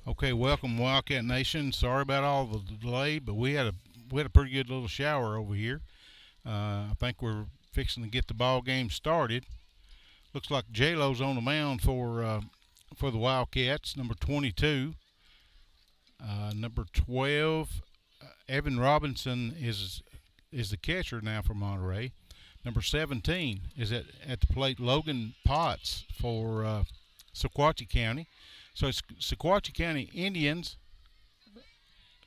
Okay, welcome Wildcat Nation. Sorry about all the delay, but we had a pretty good little shower over here. I think we're fixing to get the ball game started. Looks like J Lo's on the mound for the Wildcats. Number 22, number 12, Evan Robinson is the catcher now for Monterey. Number 17 is at the plate. Logan Potts for Sequatchie County. So it's Sequatchie County Indians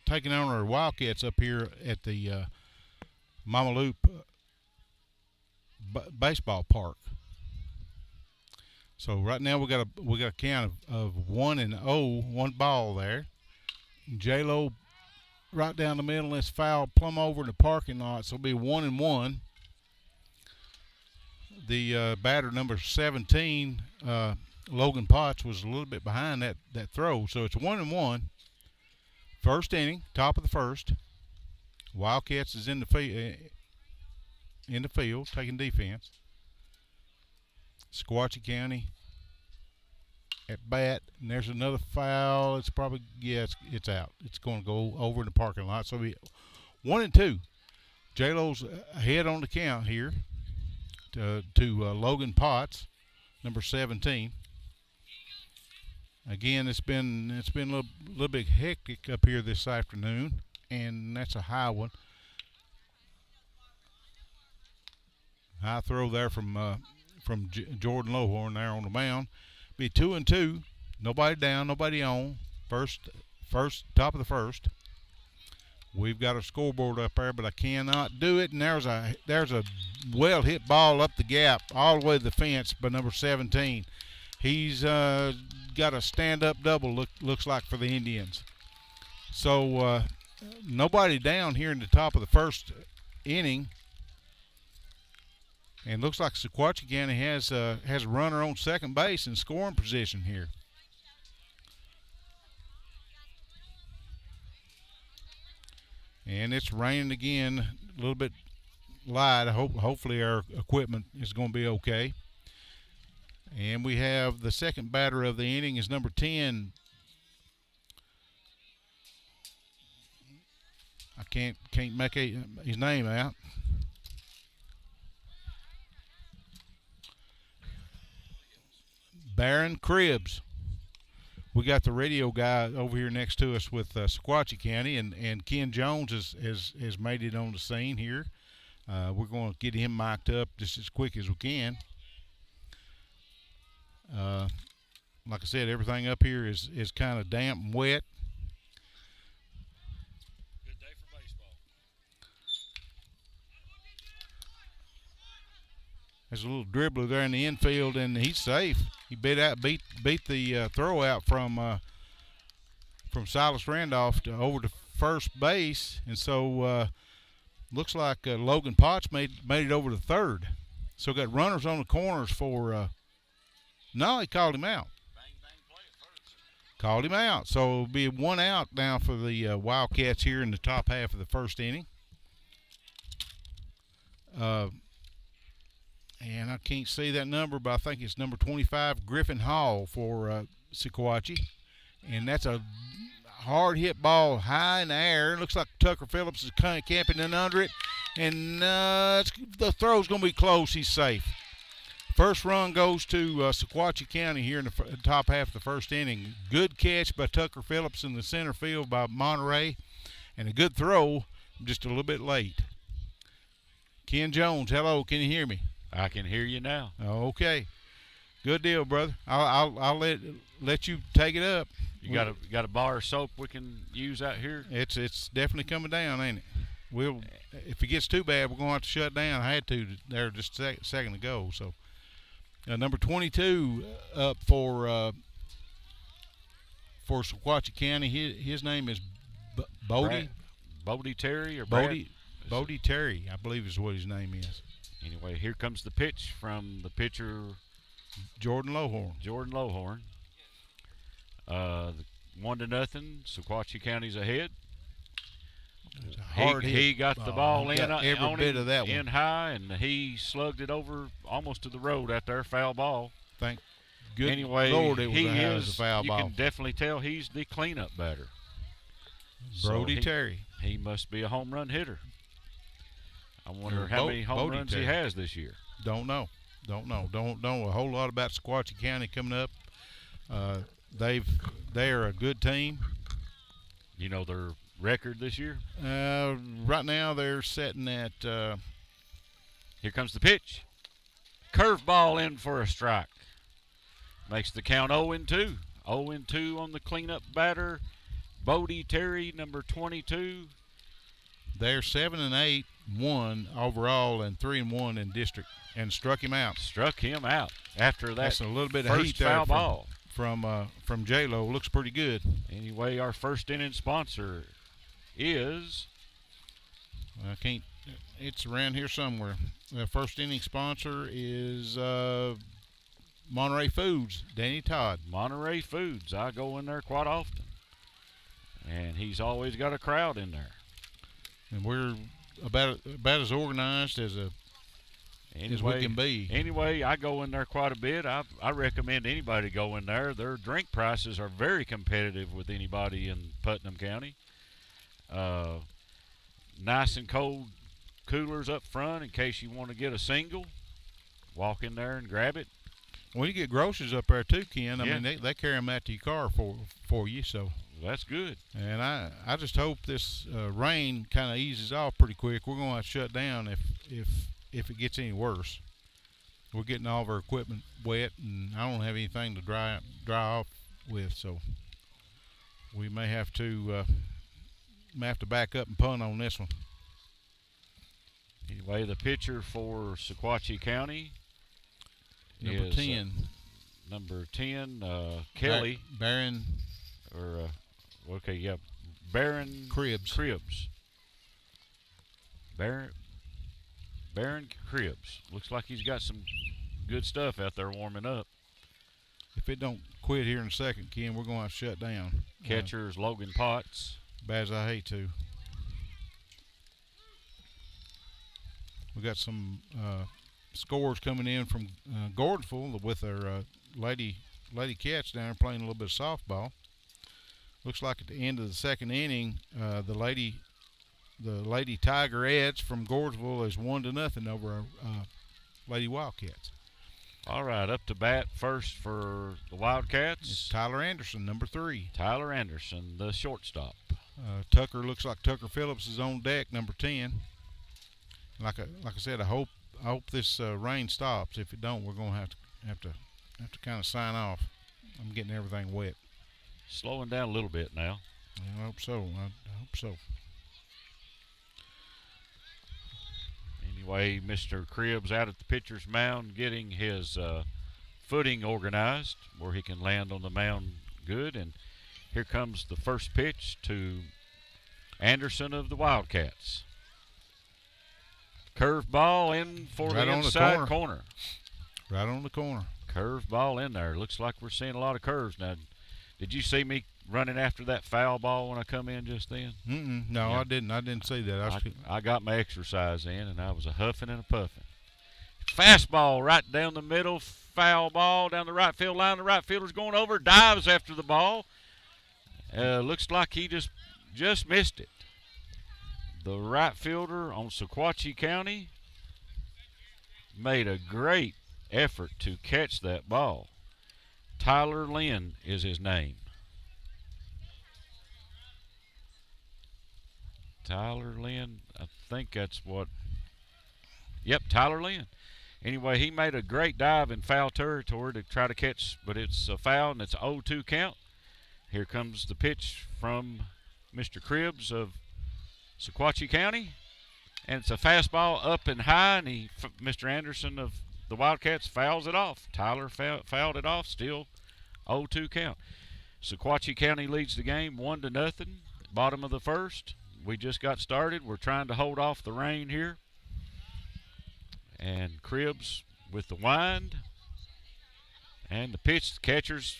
taking on our Wildcats up here at the Mama Loop baseball park. So right now we got a count of 1-0, one ball there. J Lo right down the middle. It's foul plumb over in the parking lot. So it'll be 1-1. The batter number 17, Logan Potts, was a little bit behind that throw. So it's 1-1. First inning, top of the first. Wildcats is in the field taking defense. Sequatchie County at bat, and there's another foul. It's probably it's out. It's going to go over in the parking lot. So it'll be 1-2. J Lo's ahead on the count here to Logan Potts, number 17. Again, it's been a little bit hectic up here this afternoon, and that's a high one. High throw there from Jordan Lohorn there on the mound. Be 2-2. Nobody down, nobody on. First, top of the first. We've got a scoreboard up there, but I cannot do it. And there's a well hit ball up the gap all the way to the fence by number 17. He's got a stand-up double, looks like, for the Indians. So nobody down here in the top of the first inning. And looks like Sequatchie County has a runner on second base in scoring position here. And it's raining again, a little bit light. Hopefully our equipment is going to be okay. And we have the second batter of the inning is number 10. I can't make his name out. Baron Cribbs. We got the radio guy over here next to us with Sequatchie County, and Ken Jones has made it on the scene here. We're going to get him mic'd up just as quick as we can. Like I said, everything up here is kind of damp and wet. Good day for baseball. There's a little dribbler there in the infield, and he's safe. He beat the throw out from Silas Randolph over to first base, and so looks like Logan Potts made it over to third. So got runners on the corners for. No, he called him out. Bang, bang, play at first. Called him out. So it'll be 1 out now for the Wildcats here in the top half of the first inning. And I can't see that number, but I think it's number 25, Griffin Hall for Sequatchie. And that's a hard hit ball high in the air. It looks like Tucker Phillips is kind of camping in under it. And the throw's going to be close. He's safe. First run goes to Sequatchie County here in the top half of the first inning. Good catch by Tucker Phillips in the center field by Monterey. And a good throw, just a little bit late. Ken Jones, hello, can you hear me? I can hear you now. Okay, good deal, brother. I'll let you take it up. You got a bar of soap we can use out here? It's definitely coming down, ain't it? If it gets too bad, we're going to have to shut down. I had to there just a second ago. So number 22 up for Sequatchie County. His name is Bodie. Bodie Terry or Bodie Terry, I believe is what his name is. Anyway, here comes the pitch from the pitcher Jordan Lohorn. 1-0. Sequatchie County's ahead. Hard he got the ball in every on bit him, of that one. in high, and he slugged it over almost to the road out there. Foul ball. Thank Good anyway, Lord, it was he a is. foul you ball. can definitely tell he's the cleanup batter. Brody Terry. He must be a home run hitter. I wonder how many home runs he has this year. Don't know. Don't know a whole lot about Sequatchie County coming up. They're a good team. You know their record this year? Right now they're sitting at. Here comes the pitch. Curveball in for a strike. Makes the count 0-2. 0-2 on the cleanup batter. Bodie Terry, number 22. They're 7-8, 1 overall, and 3-1 in district, and struck him out. Struck him out after that. That's a little bit of first heat there foul ball from J-Lo. Looks pretty good. Anyway, our first inning sponsor is. I can't. It's around here somewhere. The first inning sponsor is Monterey Foods. Danny Todd. Monterey Foods. I go in there quite often, and he's always got a crowd in there. And we're about as organized as we can be. Anyway, I go in there quite a bit. I recommend anybody go in there. Their drink prices are very competitive with anybody in Putnam County. Nice and cold coolers up front in case you want to get a single. Walk in there and grab it. Well, you get groceries up there too, Ken. I Yeah. mean, they carry them out to your car for you. So that's good. And I just hope this rain kind of eases off pretty quick. We're going to have to shut down if it gets any worse. We're getting all of our equipment wet, and I don't have anything to dry off with, so we may have to back up and punt on this one. Anyway, the pitcher for Sequatchie County Number is 10. Number 10, Kelly. Baron. Baron Cribs. Baron Cribs. Looks like he's got some good stuff out there warming up. If it don't quit here in a second, Ken, we're going to have to shut down. Catcher's Logan Potts. Bad as I hate to. We got some scores coming in from Gordonsville with their lady Cats down there playing a little bit of softball. Looks like at the end of the second inning, the lady Tiger-Eds from Gordonsville is 1-0 over Lady Wildcats. All right, up to bat first for the Wildcats. It's Tyler Anderson, number 3. Tyler Anderson, the shortstop. Looks like Tucker Phillips is on deck, number 10. Like I said, I hope this rain stops. If it don't, we're going to have to kind of sign off. I'm getting everything wet. Slowing down a little bit now. I hope so. I hope so. Anyway, Mr. Cribs out at the pitcher's mound getting his footing organized where he can land on the mound good. And here comes the first pitch to Anderson of the Wildcats. Curve ball in for right the on inside the corner. Right on the corner. Curve ball in there. Looks like we're seeing a lot of curves now. Did you see me running after that foul ball when I come in just then? No, Yeah. I didn't. I didn't see that. I got my exercise in, and I was a huffing and a puffing. Fastball right down the middle, foul ball down the right field line. The right fielder's going over, dives after the ball. Looks like he just missed it. The right fielder on Sequatchie County made a great effort to catch that ball. Tyler Lynn is his name. Tyler Lynn, I think that's what. Yep, Tyler Lynn. Anyway, he made a great dive in foul territory to try to catch, but it's a foul and it's 0-2 count. Here comes the pitch from Mr. Cribs of Sequatchie County, and it's a fastball up and high, and Mr. Anderson of the Wildcats fouls it off. Tyler fouled it off, still 0-2 count. Sequatchie County leads the game 1-0, bottom of the first. We just got started. We're trying to hold off the rain here. And Cribs with the wind. And the pitch, the catcher's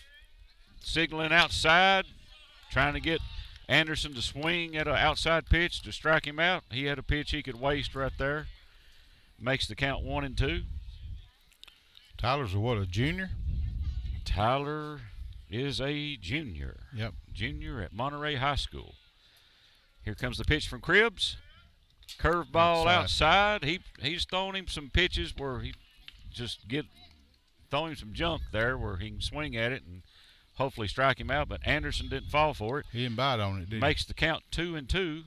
signaling outside, trying to get Anderson to swing at an outside pitch to strike him out. He had a pitch he could waste right there. Makes the count 1-2. Tyler's a junior? Tyler is a junior. Yep. Junior at Monterey High School. Here comes the pitch from Cribbs. Curveball outside. He's throwing him some pitches where he just throwing him some junk there where he can swing at it and hopefully strike him out. But Anderson didn't fall for it. He didn't bite on it, did he? Makes the count 2-2.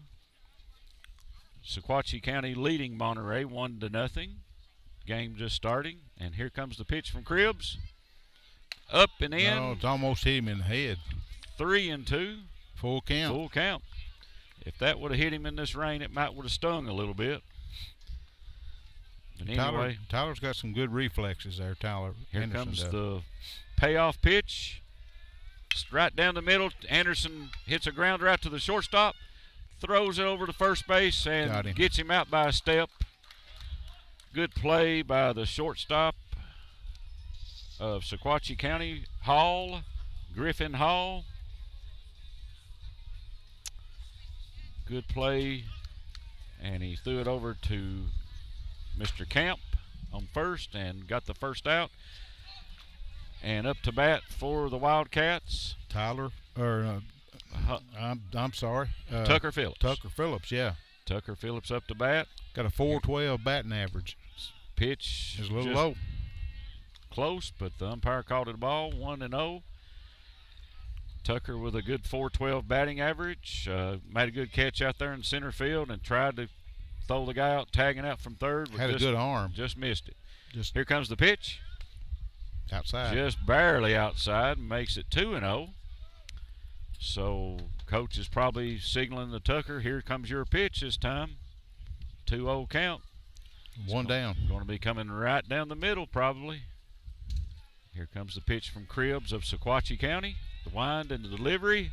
Sequatchie County leading Monterey 1-0. Game just starting, and here comes the pitch from Cribbs. Up and in. No, it's almost hit him in the head. 3-2. Full count. Full count. If that would have hit him in this rain, it might would have stung a little bit. But anyway, Tyler's got some good reflexes there, Tyler. Here Anderson comes does. the payoff pitch. Right down the middle. Anderson hits a grounder out to the shortstop, throws it over to first base, and gets him out by a step. Good play by the shortstop of Sequatchie County, Griffin Hall. Good play, and he threw it over to Mr. Camp on first and got the first out. And up to bat for the Wildcats. I'm sorry. Tucker Phillips. Tucker Phillips, yeah. Tucker Phillips up to bat. Got a 412 batting average. Pitch is a little low. Close, but the umpire called it a ball, 1-0. Tucker with a good 412 batting average. Made a good catch out there in center field and tried to throw the guy out, tagging out from third. Had a good arm. Just missed it. Here comes the pitch. Outside. Just barely outside, makes it 2-0. So coach is probably signaling to Tucker, here comes your pitch this time. 2-0 count. One down. Going to be coming right down the middle probably. Here comes the pitch from Cribbs of Sequatchie County. The wind and the delivery.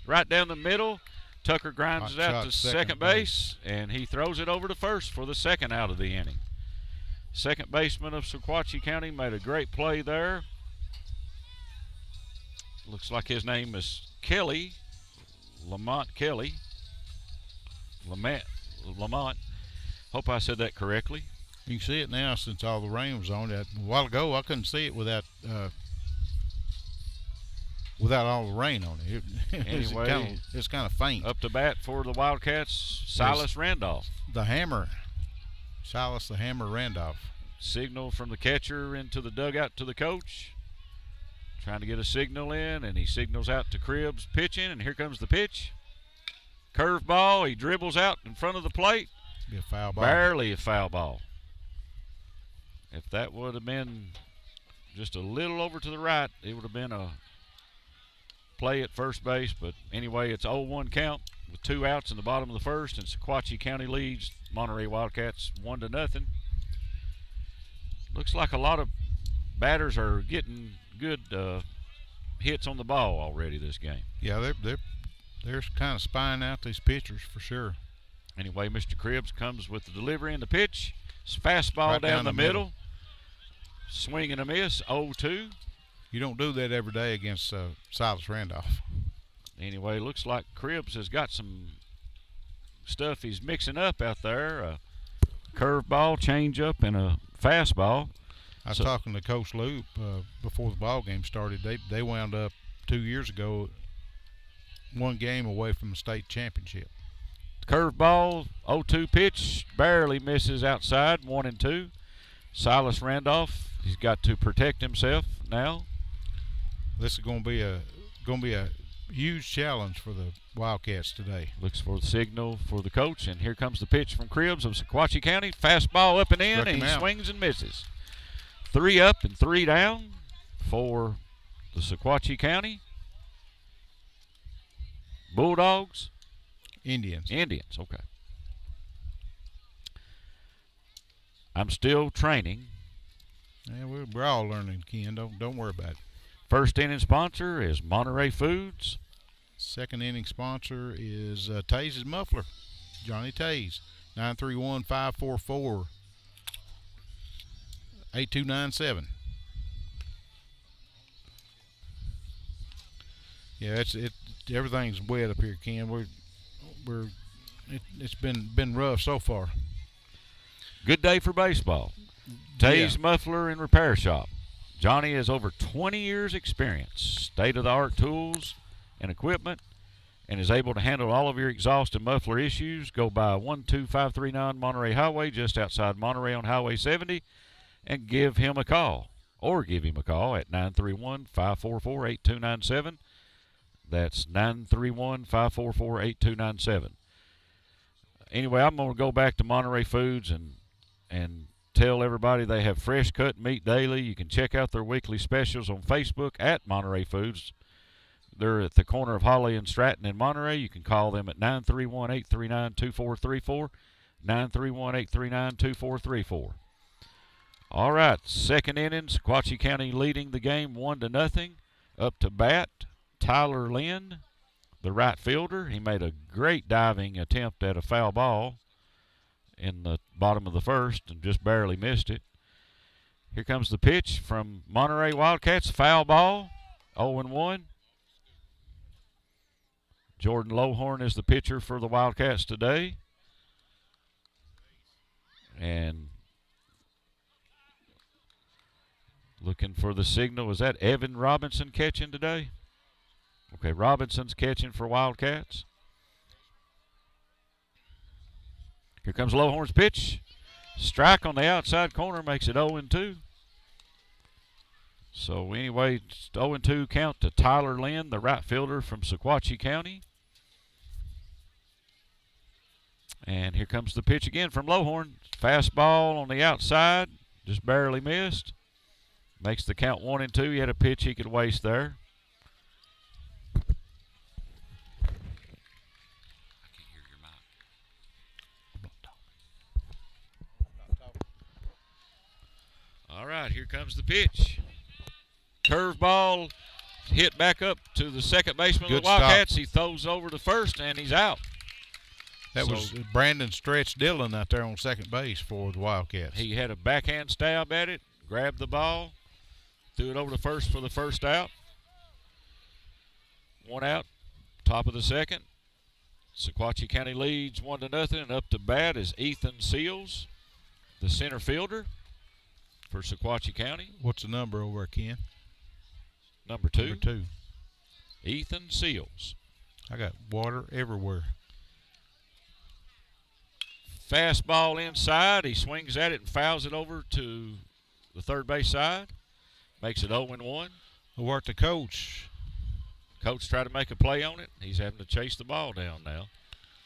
Right down the middle. Tucker grinds it out to second base, and he throws it over to first for the second out of the inning. Second baseman of Sequatchie County made a great play there. Looks like his name is Kelly. Lamont Kelly. Lamont. Hope I said that correctly. You can see it now since all the rain was on it. A while ago, I couldn't see it without all the rain on it. Anyway, it's kind of faint. Up to bat for the Wildcats, Silas Randolph. The Hammer. Silas the Hammer Randolph. Signal from the catcher into the dugout to the coach. Trying to get a signal in, and he signals out to Cribbs pitching, and here comes the pitch. Curve ball, he dribbles out in front of the plate. Be a foul ball. Barely a foul ball. If that would have been just a little over to the right, it would have been a play at first base. But anyway, it's 0-1 count with 2 outs in the bottom of the first, and Sequatchie County leads Monterey Wildcats 1-0. Looks like a lot of batters are getting good hits on the ball already this game. Yeah, they're kind of spying out these pitchers for sure. Anyway, Mr. Cribbs comes with the delivery and the pitch. It's fastball right down the middle. Swing and a miss, 0-2. You don't do that every day against Silas Randolph. Anyway, looks like Cribbs has got some stuff he's mixing up out there. A curveball, changeup, and a fastball. I was talking to Coach Loop before the ball game started. They wound up 2 years ago 1 game away from the state championship. Curveball, 0-2 pitch, barely misses outside, 1-2. Silas Randolph, he's got to protect himself now. This is going to be a huge challenge for the Wildcats today. Looks for the signal for the coach, and here comes the pitch from Cribbs of Sequatchie County. Fastball up and in, and he swings and misses. 3 up and 3 down for the Sequatchie County Bulldogs. Indians, okay. I'm still training. Yeah, we're all learning, Ken. Don't worry about it. First inning sponsor is Monterey Foods. Second inning sponsor is Taze's Muffler, Johnny Taze. 931-544-8297. Yeah, everything's wet up here, Ken. It's been rough so far. Good day for baseball. Taze Muffler and Repair Shop. Johnny has over 20 years experience, state-of-the-art tools and equipment, and is able to handle all of your exhaust and muffler issues. Go by 12539 Monterey Highway, just outside Monterey on Highway 70, and give him a call. Or give him a call at 931-544-8297. That's 931-544-8297. Anyway, I'm going to go back to Monterey Foods and tell everybody they have fresh cut meat daily. You can check out their weekly specials on Facebook at Monterey Foods. They're at the corner of Holly and Stratton in Monterey. You can call them at 931-839-2434, 931-839-2434. All right, second inning, Sequatchie County leading the game 1-0. Up to bat, Tyler Lynn, the right fielder. He made a great diving attempt at a foul ball in the bottom of the first and just barely missed it. Here comes the pitch from Monterey Wildcats, foul ball, 0-1. Jordan Lohorn is the pitcher for the Wildcats today. And looking for the signal. Is that Evan Robinson catching today? Okay, Robinson's catching for Wildcats. Here comes Lohorn's pitch. Strike on the outside corner makes it 0-2. So anyway, 0-2 count to Tyler Lynn, the right fielder from Sequatchie County. And here comes the pitch again from Lohorn. Fastball on the outside, just barely missed. Makes the count 1-2. He had a pitch he could waste there. I can't hear your mic. All right, here comes the pitch. Curveball hit back up to the second baseman of the Wildcats. He throws over to first, and he's out. That was Brandon Stretch Dillon out there on second base for the Wildcats. He had a backhand stab at it, grabbed the ball, threw it over to first for the first out. One out, top of the second. Sequatchie County leads 1-0, and up to bat is Ethan Seals, the center fielder for Sequatchie County. What's the number over there, Ken? Number 2. Number 2. Ethan Seals. I got water everywhere. Fastball inside. He swings at it and fouls it over to the third base side. Makes it 0-1. Over at the coach. Coach tried to make a play on it. He's having to chase the ball down now.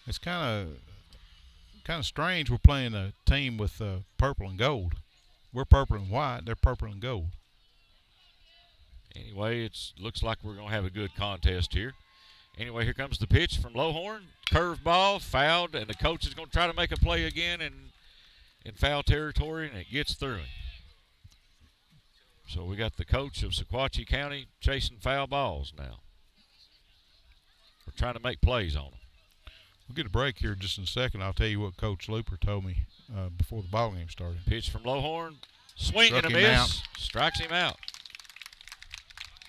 It's kind of strange. We're playing a team with purple and gold. We're purple and white. They're purple and gold. Anyway, it looks like we're going to have a good contest here. Anyway, here comes the pitch from Lohorn. Curveball, fouled, and the coach is going to try to make a play again in foul territory, and it gets through him. So we got the coach of Sequatchie County chasing foul balls now. We're trying to make plays on them. We'll get a break here just in a second. I'll tell you what Coach Looper told me before the ball game started. Pitch from Lohorn. Swing and a miss. Out. Strikes him out.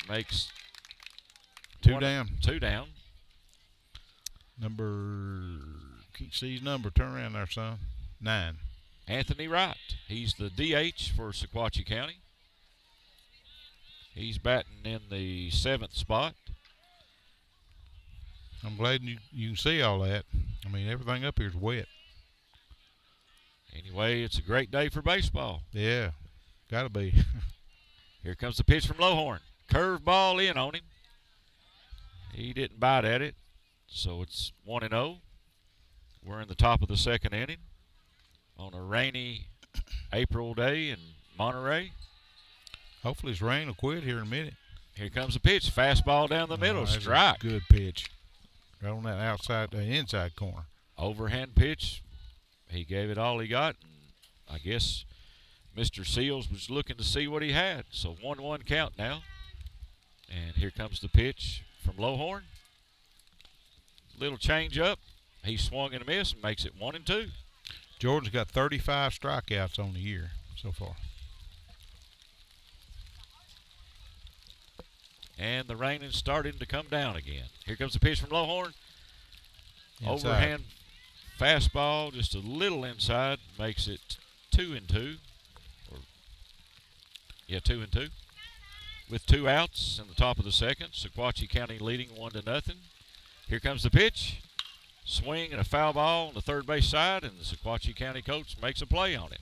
Makes two down. 2 down. Can't see his number. Turn around there, son. 9. Anthony Wright. He's the DH for Sequatchie County. He's batting in the 7th spot. I'm glad you can see all that. I mean, everything up here is wet. Anyway, it's a great day for baseball. Yeah, got to be. Here comes the pitch from Lohorn. Curveball in on him. He didn't bite at it, so it's 1-0. We're in the top of the second inning on a rainy April day in Monterey. Hopefully this rain will quit here in a minute. Here comes the pitch. Fastball down the middle. Strike. Good pitch. Right on that inside corner. Overhand pitch. He gave it all he got. And I guess Mr. Seals was looking to see what he had. So 1-1 count now. And here comes the pitch from Lohorn. Little change up. He swung and a miss and makes it 1-2. Jordan's got 35 strikeouts on the year so far. And the rain is starting to come down again. Here comes the pitch from Lohorn. Inside. Overhand fastball, just a little inside, makes it 2-2. 2-2. with 2 outs in the top of the second. Sequatchie County leading 1-0. Here comes the pitch. Swing and a foul ball on the third base side, and the Sequatchie County coach makes a play on it.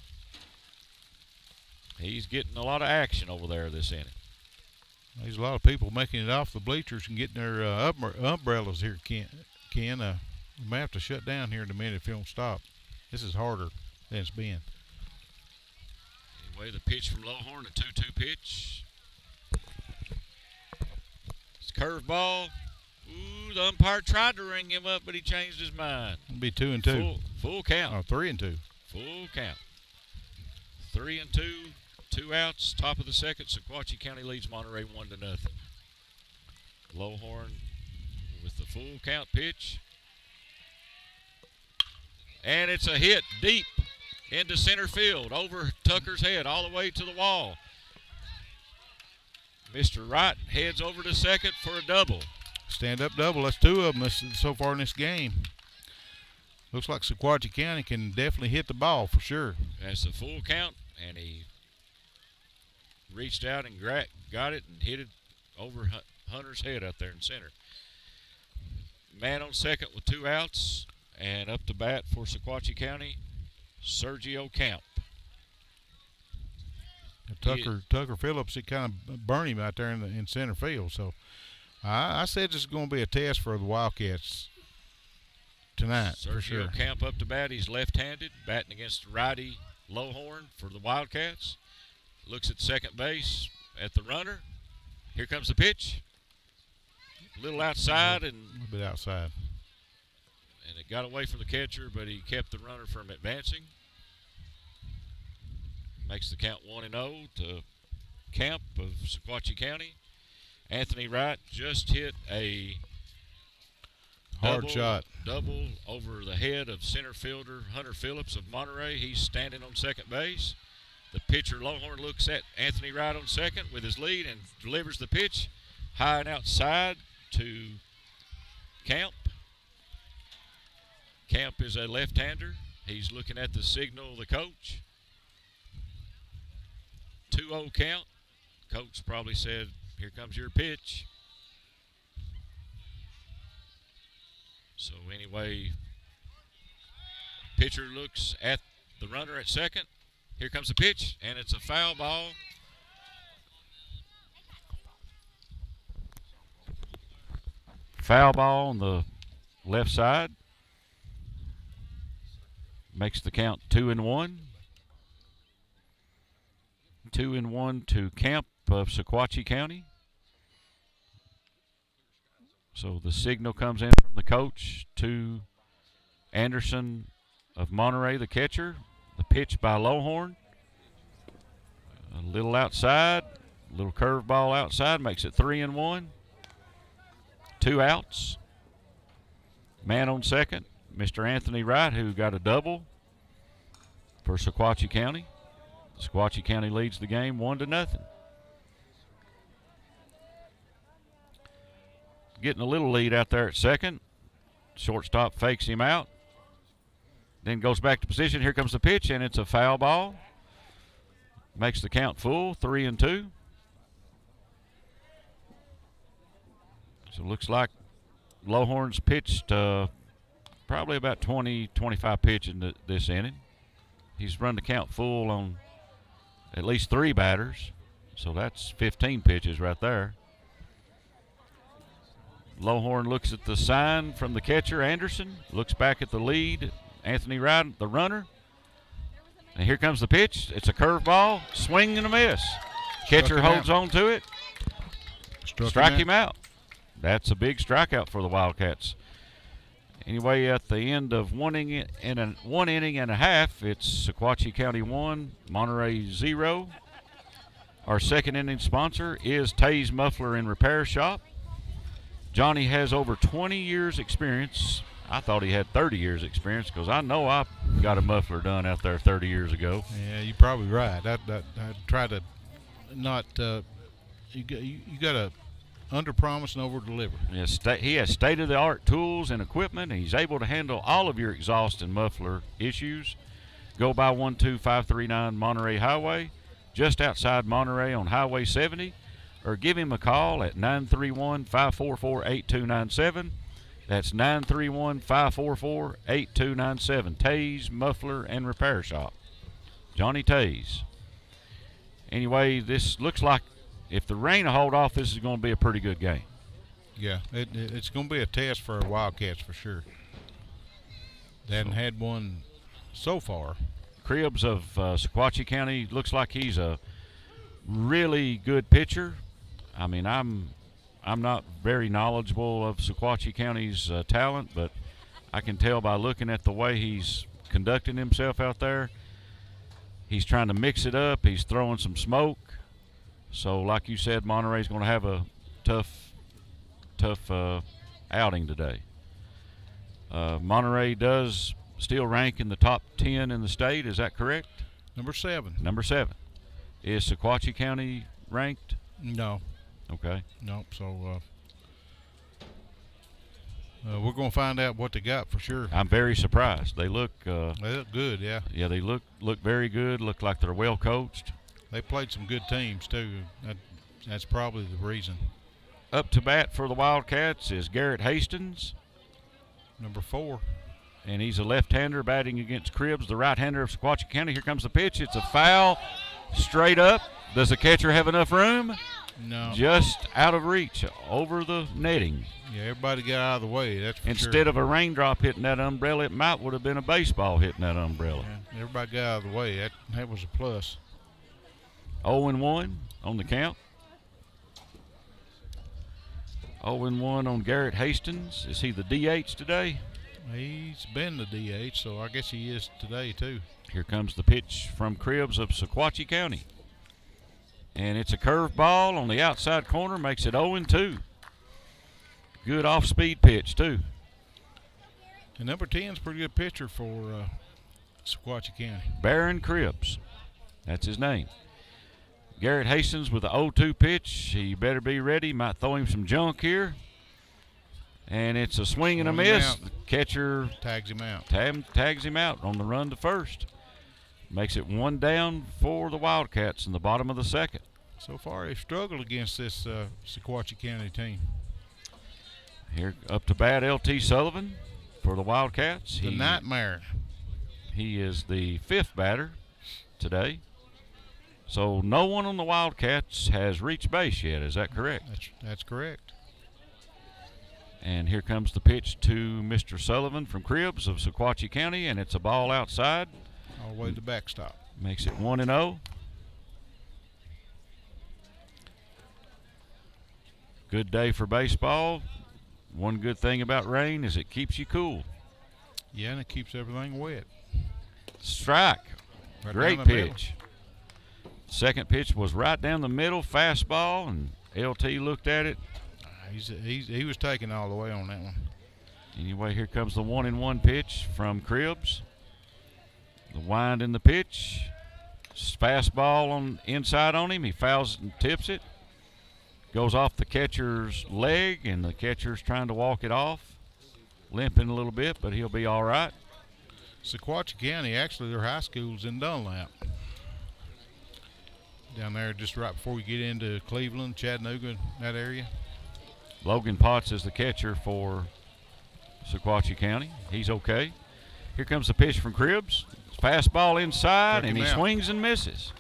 He's getting a lot of action over there this inning. There's a lot of people making it off the bleachers and getting their umbrellas here, Ken. We may have to shut down here in a minute if you don't stop. This is harder than it's been. Anyway, the pitch from Lowhorn, a 2-2 pitch. It's a curveball. Ooh, the umpire tried to ring him up, but he changed his mind. It'll be 2-2. Full count. Oh, 3-2. Full count. 3-2. 2 outs, top of the second. Sequatchie County leads Monterey 1-0. Lowhorn with the full count pitch. And it's a hit deep into center field, over Tucker's head, all the way to the wall. Mr. Wright heads over to second for a double. Stand-up double. That's 2 of them so far in this game. Looks like Sequatchie County can definitely hit the ball for sure. That's a full count, and he reached out and got it and hit it over Hunter's head out there in center. Man on second with 2 outs, and up to bat for Sequatchie County, Sergio Camp. Tucker Phillips, it kind of burned him out there in center field. So I said this is going to be a test for the Wildcats tonight. Sergio for sure. Camp up to bat. He's left-handed, batting against righty Lowhorn for the Wildcats. Looks at second base at the runner. Here comes the pitch. A little outside, A little bit outside. And it got away from the catcher, but he kept the runner from advancing. Makes the count 1-0 to Camp of Sequatchie County. Anthony Wright just hit a Hard shot. Double over the head of center fielder Hunter Phillips of Monterey. He's standing on second base. The pitcher Lowhorn looks at Anthony Wright on second with his lead and delivers the pitch high and outside to Camp. Camp is a left-hander. He's looking at the signal of the coach. 2-0 count. Coach probably said, "Here comes your pitch." So anyway, pitcher looks at the runner at second. Here comes the pitch, and it's a foul ball. Foul ball on the left side. Makes the count 2-1. 2-1 to Camp of Sequatchie County. So the signal comes in from the coach to Anderson of Monterey, the catcher. The pitch by Lowhorn. A little outside, a little curveball outside, makes it 3-1. 2 outs. Man on second, Mr. Anthony Wright, who got a double for Sequatchie County. Sequatchie County leads the game 1-0. Getting a little lead out there at second. Shortstop fakes him out. Then goes back to position. Here comes the pitch, and it's a foul ball. Makes the count full, 3-2. So it looks like Lowhorn's pitched probably about 20, 25 pitches in this inning. He's run the count full on at least 3 batters. So that's 15 pitches right there. Lowhorn looks at the sign from the catcher, Anderson. Looks back at the lead, Anthony Wright, the runner. And here comes the pitch. It's a curveball. Swing and a miss. Catcher holds on to it. Strike him out. That's a big strikeout for the Wildcats. Anyway, at the end of one inning and a half, it's Sequatchie County 1, Monterey 0. Our second inning sponsor is Tay's Muffler and Repair Shop. Johnny has over 20 years experience. I thought he had 30 years experience because I know I got a muffler done out there 30 years ago. Yeah, you're probably right. I try to not you got to under-promise and over-deliver. Yes, he has state-of-the-art tools and equipment. He's able to handle all of your exhaust and muffler issues. Go by 12539 Monterey Highway, just outside Monterey on Highway 70, or give him a call at 931-544-8297. That's 931-544-8297. Tays Muffler and Repair Shop. Johnny Tays. Anyway, this looks like if the rain will hold off, this is going to be a pretty good game. Yeah, it's going to be a test for our Wildcats for sure. They hadn't had one so far. Cribbs of Sequatchie County looks like he's a really good pitcher. I mean, I'm not very knowledgeable of Sequatchie County's talent, but I can tell by looking at the way he's conducting himself out there. He's trying to mix it up. He's throwing some smoke. So, like you said, Monterey's going to have a tough outing today. Monterey does still rank in the top 10 in the state. Is that correct? Number 7. Number 7. Is Sequatchie County ranked? No. Okay. Nope. So we're going to find out what they got for sure. I'm very surprised. They look good, yeah. Yeah, they look very good. Look like they're well coached. They played some good teams too. That's probably the reason. Up to bat for the Wildcats is Garrett Hastings, number 4. And he's a left-hander batting against Cribbs, the right-hander of Sequatchie County. Here comes the pitch. It's a foul, straight up. Does the catcher have enough room? No. Just out of reach, over the netting. Yeah, everybody got out of the way. That's for Instead sure. of a raindrop hitting that umbrella, it might would have been a baseball hitting that umbrella. Yeah, everybody got out of the way. That was a plus. 0-1 on the count. 0-1 on Garrett Hastings. Is he the DH today? He's been the DH, so I guess he is today too. Here comes the pitch from Cribbs of Sequatchie County. And it's a curve ball on the outside corner, makes it 0-2. Good off-speed pitch, too. And number 10's a pretty good pitcher for Sequatchie County. Baron Cribbs. That's his name. Garrett Hastings with the 0-2 pitch. He better be ready. Might throw him some junk here. And it's a swing and a miss. The catcher tags him out. Tags him out on the run to first. Makes it 1 down for the Wildcats in the bottom of the second. So far, they've struggled against this Sequatchie County team. Here up to bat, L.T. Sullivan for the Wildcats. The nightmare. He is the 5th batter today. So no one on the Wildcats has reached base yet. Is that correct? That's correct. And here comes the pitch to Mr. Sullivan from Cribbs of Sequatchie County, and it's a ball outside. All the way to the backstop. Makes it 1-0. Good day for baseball. One good thing about rain is it keeps you cool. Yeah, and it keeps everything wet. Strike. Right Great down the middle. pitch. Second pitch was right down the middle, fastball, and LT looked at it. He was taking all the way on that one. Anyway, here comes the 1-1 pitch from Cribbs. The wind in the pitch. Fastball on inside on him. He fouls and tips it. Goes off the catcher's leg, and the catcher's trying to walk it off. Limping a little bit, but he'll be all right. Sequatchie County, actually, their high school's in Dunlap. Down there just right before you get into Cleveland, Chattanooga, that area. Logan Potts is the catcher for Sequatchie County. He's okay. Here comes the pitch from Cribbs. Fastball inside, and he swings and misses.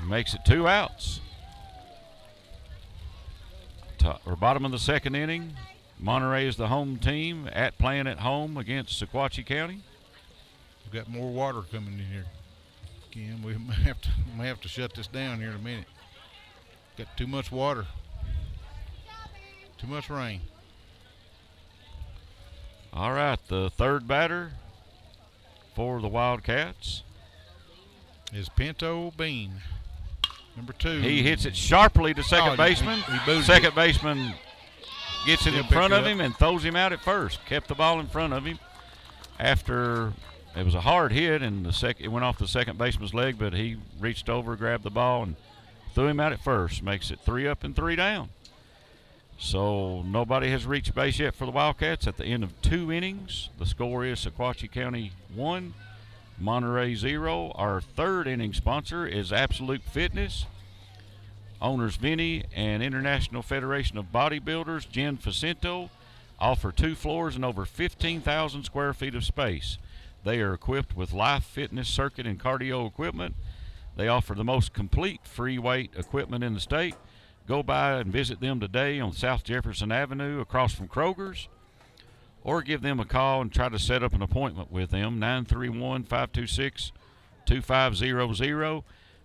Makes it 2 outs. Bottom of the second inning. Monterey is the home team playing at home against Sequatchie County. We've got more water coming in here. Again, we may have to shut this down here in a minute. Got too much water. Too much rain. All right, the third batter for the Wildcats is Pinto Bean, number 2. He hits it sharply to second baseman. He second baseman gets it in front of him and throws him out at first. Kept the ball in front of him after it was a hard hit, and it went off the second baseman's leg, but he reached over, grabbed the ball, and threw him out at first. Makes it 3 up and 3 down. So nobody has reached base yet for the Wildcats at the end of 2 innings. The score is Sequatchie County 1, Monterey 0. Our third inning sponsor is Absolute Fitness. Owners Vinny and International Federation of Bodybuilders Jen Facento offer 2 floors and over 15,000 square feet of space. They are equipped with life fitness circuit and cardio equipment. They offer the most complete free weight equipment in the state. Go by and visit them today on South Jefferson Avenue across from Kroger's, or give them a call and try to set up an appointment with them, 931-526-2500,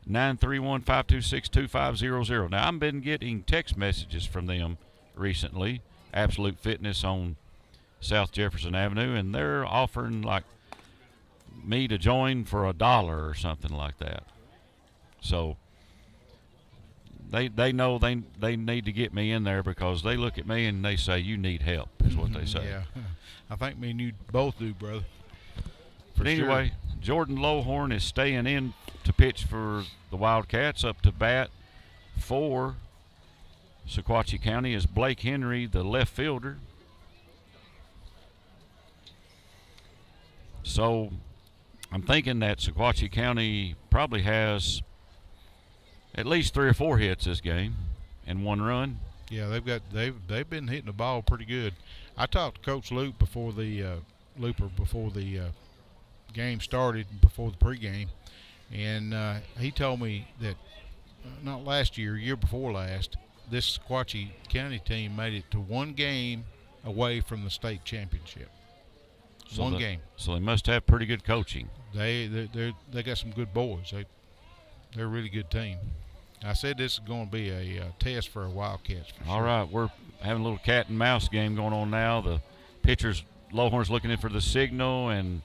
931-526-2500. Now, I've been getting text messages from them recently, Absolute Fitness on South Jefferson Avenue, and they're offering like me to join for $1 or something like that. So they know they need to get me in there, because they look at me and they say, you need help, is what they say. Yeah, I think me and you both do, brother. But anyway, Jordan Lohorn is staying in to pitch for the Wildcats. Up to bat for Sequatchie County is Blake Henry, the left fielder. So I'm thinking that Sequatchie County probably has at least 3 or 4 hits this game and 1 run. Yeah, they've been hitting the ball pretty good. I talked to Coach Looper before the game started, before the pregame, and he told me that not last year before last, this Sequatchie County team made it to 1 game away from the state championship. So One game. So they must have pretty good coaching. They got some good boys. They're a really good team. I said this is going to be a test for our Wildcats. For All sure. right, we're having a little cat and mouse game going on now. The pitcher's Lohorn's looking in for the signal, and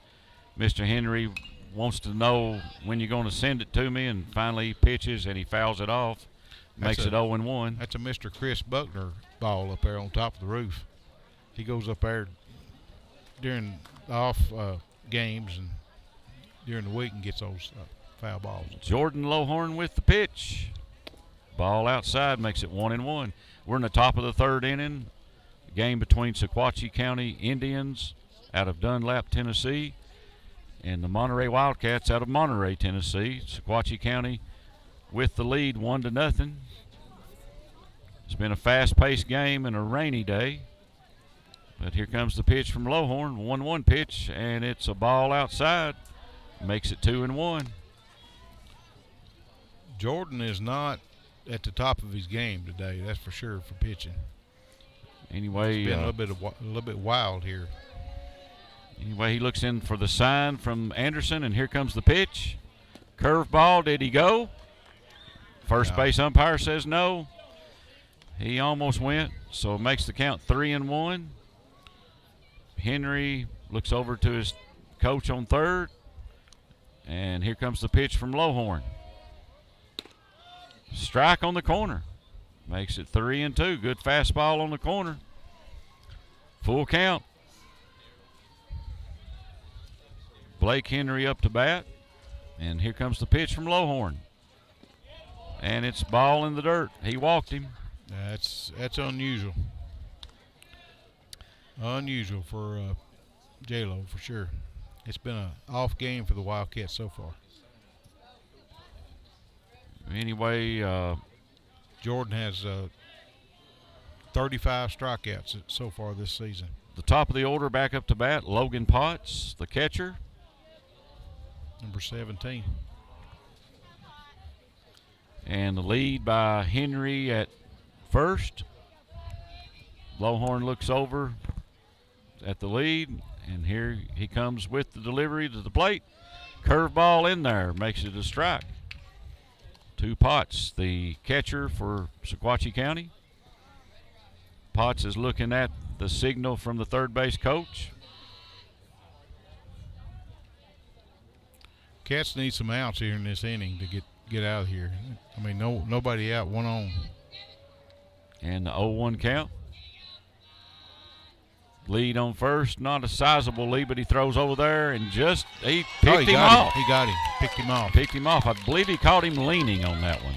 Mr. Henry wants to know when you're going to send it to me, and finally he pitches and he fouls it off, makes it 0-1. That's a Mr. Chris Buckner ball up there on top of the roof. He goes up there during off games and during the week and gets those foul balls. Jordan Lohorn with the pitch. Ball outside, makes it 1-1. We're in the top of the 3rd inning. Game between Sequatchie County Indians out of Dunlap, Tennessee, and the Monterey Wildcats out of Monterey, Tennessee. Sequatchie County with the lead 1-0. It's been a fast-paced game and a rainy day. But here comes the pitch from Lohorn, 1-1 pitch, and it's a ball outside. Makes it 2-1. Jordan is not at the top of his game today, that's for sure, for pitching. Anyway, It's been a little bit wild here. Anyway, he looks in for the sign from Anderson, and here comes the pitch. Curveball, did he go? First base umpire says no. He almost went, so it makes the count 3-1. Henry looks over to his coach on 3rd, and here comes the pitch from Lohorn. Strike on the corner. Makes it 3-2. Good fastball on the corner. Full count. Blake Henry up to bat. And here comes the pitch from Lohorn. And it's ball in the dirt. He walked him. That's unusual. Unusual for J-Lo, for sure. It's been an off game for the Wildcats so far. Anyway, Jordan has 35 strikeouts so far this season. the top of the order back up to bat, Logan Potts, the catcher. Number 17. And the lead by Henry at first. Lohorn looks over at the lead, and here he comes with the delivery to the plate. Curveball in there, makes it a strike. To Potts, the catcher for Sequatchie County. Potts is looking at the signal from the third base coach. Cats need some outs here in this inning to get out of here. I mean, nobody out, 1 on. And the 0-1 count. Lead on first, not a sizable lead, but he throws over there and he picked him off. He got him. Picked him off. Picked him off. I believe he caught him leaning on that one.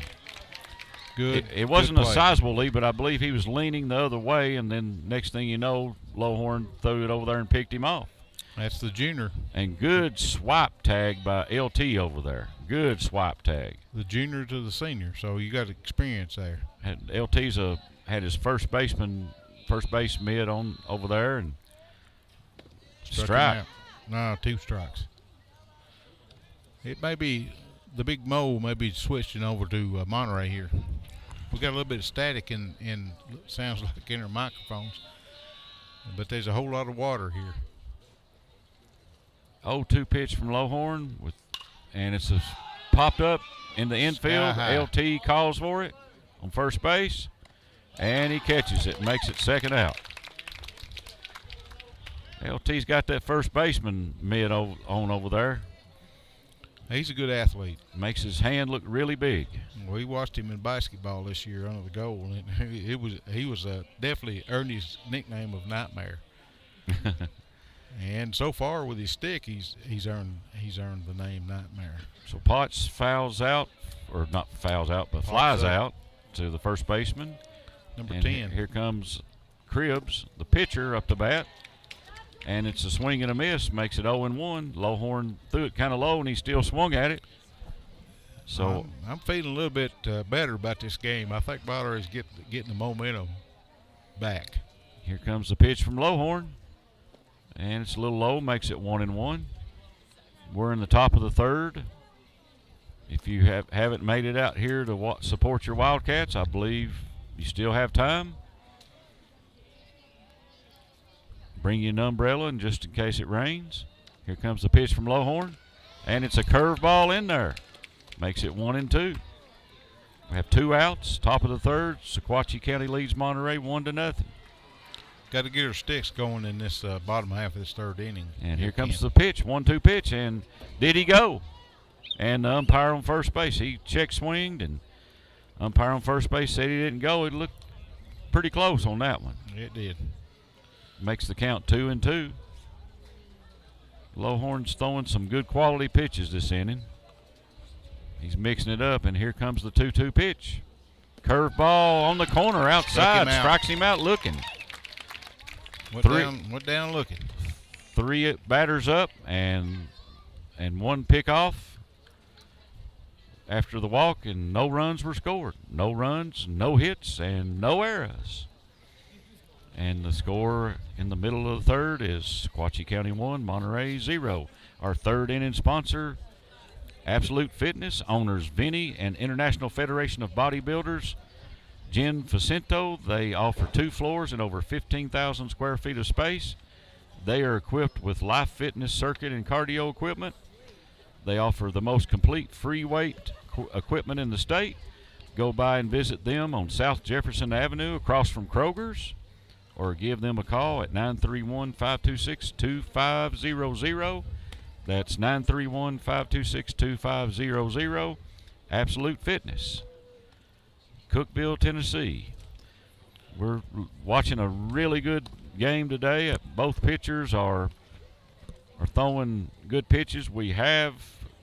Good. It wasn't good a play. sizable lead, but I believe he was leaning the other way, and then next thing you know, Lohorn threw it over there and picked him off. That's the junior. And good swipe tag by LT over there. Good swipe tag. The junior to the senior, so you got experience there. LT's had his first base mid on over there and Struck him strike. out. No, 2 strikes. It may be the big Mo may be switching over to Monterey here. We got a little bit of static in sounds like in our microphones, but there's a whole lot of water here. 0-2 pitch from Lowhorn and it's popped up in the infield. Sky-high. LT calls for it on first base, and he catches it, makes it second out. LT's got that first baseman mid on over there. He's a good athlete. Makes his hand look really big. We watched him in basketball this year under the goal, and he was definitely earned his nickname of Nightmare. And so far with his stick, he's earned the name Nightmare. So Potts fouls out, or not fouls out, but flies out to the first baseman. Number and 10. Here comes Cribbs, the pitcher, up to bat. And it's a swing and a miss, makes it 0-1. Lowhorn threw it kind of low, and he still swung at it. So I'm feeling a little bit better about this game. I think Monterey's getting the momentum back. Here comes the pitch from Lowhorn, and it's a little low, makes it 1-1. We're in the top of the third. If you haven't made it out here to support your Wildcats, I believe you still have time. Bring you an umbrella and just in case it rains. Here comes the pitch from Lowhorn, and it's a curveball in there. Makes it 1-2. We have 2 outs, top of the third. Sequatchie County leads Monterey 1-0. Got to get our sticks going in this bottom half of this third inning. And here comes the pitch, 1-2 pitch, and did he go? And the umpire on first base, he check swinged, and umpire on first base said he didn't go. It looked pretty close on that one. It did. Makes the count 2-2. Lowhorn's throwing some good quality pitches this inning. He's mixing it up, and here comes the 2-2 pitch. Curveball on the corner outside, strikes him out looking. Went down looking. 3 batters up and 1 pickoff after the walk, and no runs were scored. No runs, no hits, and no errors. And the score in the middle of the third is Sequatchie County 1, Monterey 0. Our third inning sponsor, Absolute Fitness, owners Vinny and International Federation of Bodybuilders, Jen Facento. They offer 2 floors and over 15,000 square feet of space. They are equipped with life fitness circuit and cardio equipment. They offer the most complete free weight equipment in the state. Go by and visit them on South Jefferson Avenue across from Kroger's, or give them a call at 931-526-2500. That's 931-526-2500. Absolute Fitness. Cookeville, Tennessee. We're watching a really good game today. Both pitchers are throwing good pitches. We have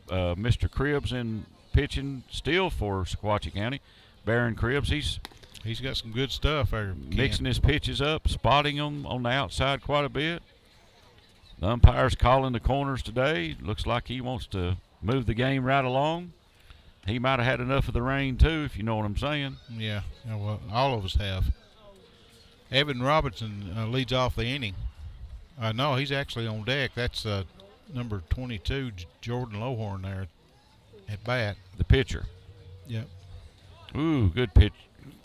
Mr. Cribbs in pitching still for Sequatchie County. Baron Cribbs, he's got some good stuff there. Mixing his pitches up, spotting them on the outside quite a bit. The umpire's calling the corners today. Looks like he wants to move the game right along. He might have had enough of the rain too, if you know what I'm saying. Yeah, well, all of us have. Evan Robinson leads off the inning. No, he's actually on deck. That's number 22, Jordan Lowhorn there at bat. The pitcher. Yep. Ooh, good pitch.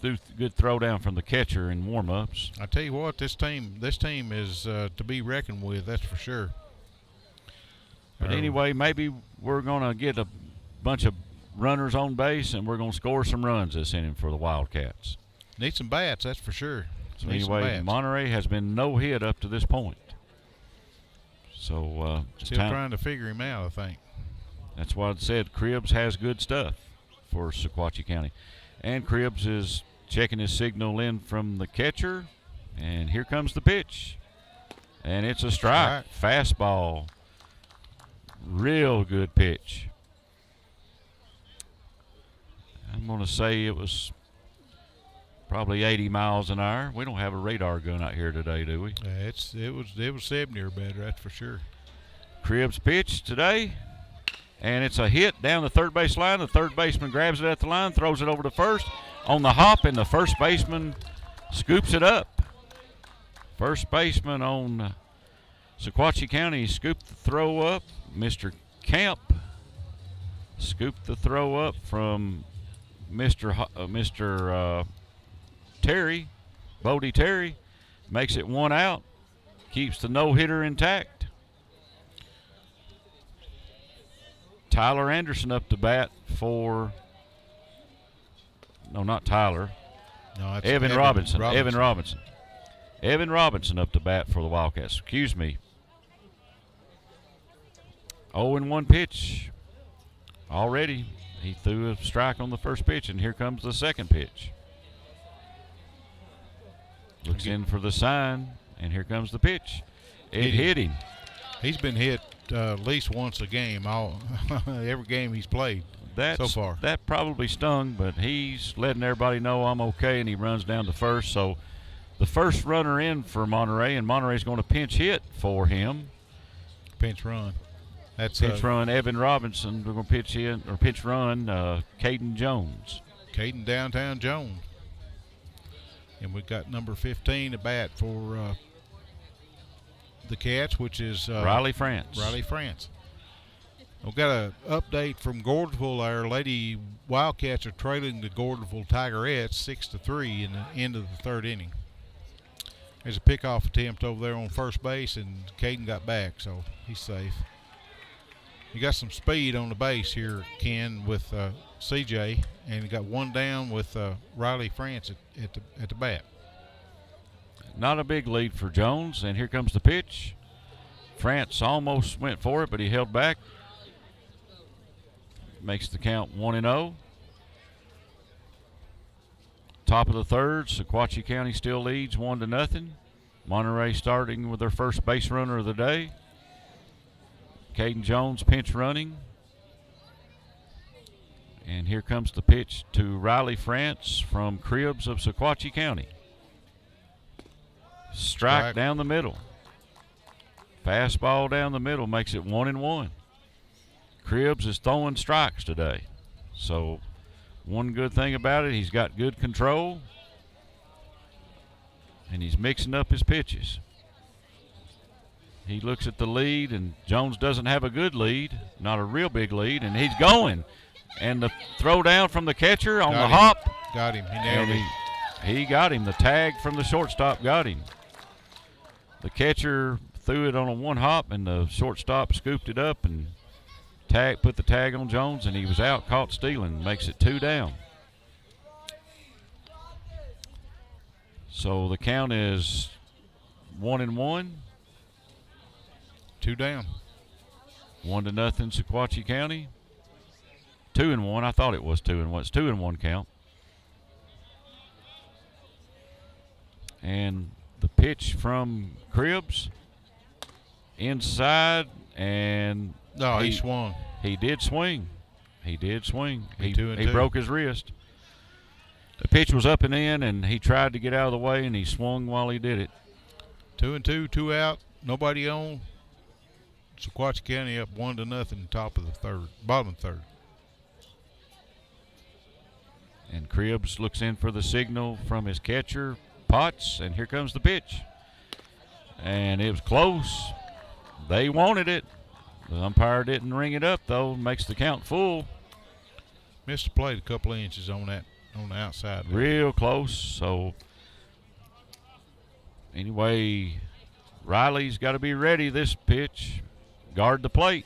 Good throw down from the catcher in warm-ups. I tell you what, this team is to be reckoned with. That's for sure. But anyway, maybe we're going to get a bunch of runners on base, and we're going to score some runs this inning for the Wildcats. Need some bats, that's for sure. So anyway, Monterey has been no hit up to this point. So still trying to figure him out, I think. That's why I said Cribbs has good stuff for Sequatchie County. And Cribbs is checking his signal in from the catcher. And here comes the pitch. And it's a strike. Fastball. Real good pitch. I'm going to say it was probably 80 miles an hour. We don't have a radar gun out here today, do we? It was 70 or better, that's for sure. Cribbs pitch today. And it's a hit down the third base line. The third baseman grabs it at the line, throws it over to first on the hop, and the first baseman scoops it up. First baseman on Sequatchie County scooped the throw up. Mr. Camp scooped the throw up from Mr. Terry, Bodie Terry, makes it 1 out, keeps the no-hitter intact. Tyler Anderson up to bat for, no, not Tyler. No, that's Evan Robinson. Evan Robinson. Evan Robinson up to bat for the Wildcats. Excuse me. 0-1 pitch. Already, he threw a strike on the first pitch, and here comes the second pitch. Looks in for the sign, and here comes the pitch. It hit him. He's been hit at least once a game, every game he's played so far. That probably stung, but he's letting everybody know I'm okay, and he runs down to first. So the first runner in for Monterey, and Monterey's going to pinch hit for him. Pinch run. That's pinch run. Evan Robinson. We're going to pinch run. Caden Jones. Caden Downtown Jones. And we've got number 15 at bat for the Cats, which is Riley France. Riley France. We've got an update from Gordonsville. Our Lady Wildcats are trailing the Gordonsville Tigerettes 6-3 in the end of the third inning. There's a pickoff attempt over there on first base, and Caden got back, so he's safe. You got some speed on the base here, Ken, with CJ, and you got one down with Riley France at the bat. Not a big lead for Jones, and here comes the pitch. France almost went for it, but he held back. Makes the count 1-0. Top of the third, Sequatchie County still leads 1-0. Monterey starting with their first base runner of the day. Caden Jones pinch running. And here comes the pitch to Riley France from Cribbs of Sequatchie County. Strike down the middle. Fastball down the middle makes it 1-1. Cribbs is throwing strikes today. So one good thing about it, he's got good control, and he's mixing up his pitches. He looks at the lead, and Jones doesn't have a good lead, not a real big lead, and he's going. And the throw down from the catcher on the hop. Got him. He nailed him. He got him. The tag from the shortstop got him. The catcher threw it on a one hop, and the shortstop scooped it up and put the tag on Jones, and he was out, caught stealing. Makes it 2 down. So the count is 1-1. 2 down. 1-0 Sequatchie County. 2-1. I thought it was 2-1. It's 2-1 count. And the pitch from Cribbs inside, and no, he swung. He did swing. He broke his wrist. The pitch was up and in, and he tried to get out of the way, and he swung while he did it. 2-2, 2 out, nobody on. Sequatchie County up 1-0, top of the third, bottom of the third. And Cribbs looks in for the signal from his catcher, Potts, and here comes the pitch. And it was close. They wanted it. The umpire didn't ring it up, though. Makes the count full. Missed the plate a couple of inches on the outside. Real close. So anyway, Riley's got to be ready this pitch. Guard the plate.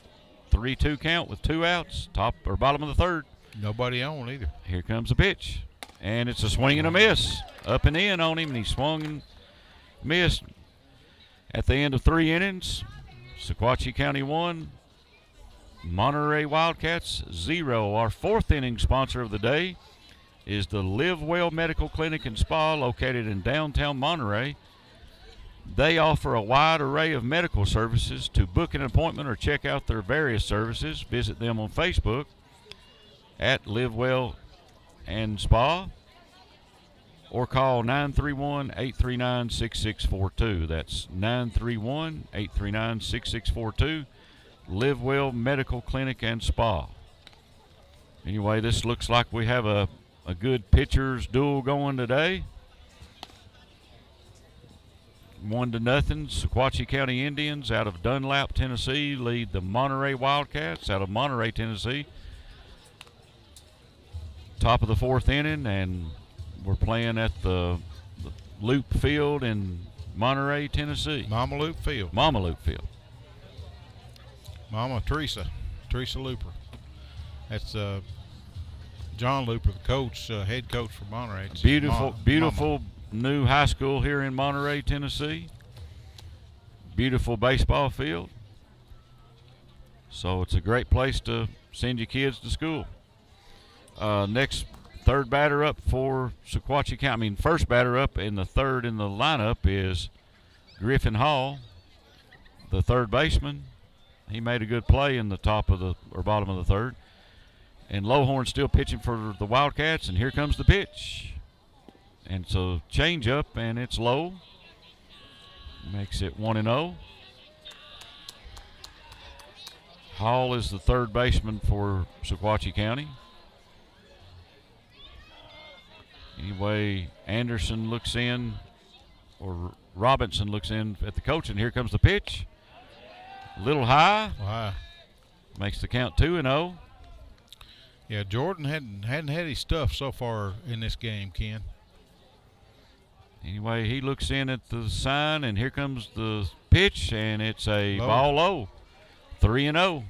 3-2 count with 2 outs. Top or bottom of the third. Nobody on either. Here comes the pitch. And it's a swing and a miss. Up and in on him, and he swung and missed. At the end of 3 innings, Sequatchie County 1, Monterey Wildcats 0. Our 4th inning sponsor of the day is the Live Well Medical Clinic and Spa located in downtown Monterey. They offer a wide array of medical services. To book an appointment or check out their various services, visit them on Facebook at Live Well and Spa, or call 931-839-6642. That's 931-839-6642. Live Well Medical Clinic and Spa. Anyway, this looks like we have a good pitchers duel going today. 1-0. Sequatchie County Indians out of Dunlap, Tennessee lead the Monterey Wildcats out of Monterey, Tennessee. Top of the 4th inning, and we're playing at the Loop Field in Monterey, Tennessee. Mama Loop Field. Mama Loop Field. Mama Teresa Looper. That's John Looper, the coach, head coach for Monterey. It's Beautiful Mama. New high school here in Monterey, Tennessee. Beautiful baseball field. So it's a great place to send your kids to school. Next, third batter up for Sequatchie County. I mean, first batter up in the third in the lineup is Griffin Hall, the third baseman. He made a good play in the top of the or bottom of the third. And Lowhorn still pitching for the Wildcats, and here comes the pitch. And so change up, and it's low. Makes it 1-0. Hall is the third baseman for Sequatchie County. Anyway, Anderson looks in, or Robinson looks in at the coach, and here comes the pitch. A little high. Wow. Makes the count 2-0. Yeah, Jordan hadn't had his stuff so far in this game, Ken. Anyway, he looks in at the sign, and here comes the pitch, and it's a ball low. 3-0.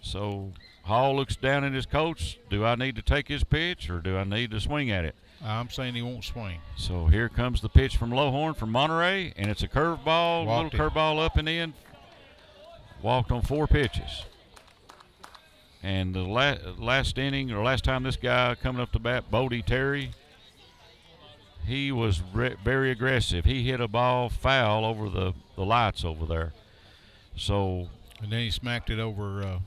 So Hall looks down at his coach. Do I need to take his pitch, or do I need to swing at it? I'm saying he won't swing. So here comes the pitch from Lowhorn from Monterey, and it's a curveball, little curveball up and in. Walked on 4 pitches. And the last inning, or last time this guy coming up to bat, Bodie Terry, he was very aggressive. He hit a ball foul over the lights over there. So. And then he smacked it over.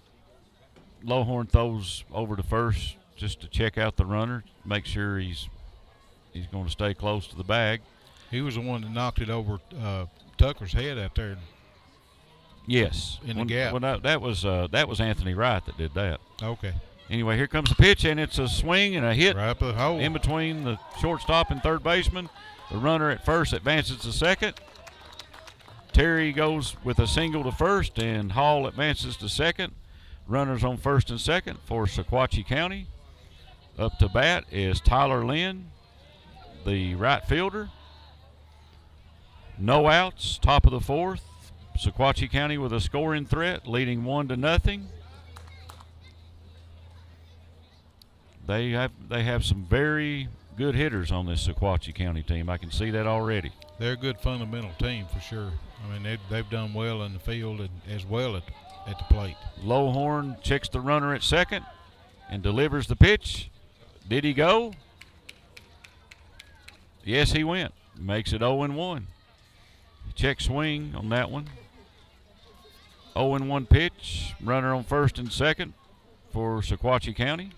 Lowhorn throws over to first just to check out the runner, make sure he's going to stay close to the bag. He was the one that knocked it over Tucker's head out there. Yes, in the gap. Well, that was Anthony Wright that did that. Okay. Anyway, here comes the pitch, and it's a swing and a hit right up the hole in between the shortstop and third baseman. The runner at first advances to second. Terry goes with a single to first, and Hall advances to second. Runners on first and second for Sequatchie County. Up to bat is Tyler Lynn, the right fielder. No outs, top of the 4th. Sequatchie County with a scoring threat, leading 1-0. They have some very good hitters on this Sequatchie County team. I can see that already. They're a good fundamental team for sure. I mean, they've done well in the field and as well at the plate. Lowhorn checks the runner at second and delivers the pitch. Did he go? Yes, he went. Makes it 0-1. Check swing on that one. 0-1 pitch. Runner on first and second for Sequatchie County.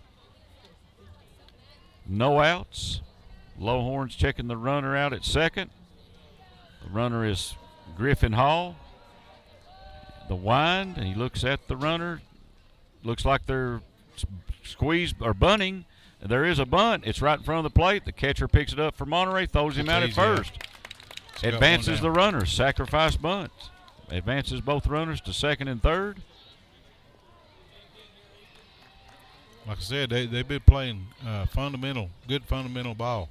No outs. Lowhorn's checking the runner out at second. The runner is Griffin Hall. The wind, and he looks at the runner. Looks like they're squeezed or bunting. There is a bunt. It's right in front of the plate. The catcher picks it up for Monterey, throws him out at first. Advances the runners. Sacrifice bunt. Advances both runners to second and third. Like I said, they've been playing good fundamental ball.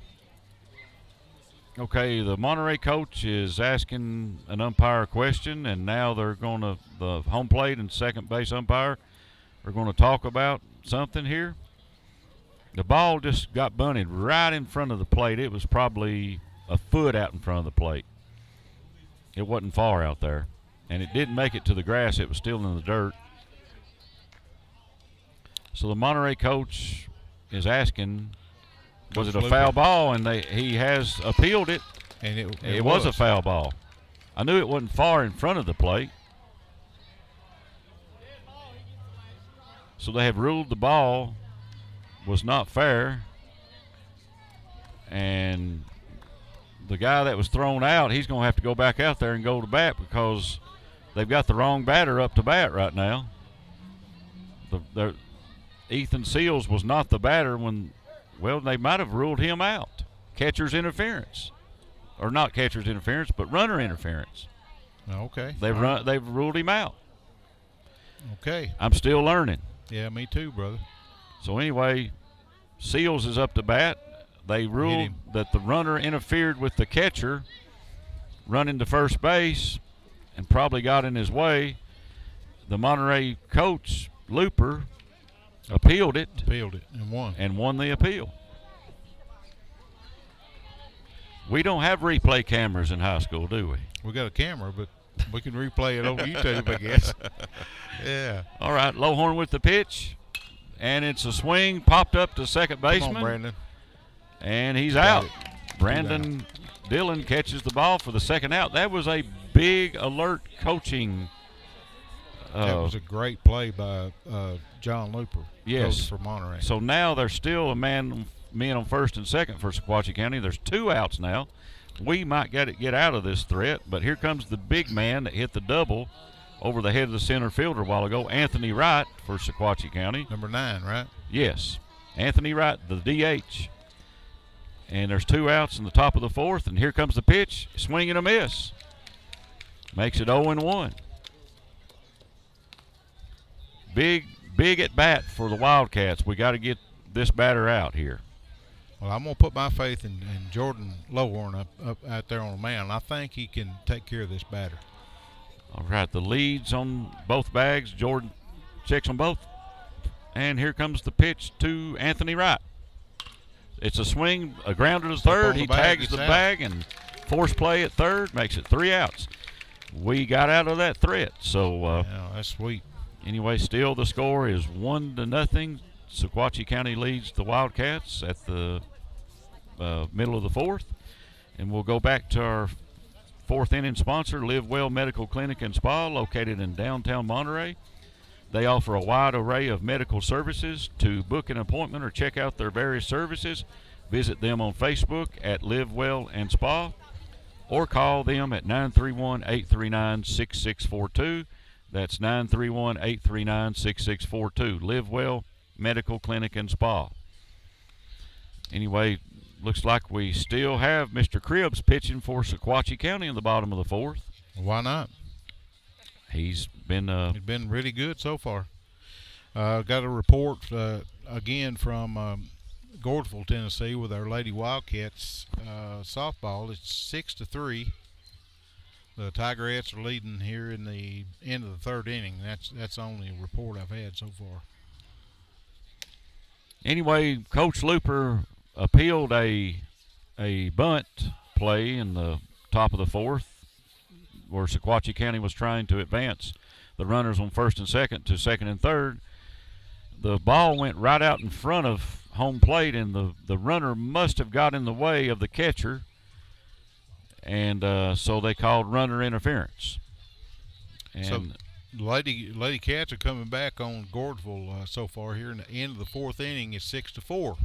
Okay, the Monterey coach is asking an umpire a question, and now they're going to, the home plate and second base umpire are going to talk about something here. The ball just got bunted right in front of the plate. It was probably a foot out in front of the plate. It wasn't far out there, and it didn't make it to the grass. It was still in the dirt. So the Monterey coach is asking, was it a foul ball? And he has appealed it, and it was a foul ball. I knew it wasn't far in front of the plate. So they have ruled the ball was not fair, and the guy that was thrown out, he's going to have to go back out there and go to bat because they've got the wrong batter up to bat right now. Ethan Seals was not the batter when, well, they might have ruled him out. Catcher's interference. Or not catcher's interference, but runner interference. Okay. They've ruled him out. Okay. I'm still learning. Yeah, me too, brother. So anyway, Seals is up to bat. They ruled that the runner interfered with the catcher running to first base and probably got in his way. The Monterey coach, Looper, appealed it. And won the appeal. We don't have replay cameras in high school, do we? We got a camera, but we can replay it over YouTube, I guess. Yeah. All right, Lowhorn with the pitch. And it's a swing, popped up to second baseman. Come on, Brandon. And he's out. Brandon Dillon catches the ball for the second out. That was a big alert coaching. That was a great play by John Looper. Yes. Coach for Monterey. So now there's still a men on first and second for Sequatchie County. There's 2 outs now. We might get out of this threat, but here comes the big man that hit the double over the head of the center fielder a while ago, Anthony Wright for Sequatchie County. Number 9, right? Yes. Anthony Wright, the DH. And there's 2 outs in the top of the 4th, and here comes the pitch. Swing and a miss. Makes it 0-1. Big at bat for the Wildcats. We got to get this batter out here. Well, I'm going to put my faith in Jordan Lowhorn up out there on the mound. I think he can take care of this batter. All right, the leads on both bags. Jordan checks on both. And here comes the pitch to Anthony Wright. It's a swing, a grounder to third. He tags the bag and force play at third. Makes it 3 outs. We got out of that threat. So yeah, that's sweet. Anyway, still the score is 1-0. Sequatchie County leads the Wildcats at the middle of the 4th. And we'll go back to our 4th inning sponsor, Live Well Medical Clinic and Spa, located in downtown Monterey. They offer a wide array of medical services. To book an appointment or check out their various services, visit them on Facebook at Live Well and Spa, or call them at 931-839-6642. That's 931-839-6642. Live Well Medical Clinic and Spa. Anyway, looks like we still have Mr. Cribbs pitching for Sequatchie County in the bottom of the 4th. Why not? He's been really good so far. Got a report again from Gordonsville, Tennessee, with our Lady Wildcats softball. It's 6-3. The Tigerettes are leading here in the end of the 3rd inning. That's the only report I've had so far. Anyway, Coach Looper appealed a bunt play in the top of the 4th, where Sequatchie County was trying to advance the runners on first and second to second and third. The ball went right out in front of home plate, and the runner must have got in the way of the catcher, and so they called runner interference. And so Lady Cats are coming back on Gordonsville so far here in the end of the 4th inning. It's 6-4.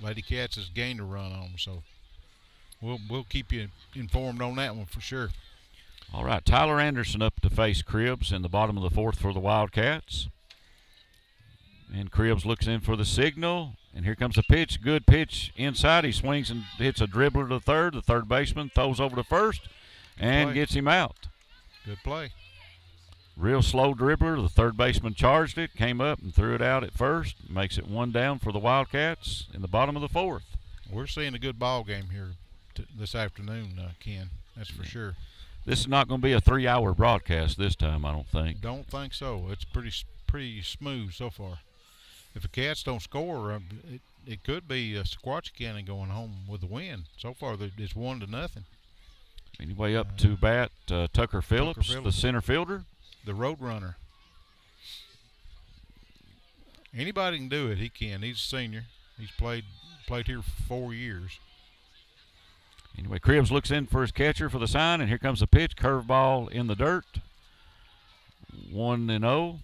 Lady Cats has gained a run on them, so we'll keep you informed on that one for sure. All right, Tyler Anderson up to face Cribbs in the bottom of the 4th for the Wildcats. And Cribbs looks in for the signal, and here comes a pitch, good pitch inside. He swings and hits a dribbler to third. The third baseman throws over to first and gets him out. Good play. Real slow dribbler. The third baseman charged it, came up and threw it out at first. Makes it 1 down for the Wildcats in the bottom of the 4th. We're seeing a good ball game here this afternoon, Ken. That's for sure. This is not going to be a 3-hour broadcast this time, I don't think. Don't think so. It's pretty smooth so far. If the Cats don't score, it could be Sequatchie County going home with a win. So far, it's 1-0. Anyway, up to bat, Tucker Phillips, the center fielder. The road runner. Anybody can do it. He can. He's a senior. He's played here for 4 years. Anyway, Cribbs looks in for his catcher for the sign, and here comes the pitch. Curveball in the dirt. 1-0.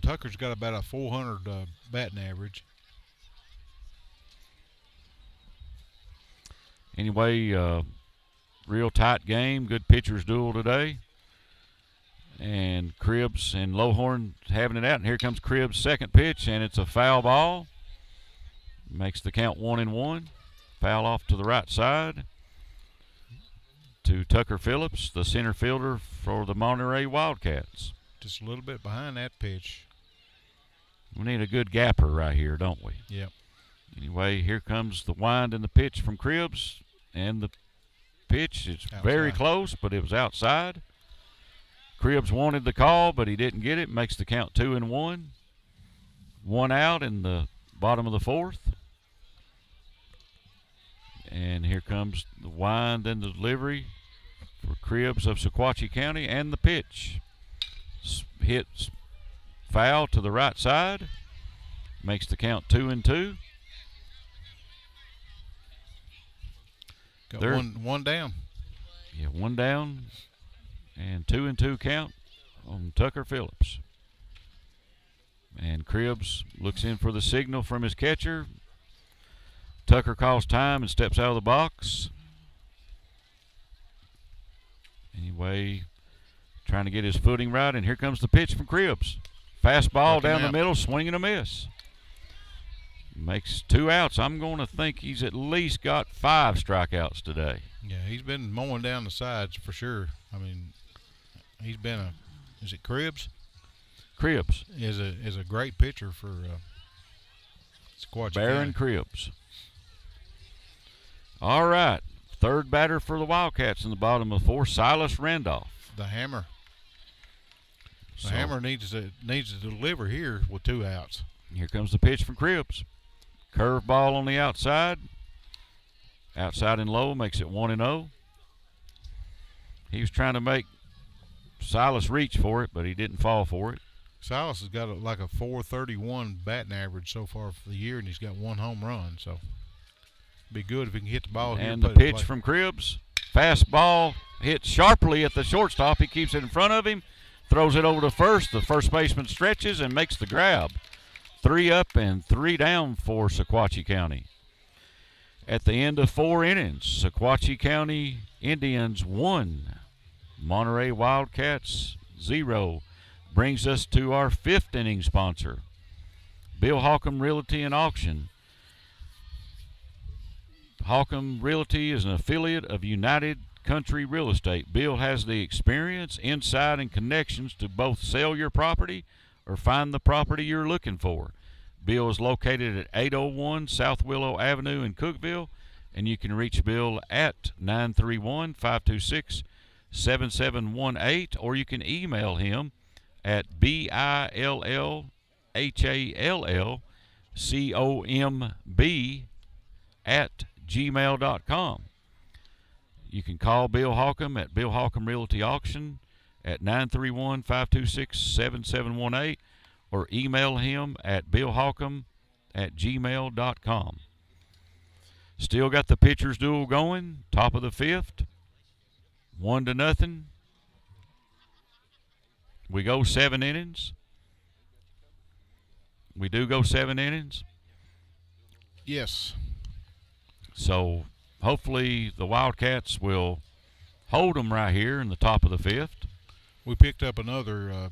Tucker's got about a 400 batting average. Anyway, real tight game. Good pitchers duel today. And Cribbs and Lowhorn having it out. And here comes Cribbs' second pitch, and it's a foul ball. Makes the count 1-1. Foul off to the right side to Tucker Phillips, the center fielder for the Monterey Wildcats. Just a little bit behind that pitch. We need a good gapper right here, don't we? Yep. Anyway, here comes the wind and the pitch from Cribbs. And the pitch is very close, but it was outside. Cribbs wanted the call, but he didn't get it. Makes the count 2-1. One out in the bottom of the fourth. And here comes the wind and the delivery for Cribbs of Sequatchie County, and the pitch. Hits foul to the right side. Makes the count 2-2. Got one down. Yeah, one down. And 2-2 count on Tucker Phillips. And Cribbs looks in for the signal from his catcher. Tucker calls time and steps out of the box. Anyway, trying to get his footing right, and here comes the pitch from Cribbs. Fastball down the middle, swing and a miss. Makes 2 outs. I'm going to think he's at least got 5 strikeouts today. Yeah, he's been mowing down the sides for sure. I mean, he's been is it Cribbs? Cribbs is a great pitcher for Sequatchie Baron County. Cribbs. All right, third batter for the Wildcats in the bottom of the fourth, Silas Randolph. The hammer. The hammer needs to deliver here with 2 outs. Here comes the pitch from Cribbs. Curve ball on the outside. Outside and low, makes it 1-0. He was trying to make Silas reach for it, but he didn't fall for it. Silas has got like a .431 batting average so far for the year, and he's got 1 home run. So be good if he can hit the ball here. And the pitch from Cribbs. Fastball hits sharply at the shortstop. He keeps it in front of him, throws it over to first. The first baseman stretches and makes the grab. 3 up and 3 down for Sequatchie County. At the end of 4 innings, Sequatchie County Indians 1, Monterey Wildcats 0. Brings us to our 5th inning sponsor, Bill Holcomb Realty and Auction. Holcomb Realty is an affiliate of United Country Real Estate. Bill has the experience, insight, and connections to both sell your property or find the property you're looking for. Bill is located at 801 South Willow Avenue in Cookeville, and you can reach Bill at 931-526-7718, or you can email him at billhallcomb@gmail.com. You can call Bill Holcomb at Bill Holcomb Realty Auction at 931-526-7718, or email him at billholcomb@gmail.com. Still got the pitchers duel going, top of the 5th, 1-0. We go 7 innings. We do go 7 innings. Yes. So hopefully the Wildcats will hold them right here in the top of the 5th. We picked up another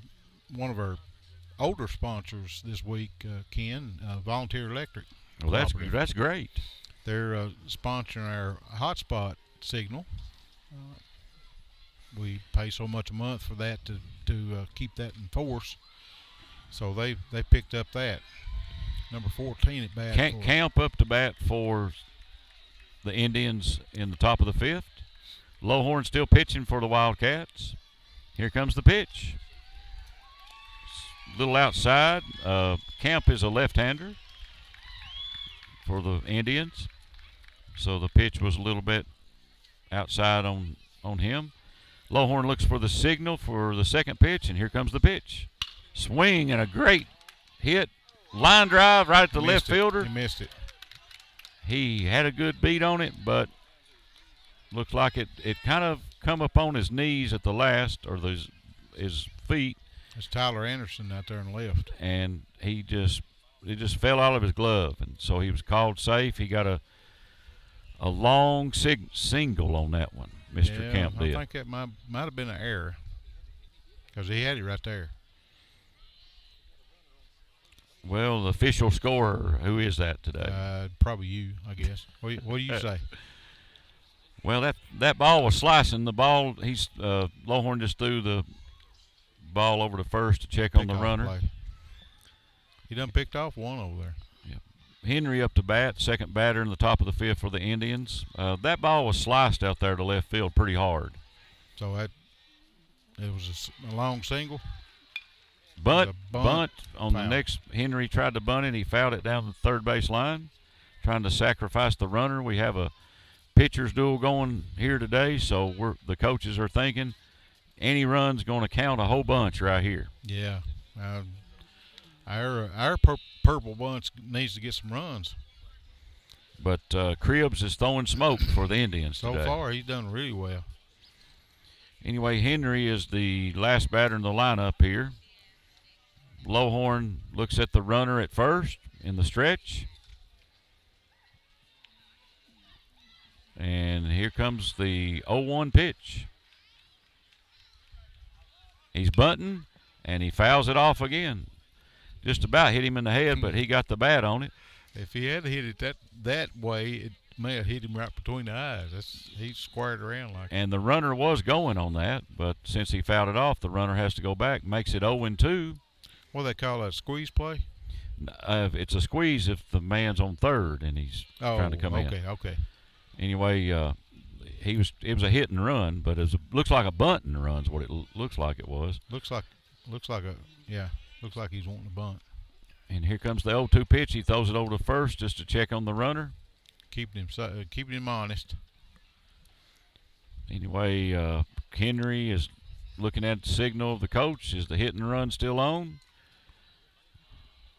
one of our older sponsors this week, Ken, Volunteer Electric. Well, that's great. They're sponsoring our hotspot signal. We pay so much a month for that to keep that in force. So they picked up that. Number 14 at bat. Camp up to bat for the Indians in the top of the 5th. Lowhorn still pitching for the Wildcats. Here comes the pitch. A little outside. Camp is a left-hander for the Indians, so the pitch was a little bit outside on him. Lowhorn looks for the signal for the second pitch, and here comes the pitch. Swing and a great hit. Line drive right at the left fielder. He missed it. He had a good beat on it, but looks like it kind of come up on his knees at the last, or his feet. It's Tyler Anderson out there on the left. And it just fell out of his glove, and so he was called safe. He got a long single on that one. Mr. Yeah, Camp I did. think that might have been an error because he had it right there. Well, the official scorer, who is that today? Probably you, I guess. What do you say? Well, that ball was slicing. The ball, Lowhorn just threw the ball over to first to check on the Pick-off runner. play. He done picked off one over there. Henry up to bat, second batter in the top of the fifth for the Indians. That ball was sliced out there to left field pretty hard. So it was a long single. Bunt on foul. the next. Henry tried to bunt it. He fouled it down the third base line, trying to sacrifice the runner. We have a pitcher's duel going here today, so the coaches are thinking any run's going to count a whole bunch right here. Yeah. Our purple bunch needs to get some runs. But Cribbs is throwing smoke for the Indians So today. far, he's done really well. Anyway, Henry is the last batter in the lineup here. Lowhorn looks at the runner at first in the stretch. And here comes the 0-1 pitch. He's bunting, and he fouls it off again. Just about hit him in the head, but he got the bat on it. If he had hit it that way, it may have hit him right between the eyes. He squared around like. And the runner was going on that, but since he fouled it off, the runner has to go back. Makes it 0-2. What do they call that, squeeze play? It's a squeeze if the man's on third and he's trying to come in. Okay. Anyway, it was a hit and run, but looks like a bunt and run's what it looks like it was. Looks like he's wanting to bunt. And here comes the 0-2 pitch. He throws it over to first just to check on the runner. Keeping him honest. Anyway, Henry is looking at the signal of the coach. Is the hit and run still on?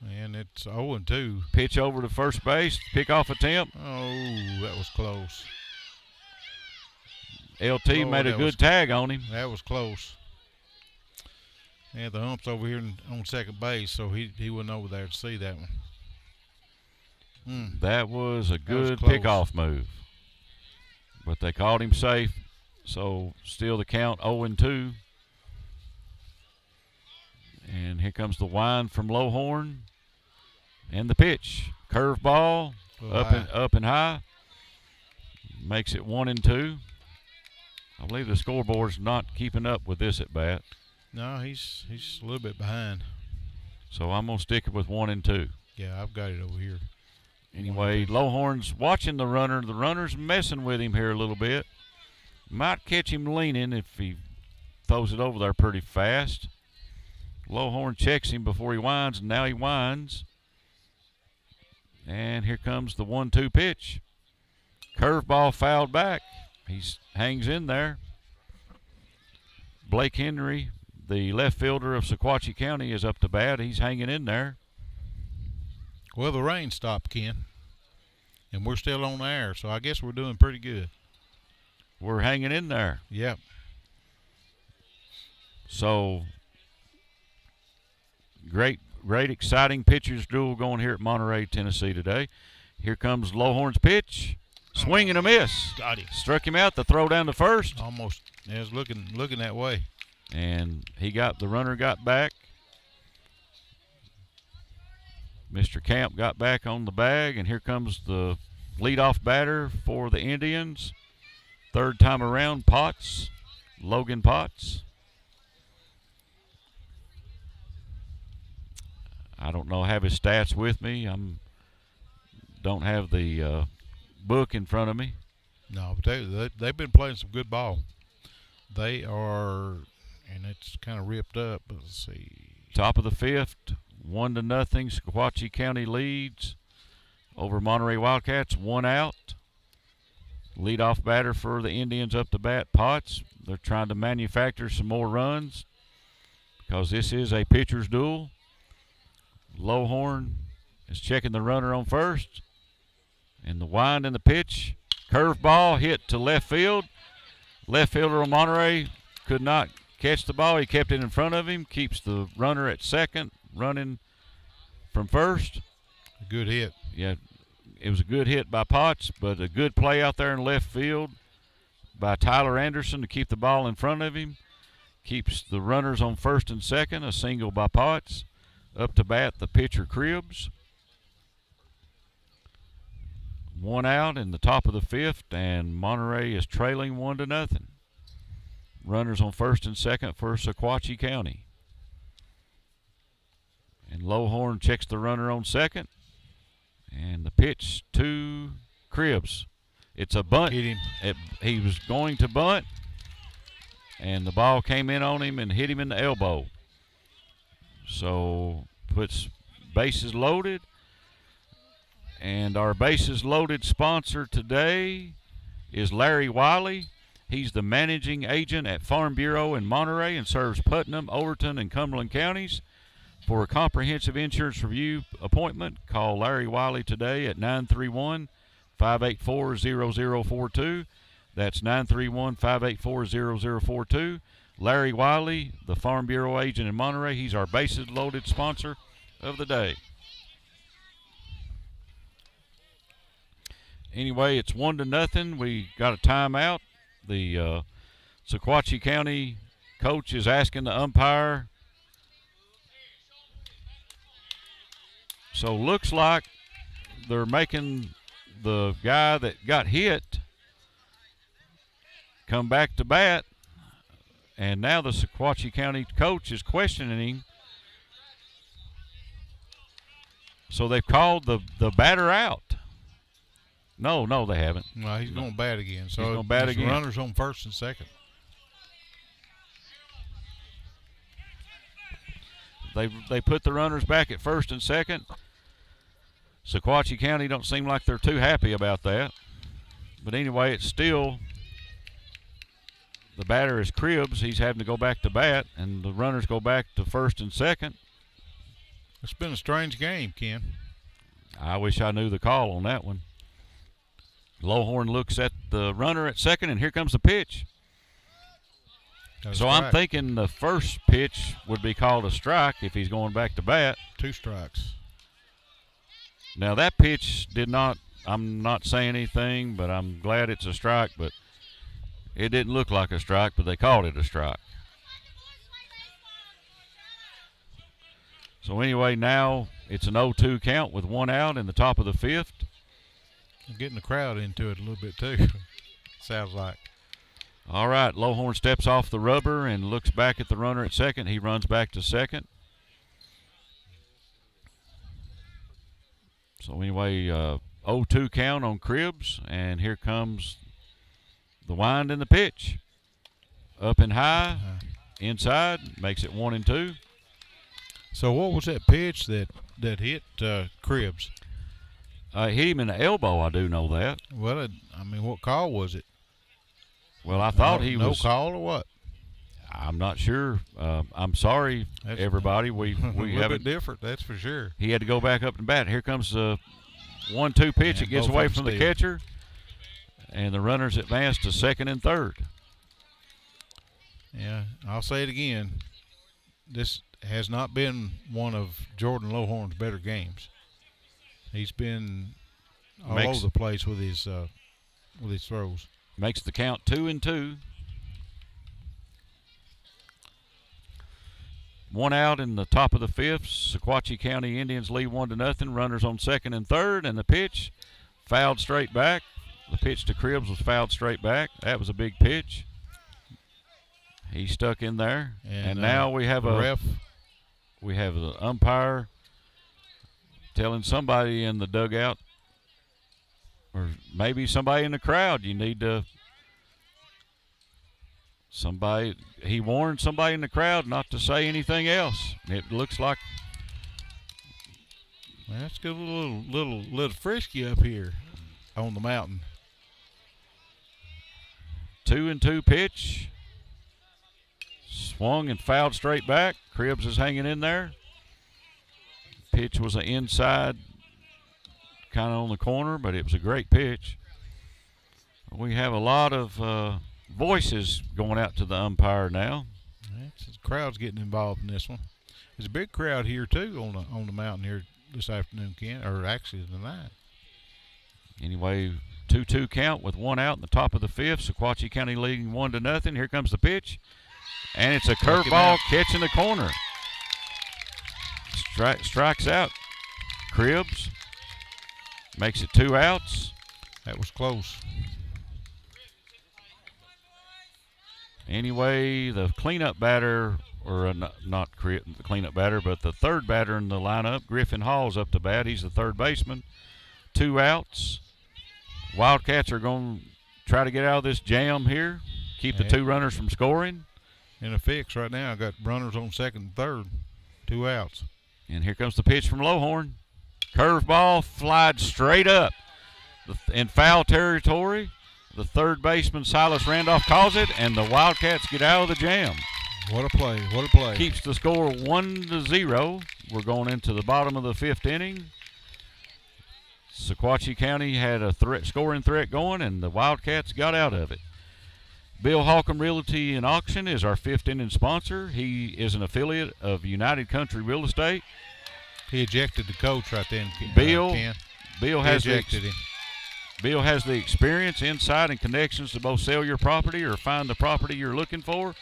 And it's 0-2. Pitch over to first base. Pickoff attempt. Oh, that was close. LT made a good tag on him. That was close. Yeah, the hump's over here on second base, so he wasn't over there to see that one. That was a good close. pickoff move. But they called him safe, so still the count 0-2. And here comes the wind from Lowhorn. And the pitch. Curveball, up and high. Makes it 1-2. I believe the scoreboard's not keeping up with this at bat. No, he's a little bit behind. So I'm going to stick it with 1-2. Yeah, I've got it over here. Anyway, Lowhorn's watching the runner. The runner's messing with him here a little bit. Might catch him leaning if he throws it over there pretty fast. Lowhorn checks him before he winds, and now he winds. And here comes the 1-2 pitch. Curveball fouled back. He hangs in there. Blake Henry, the left fielder of Sequatchie County, is up to bat. He's hanging in there. Well, the rain stopped, Ken, and we're still on the air, so I guess we're doing pretty good. We're hanging in there. Yep. So, great, exciting pitchers duel going here at Monterey, Tennessee today. Here comes Lowhorn's pitch. Swing and a miss. Got him. Struck him out. The throw down to first. Almost. Yeah, it was looking that way. And the runner got back. Mr. Camp got back on the bag, and here comes the leadoff batter for the Indians. Third time around, Logan Potts. I don't know, have his stats with me. Don't have the book in front of me. No, but they've been playing some good ball. They are, and it's kind of ripped up. But let's see. Top of the fifth, 1-0. Sequatchie County leads over Monterey Wildcats. 1 out. Leadoff batter for the Indians up to bat, Potts. They're trying to manufacture some more runs because this is a pitcher's duel. Lowhorn is checking the runner on first. And the wind and the pitch. Curveball hit to left field. Left fielder of Monterey could not catch the ball. He kept it in front of him. Keeps the runner at second, running from first. A good hit. Yeah, it was a good hit by Potts, but a good play out there in left field by Tyler Anderson to keep the ball in front of him. Keeps the runners on first and second. A single by Potts. Up to bat, the pitcher Cribbs. 1 out in the top of the 5th, and Monterey is trailing 1-0. Runners on first and second for Sequatchie County. And Lowhorn checks the runner on second. And the pitch to Cribbs. It's a bunt. Hit him. He was going to bunt, and the ball came in on him and hit him in the elbow. So puts bases loaded. And our bases loaded sponsor today is Larry Wiley. He's the managing agent at Farm Bureau in Monterey and serves Putnam, Overton, and Cumberland counties. For a comprehensive insurance review appointment, call Larry Wiley today at 931-584-0042. That's 931-584-0042. Larry Wiley, the Farm Bureau agent in Monterey. He's our bases loaded sponsor of the day. Anyway, it's 1-0. We got a timeout. The Sequatchie County coach is asking the umpire. So looks like they're making the guy that got hit come back to bat. And now the Sequatchie County coach is questioning him. So they've called the batter out. No, they haven't. No, he's going to bat again. So he's going to bat again. Runners on first and second. They put the runners back at first and second. Sequatchie County don't seem like they're too happy about that. But anyway, it's still the batter is Cribbs. He's having to go back to bat, and the runners go back to first and second. It's been a strange game, Ken. I wish I knew the call on that one. Lowhorn looks at the runner at second, and here comes the pitch. That's I'm thinking the first pitch would be called a strike if he's going back to bat. 2 strikes. Now that pitch did not, I'm not saying anything, but I'm glad it's a strike, but it didn't look like a strike, but they called it a strike. So anyway, now it's an 0-2 count with 1 out in the top of the 5th. Getting the crowd into it a little bit too. Sounds like. All right, Lowhorn steps off the rubber and looks back at the runner at second. He runs back to second. So anyway, 0-2 count on Cribbs, and here comes the wind and the pitch. Up and high, inside, makes it 1-2. So what was that pitch that hit Cribbs? Hit him in the elbow, I do know that. Well, what call was it? Well, I thought he was. No call or what? I'm not sure. I'm sorry, everybody. We a little have bit different, that's for sure. He had to go back up and bat. Here comes the 1-2 pitch. Yeah, it gets both away of them from the steal. catcher, and the runners advance to second and third. Yeah, I'll say it again. This has not been one of Jordan Lowhorn's better games. He's been all over the place with his throws. Makes the count 2-2. 1 out in the top of the 5th. Sequatchie County Indians lead 1-0. Runners on second and third, and the pitch fouled straight back. The pitch to Cribbs was fouled straight back. That was a big pitch. He stuck in there, and now we have a ref. We have the umpire telling somebody in the dugout, or maybe somebody in the crowd, you need to. He warned somebody in the crowd not to say anything else. It looks like. Well, it's get a little frisky up here on the mountain. 2-2 pitch. Swung and fouled straight back. Cribbs is hanging in there. Pitch was an inside, kind of on the corner, but it was a great pitch. We have a lot of voices going out to the umpire now. The crowd's getting involved in this one. There's a big crowd here too on the mountain here this afternoon, Ken, or actually tonight. Anyway, 2-2 count with 1 out in the top of the 5th. Sequatchie County leading 1-0. Here comes the pitch. And it's a curveball catching the corner. Strikes out. Cribbs makes it 2 outs. That was close. Anyway, the cleanup batter, or not the cleanup batter, but the third batter in the lineup, Griffin Hall's up to bat. He's the third baseman. 2 outs. Wildcats are going to try to get out of this jam here, keep the 2 runners from scoring. In a fix right now. I got runners on second and third. 2 outs. And here comes the pitch from Lowhorn. Curveball flied straight up in foul territory. The third baseman, Silas Randolph, calls it, and the Wildcats get out of the jam. What a play. What a play. Keeps the score 1-0. We're going into the bottom of the 5th inning. Sequatchie County had a scoring threat going, and the Wildcats got out of it. Bill Holcomb Realty and Auction is our 5th inning sponsor. He is an affiliate of United Country Real Estate. He ejected the coach right then. Bill has ejected him. Bill has the experience, insight, and connections to both sell your property or find the property you're looking for.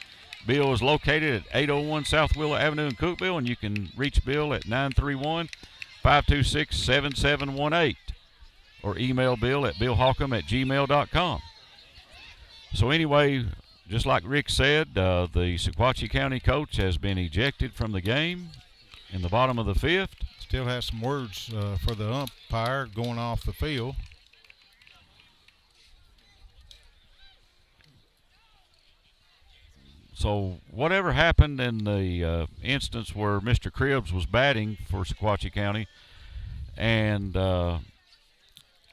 Bill is located at 801 South Willow Avenue in Cookeville, and you can reach Bill at 931-526-7718 or email Bill at billholcomb@gmail.com. So anyway, just like Rick said, the Sequatchie County coach has been ejected from the game in the bottom of the 5th. Still has some words for the umpire going off the field. So whatever happened in the instance where Mr. Cribbs was batting for Sequatchie County, and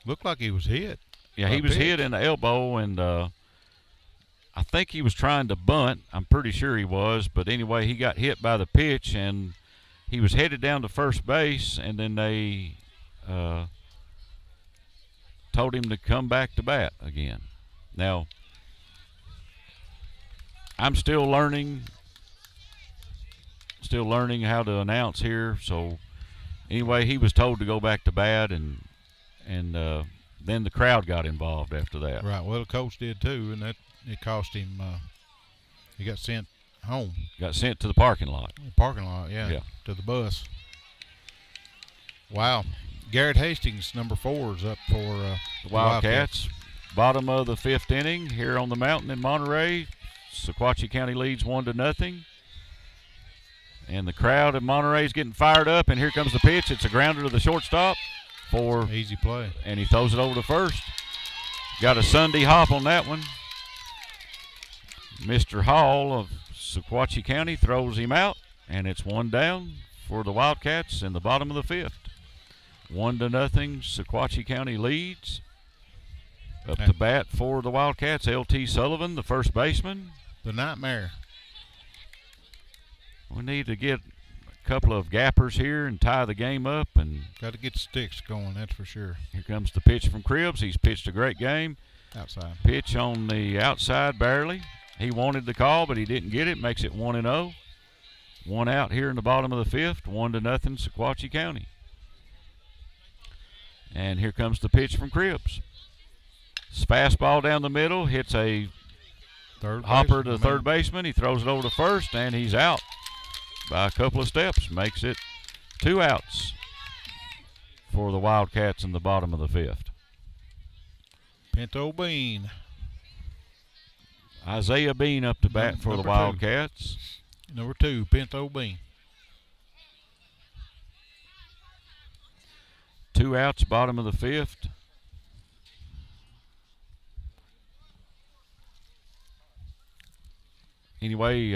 looked like he was hit. Yeah, he was hit in the elbow, and I think he was trying to bunt. I'm pretty sure he was, but anyway, he got hit by the pitch, and he was headed down to first base, and then they told him to come back to bat again. Now, I'm still learning how to announce here. So anyway, he was told to go back to bat, and then the crowd got involved after that. Right. Well, the coach did too, and it cost him. He got sent home. Got sent to the parking lot. Yeah. To the bus. Wow. Garrett Hastings, number 4, is up for the Wildcats. Bottom of the 5th inning here on the mountain in Monterey. Sequatchie County leads 1-0. And the crowd in Monterey is getting fired up, and here comes the pitch. It's a grounder to the shortstop for easy play. And he throws it over to first. Got a Sunday hop on that one. Mr. Hall of Sequatchie County throws him out, and it's 1 down for the Wildcats in the bottom of the 5th. 1-0. Sequatchie County leads. Up to bat for the Wildcats, L.T. Sullivan, the first baseman. The nightmare. We need to get a couple of gappers here and tie the game up. And got to get the sticks going, that's for sure. Here comes the pitch from Cribbs. He's pitched a great game. Outside. Pitch on the outside, barely. He wanted the call, but he didn't get it. Makes it 1-0. 1 out here in the bottom of the 5th. 1-0, Sequatchie County. And here comes the pitch from Cribbs. Fastball down the middle, hits a hopper to the third baseman. He throws it over to first, and he's out by a couple of steps. Makes it 2 outs for the Wildcats in the bottom of the 5th. Pinto Bean. Isaiah Bean up to bat for the Wildcats. Number 2, Pinto Bean. 2 outs, bottom of the 5th. Anyway,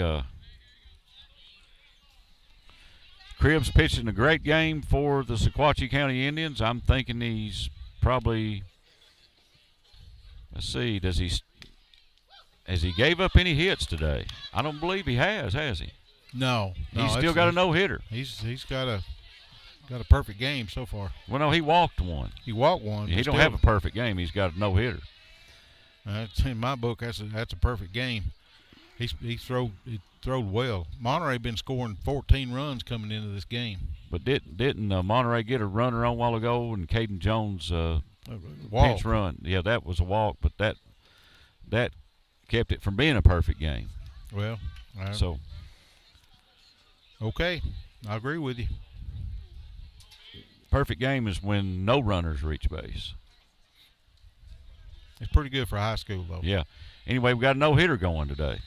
Cribbs pitching a great game for the Sequatchie County Indians. I'm thinking he's probably, let's see, has he gave up any hits today? I don't believe he has he? No. He's still got a no-hitter. He's got a perfect game so far. Well, no, he walked one. He walked one. He don't have a perfect game. He's got a no-hitter. In my book, that's a perfect game. He throwed well. Monterey been scoring 14 runs coming into this game. But didn't Monterey get a runner on a while ago, and Caden Jones Walk. pinch run. Yeah, that was a walk, but that kept it from being a perfect game. Well, So okay, I agree with you. perfect game is when no runners reach base. It's pretty good for high school, though. Yeah. Anyway, we got a no-hitter going today.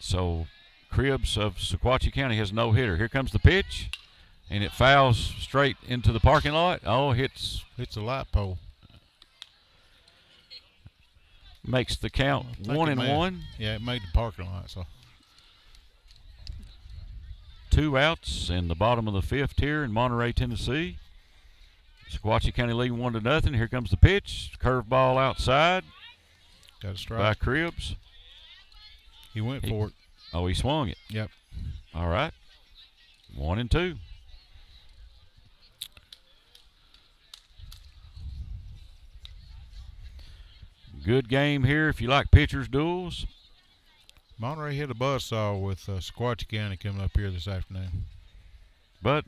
So Cribbs of Sequatchie County has a no-hitter. Here comes the pitch, and it fouls straight into the parking lot. Oh, hits a light pole. Makes the count I think 1-1. Yeah, it made the parking lot. So 2 outs in the bottom of the 5th here in Monterey, Tennessee. Sequatchie County leading 1-0. Here comes the pitch. Curveball outside got a strike. by Cribbs. He went for it. Oh, he swung it. Yep. All right. 1-2. Good game here if you like pitchers duels. Monterey hit a buzzsaw with Sequatchie County coming up here this afternoon. But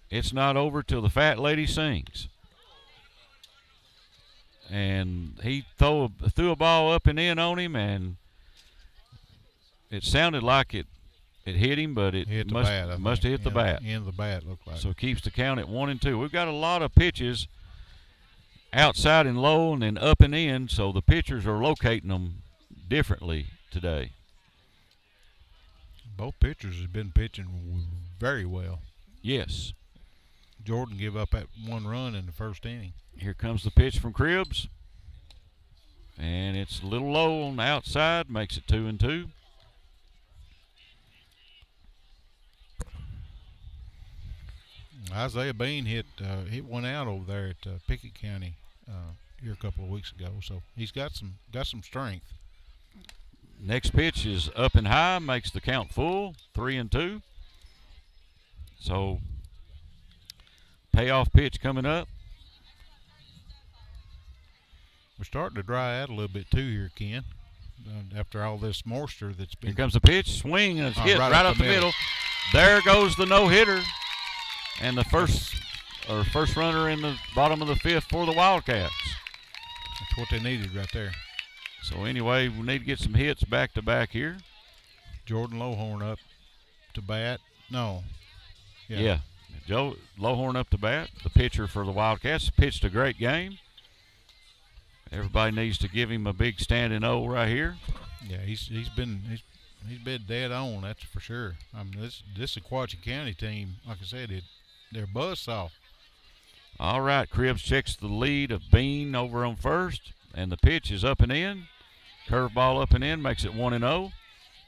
it's not over till the fat lady sings. And he threw a ball up and in on him, and it sounded like it hit him, but it Hit the must bat, I have think. hit the bat. End of the bat looked like. So keeps the count at 1-2. We've got a lot of pitches outside and low and then up and in, so the pitchers are locating them differently today. Both pitchers have been pitching very well. Yes. Jordan gave up that 1 run in the first inning. Here comes the pitch from Cribbs. And it's a little low on the outside, makes it 2-2. Isaiah Bean hit one out over there at Pickett County here a couple of weeks ago, so he's got some strength. Next pitch is up and high, makes the count full, 3-2. So payoff pitch coming up. We're starting to dry out a little bit too here, Ken. After all this moisture that's been. Here comes the pitch, swing, and it's hit right right up up the the middle. There goes the no-hitter. And the first runner in the bottom of the 5th for the Wildcats. That's what they needed right there. So anyway, we need to get some hits back-to-back here. Jordan Lowhorn up to bat. No. Yeah. Joe Lowhorn up to bat. The pitcher for the Wildcats pitched a great game. Everybody needs to give him a big standing O right here. Yeah, he's been dead on, that's for sure. I mean, this Sequatchie County team, like I said, they're buzzsaw. All right, Cribbs checks the lead of Bean over on first, and the pitch is up and in. Curveball up and in, makes it 1-0.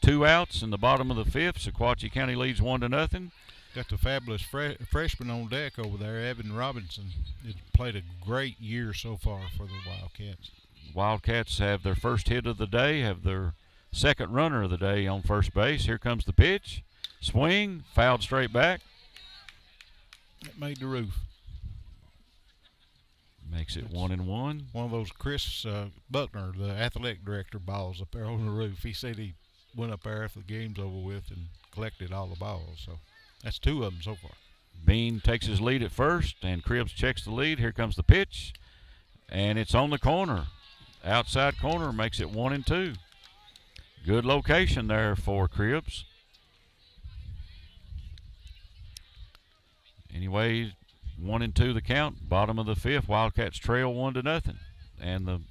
2 outs in the bottom of the 5th. Sequatchie County leads 1-0. Got the fabulous freshman on deck over there, Evan Robinson. He's played a great year so far for the Wildcats. Wildcats have their first hit of the day, have their second runner of the day on first base. Here comes the pitch. Swing, fouled straight back. It made the roof. Makes it 1-1. One of those Chris Buckner, the athletic director, balls up there on the roof. He said he went up there after the game's over with and collected all the balls. So that's 2 of them so far. Bean takes his lead at first, and Cribbs checks the lead. Here comes the pitch, and it's on the corner. Outside corner, makes it 1-2. Good location there for Cribbs. Anyway, 1-2 the count. Bottom of the 5th, Wildcats trail 1-0. And the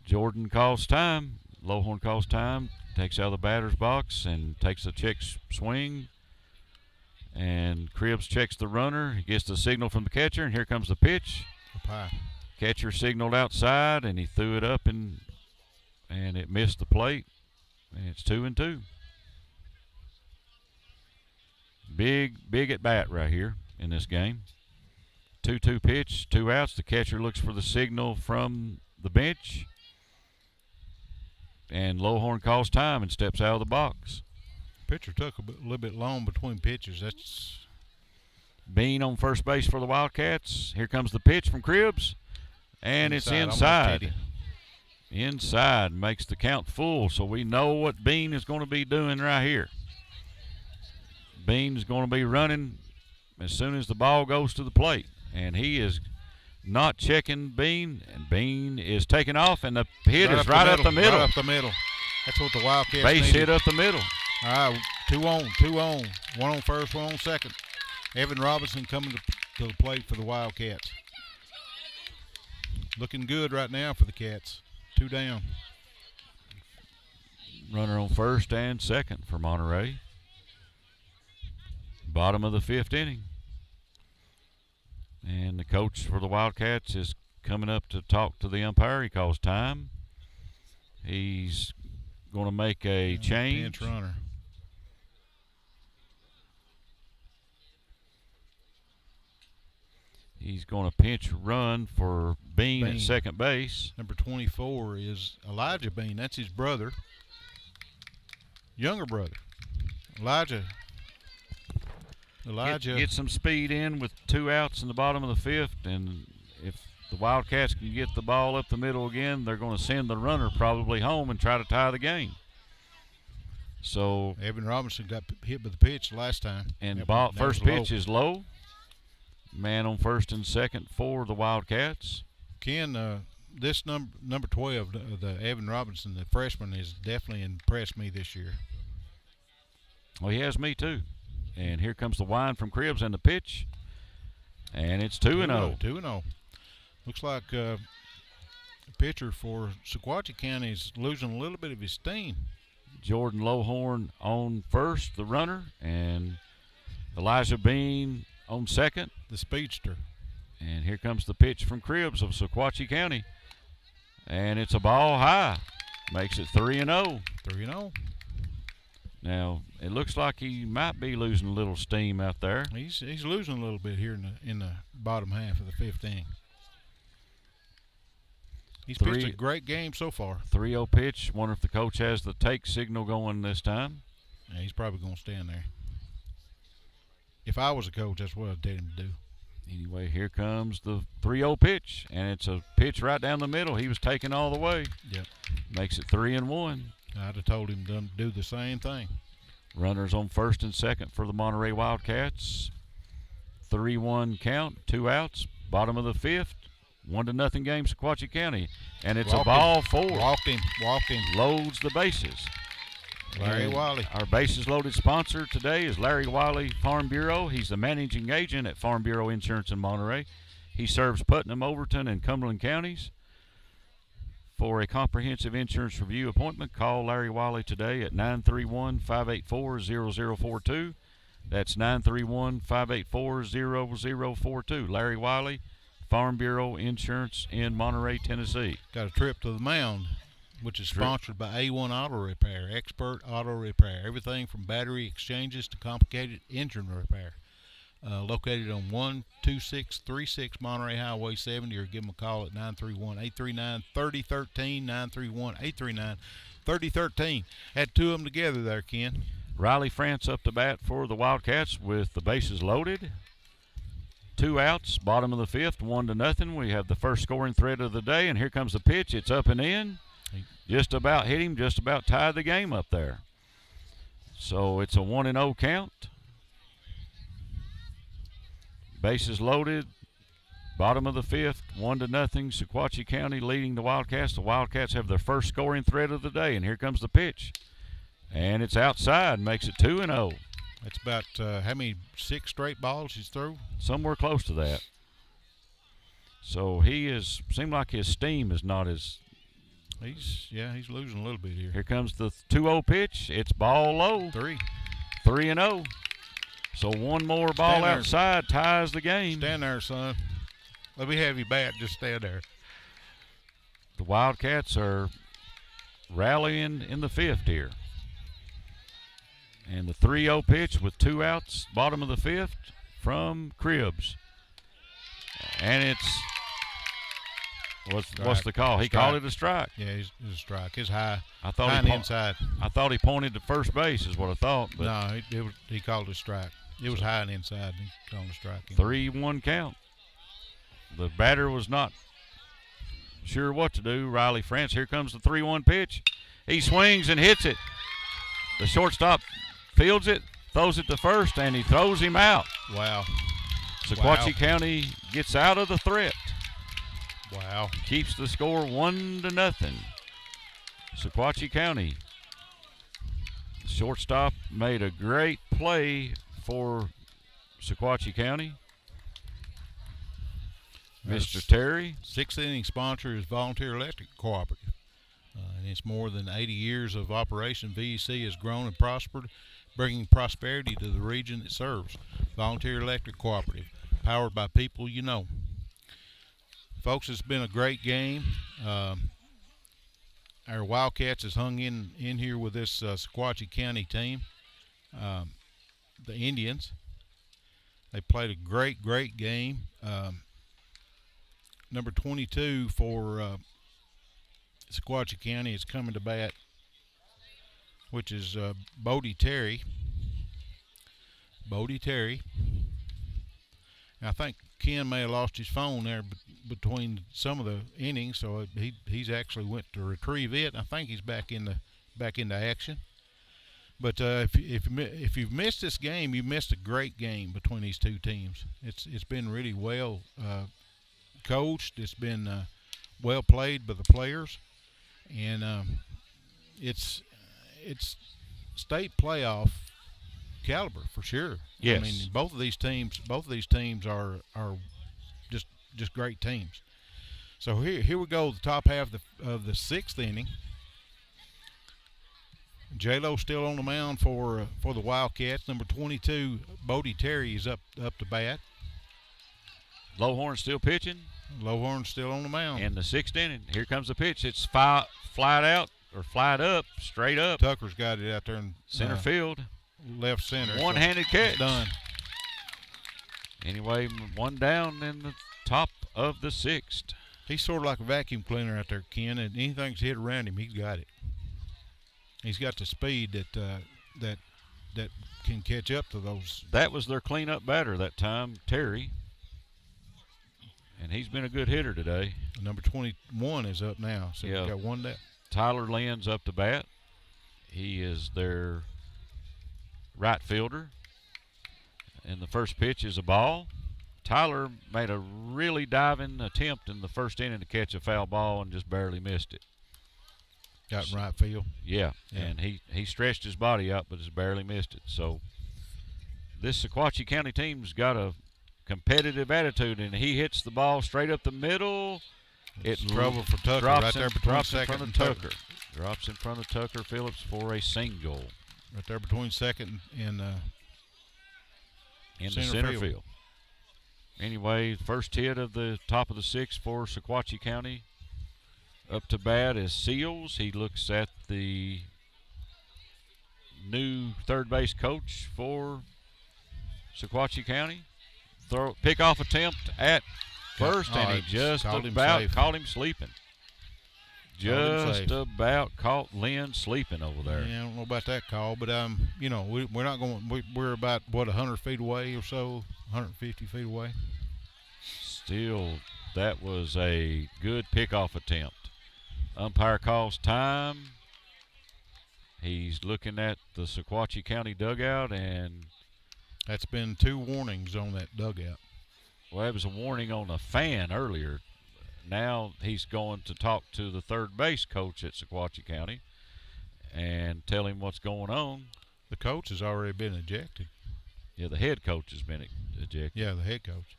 Jordan calls time. Lowhorn calls time. Takes out of the batter's box and takes a check swing. And Cribbs checks the runner. He gets the signal from the catcher, and here comes the pitch. Up high. Catcher signaled outside, and he threw it up, and it missed the plate. And it's 2-2. Big at bat right here in this game. 2-2 pitch, 2 outs. The catcher looks for the signal from the bench. And Lowhorn calls time and steps out of the box. Pitcher took a little bit long between pitches. That's Bean on first base for the Wildcats. Here comes the pitch from Cribbs. And it's inside. Inside makes the count full, so we know what Bean is going to be doing right here. Bean is going to be running as soon as the ball goes to the plate, and he is not checking Bean, and Bean is taking off, and the hit is right up the middle. Right up the middle. That's what the Wildcats Base needed. hit up the middle. All right, two on. One on first, one on second. Evan Robinson coming to the plate for the Wildcats. Looking good right now for the Cats. 2 down. Runner on first and second for Monterey. Bottom of the 5th inning. And the coach for the Wildcats is coming up to talk to the umpire. He calls time. He's going to make a change. Pinch runner. He's going to pinch run for Bean at second base. Number 24 is Elijah Bean. That's his brother. Younger brother. Elijah Get some speed in with 2 outs in the bottom of the 5th, and if the Wildcats can get the ball up the middle again, they're going to send the runner probably home and try to tie the game. So Evan Robinson got hit with the pitch last time. And first pitch is low. Man on first and second for the Wildcats. Ken, this number 12, the Evan Robinson, the freshman, has definitely impressed me this year. Well, he has me too. And here comes the wind from Cribbs and the pitch. And it's 2-0. 2-0. Looks like the pitcher for Sequatchie County is losing a little bit of his steam. Jordan Lowhorn on first, the runner, and Elijah Bean on second. The speedster. And here comes the pitch from Cribbs of Sequatchie County. And it's a ball high. Makes it 3-0. 3-0. Now, it looks like he might be losing a little steam out there. He's losing a little bit here in the bottom half of the 5th inning. He's pitched a great game so far. 3-0 pitch. Wonder if the coach has the take signal going this time. Yeah, he's probably going to stand there. If I was a coach, that's what I'd tell him to do. Anyway, here comes the 3-0 pitch, and it's a pitch right down the middle. He was taking all the way. Yep. Makes it 3-1. I'd have told him to do the same thing. Runners on first and second for the Monterey Wildcats. 3-1 count, 2 outs. Bottom of the 5th. 1-0 game, Sequatchie County. And it's a ball 4. Walked him. Loads the bases. Larry Wiley. Our bases loaded sponsor today is Larry Wiley Farm Bureau. He's the managing agent at Farm Bureau Insurance in Monterey. He serves Putnam, Overton, and Cumberland counties. For a comprehensive insurance review appointment, call Larry Wiley today at 931-584-0042. That's 931-584-0042. Larry Wiley, Farm Bureau Insurance in Monterey, Tennessee. Got a trip to the mound, which is sponsored by A1 Auto Repair, expert auto repair. Everything from battery exchanges to complicated engine repair. Located on 12636 Monterey Highway 70, or give them a call at 931-839-3013, 931-839-3013. Had 2 of them together there, Ken. Riley France up to bat for the Wildcats with the bases loaded. 2 outs, bottom of the 5th, 1-0. We have the first scoring threat of the day, and here comes the pitch. It's up and in. Just about hit him, just about tied the game up there. So it's a 1-0 count. Bases loaded, bottom of the 5th, 1-0. Sequatchie County leading the Wildcats. The Wildcats have their first scoring threat of the day, and here comes the pitch. And it's outside, makes it 2-0. That's about how many 6 straight balls he's through? Somewhere close to that. So seemed like his steam is not as. He's losing a little bit here. Here comes the 2-0 pitch. It's ball low. 3-0. So one more ball outside ties the game. Stand there, son. Let me have you bat. Just stand there. The Wildcats are rallying in the 5th here. And the 3-0 pitch with 2 outs, bottom of the 5th from Cribbs. And it's what's the call? He called it a strike. Yeah, it's a strike. It's high. I thought high inside. I thought he pointed to first base is what I thought. But no, he called it a strike. It was high and inside. He called it a strike. 3-1 count. The batter was not sure what to do. Riley France. Here comes the 3-1 pitch. He swings and hits it. The shortstop fields it, throws it to first, and he throws him out. Wow. Sequatchie County gets out of the threat. Wow. Keeps the score 1-0. Sequatchie County. Shortstop made a great play for Sequatchie County. Mr. Terry. Sixth inning sponsor is Volunteer Electric Cooperative. And it's more than 80 years of operation. VEC has grown and prospered, bringing prosperity to the region it serves. Volunteer Electric Cooperative, powered by people you know. Folks, it's been a great game. Our Wildcats has hung in here with this Sequatchie County team. The Indians, they played a great game. Number 22 for Sequatchie County is coming to bat, which is Bodie Terry. I think Ken may have lost his phone there between some of the innings, so he's actually went to retrieve it. I think he's back into action. But if you've missed this game, you missed a great game between these two teams. It's been really well coached. It's been well played by the players, and it's state playoff caliber for sure. Yes. I mean, both of these teams are just great teams. So here we go, the top half of the sixth inning. J-Lo still on the mound for the Wildcats. Number 22, Bodie Terry, is up to bat. Lowhorn still pitching. Lowhorn's still on the mound. In the sixth inning, here comes the pitch. It's flied up, straight up. Tucker's got it out there in Center field. Left center. One-handed catch. Done. Anyway, one down in the top of the sixth. He's sort of like a vacuum cleaner out there, Ken, and anything's hit around him, he's got it. He's got the speed that can catch up to those. That was their cleanup batter that time, Terry. And he's been a good hitter today. Number 21 is up now, so Yeah. we got one down. Tyler Lynn's up to bat. He is their right fielder. And the first pitch is a ball. Tyler made a really diving attempt in the first inning to catch a foul ball and just barely missed it. Got in right field. Yeah, Yeah. and he stretched his body out but just barely missed it. So this Sequatchie County team's got a competitive attitude, and he hits the ball straight up the middle. It's trouble for Tucker drops right there in, between drops in second front of and Tucker. third. Drops in front of Tucker Phillips for a single Right there between second and in the center field. Anyway, first hit of the top of the sixth for Sequatchie County. Up to bat is Seals. He looks at the new third base coach for Sequatchie County. Pickoff attempt at first, and he just about caught him sleeping. Just about caught Lynn sleeping over there. Yeah, I don't know about that call, but we're not going. We're about 100 feet away or so, 150 feet away. Still, that was a good pickoff attempt. Umpire calls time. He's looking at the Sequatchie County dugout, and that's been 2 warnings on that dugout. Well, that was a warning on a fan earlier. Now he's going to talk to the third base coach at Sequatchie County and tell him what's going on. The coach has already been ejected. Yeah, the head coach has been ejected. Yeah, the head coach.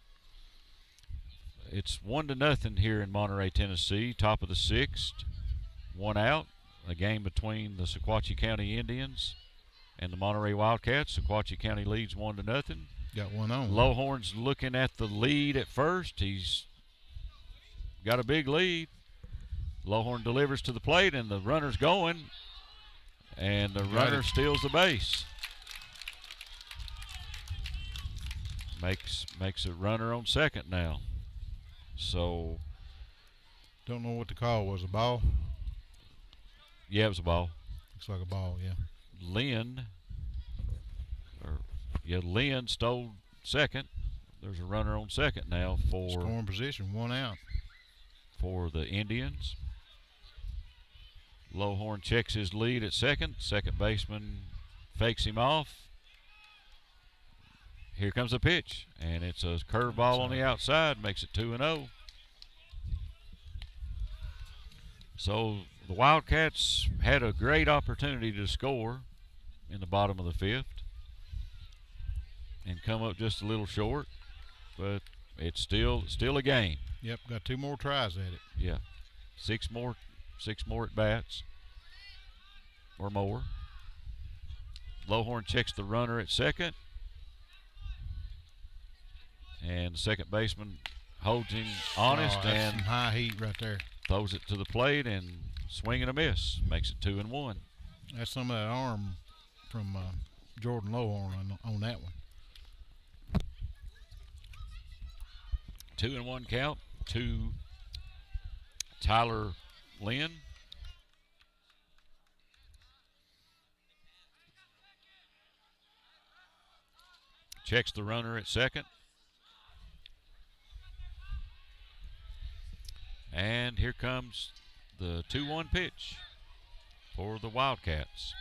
It's 1-0 here in Monterey, Tennessee. Top of the sixth. 1 out. A game between the Sequatchie County Indians and the Monterey Wildcats. Sequatchie County leads 1-0. Got one on. Lowhorn's looking at the lead at first. He's got a big lead. Lowhorn delivers to the plate, and the runner's going, and the runner steals the base. Makes a runner on second now. So, don't know what the call was. A ball? Yeah, it was a ball. Looks like a ball, yeah. Lynn stole second. There's a runner on second now for scoring position, 1 out for the Indians. Lowhorn checks his lead at second. Second baseman fakes him off. Here comes the pitch, and it's a curveball on the outside, makes it 2-0. So the Wildcats had a great opportunity to score in the bottom of the fifth and come up just a little short, but it's still a game. Yep, got 2 more tries at it. Yeah, six more at bats or more. Lowhorn checks the runner at second, and the second baseman holds him honest that's and some high heat right there. throws it to the plate and swing and a miss. Makes it 2-1. That's some of that arm from Jordan Lowhorn on that one. 2-1 count to Tyler Lynn. Checks the runner at second. And here comes the 2-1 pitch for the Wildcats.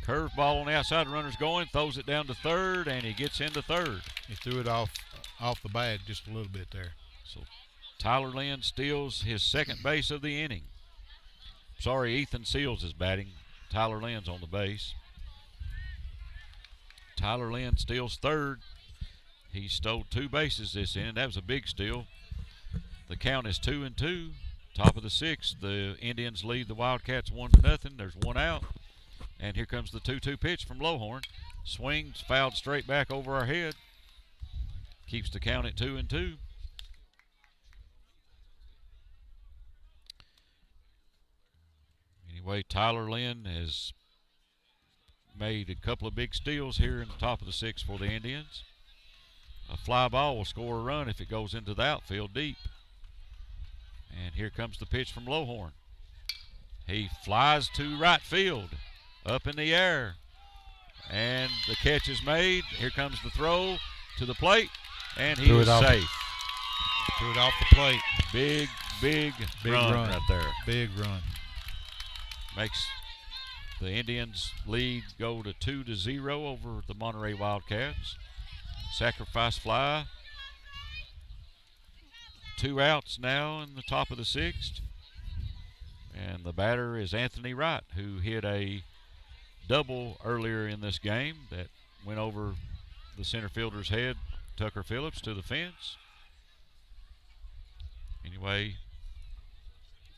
Curveball on the outside, the runner's going, throws it down to third, and he gets into third. He threw it off the bat just a little bit there. So Tyler Lynn steals his second base of the inning. Sorry, Ethan Seals is batting. Tyler Lynn's on the base. Tyler Lynn steals third. He stole 2 bases this inning. That was a big steal. The count is 2-2. Top of the 6th, the Indians lead the Wildcats 1-0. There's 1 out. And here comes the 2-2 pitch from Lowhorn. Swings, fouled straight back over our head. Keeps the count at 2-2. Anyway, Tyler Lynn has made a couple of big steals here in the top of the 6th for the Indians. A fly ball will score a run if it goes into the outfield deep. And here comes the pitch from Lowhorn. He flies to right field, up in the air. And the catch is made. Here comes the throw to the plate, and he is safe. Threw it off the plate. Big run right there. Big run. Makes the Indians lead go to 2-0 over the Monterey Wildcats. Sacrifice fly. 2 outs now in the top of the 6th. And the batter is Anthony Wright, who hit a double earlier in this game that went over the center fielder's head, Tucker Phillips, to the fence. Anyway,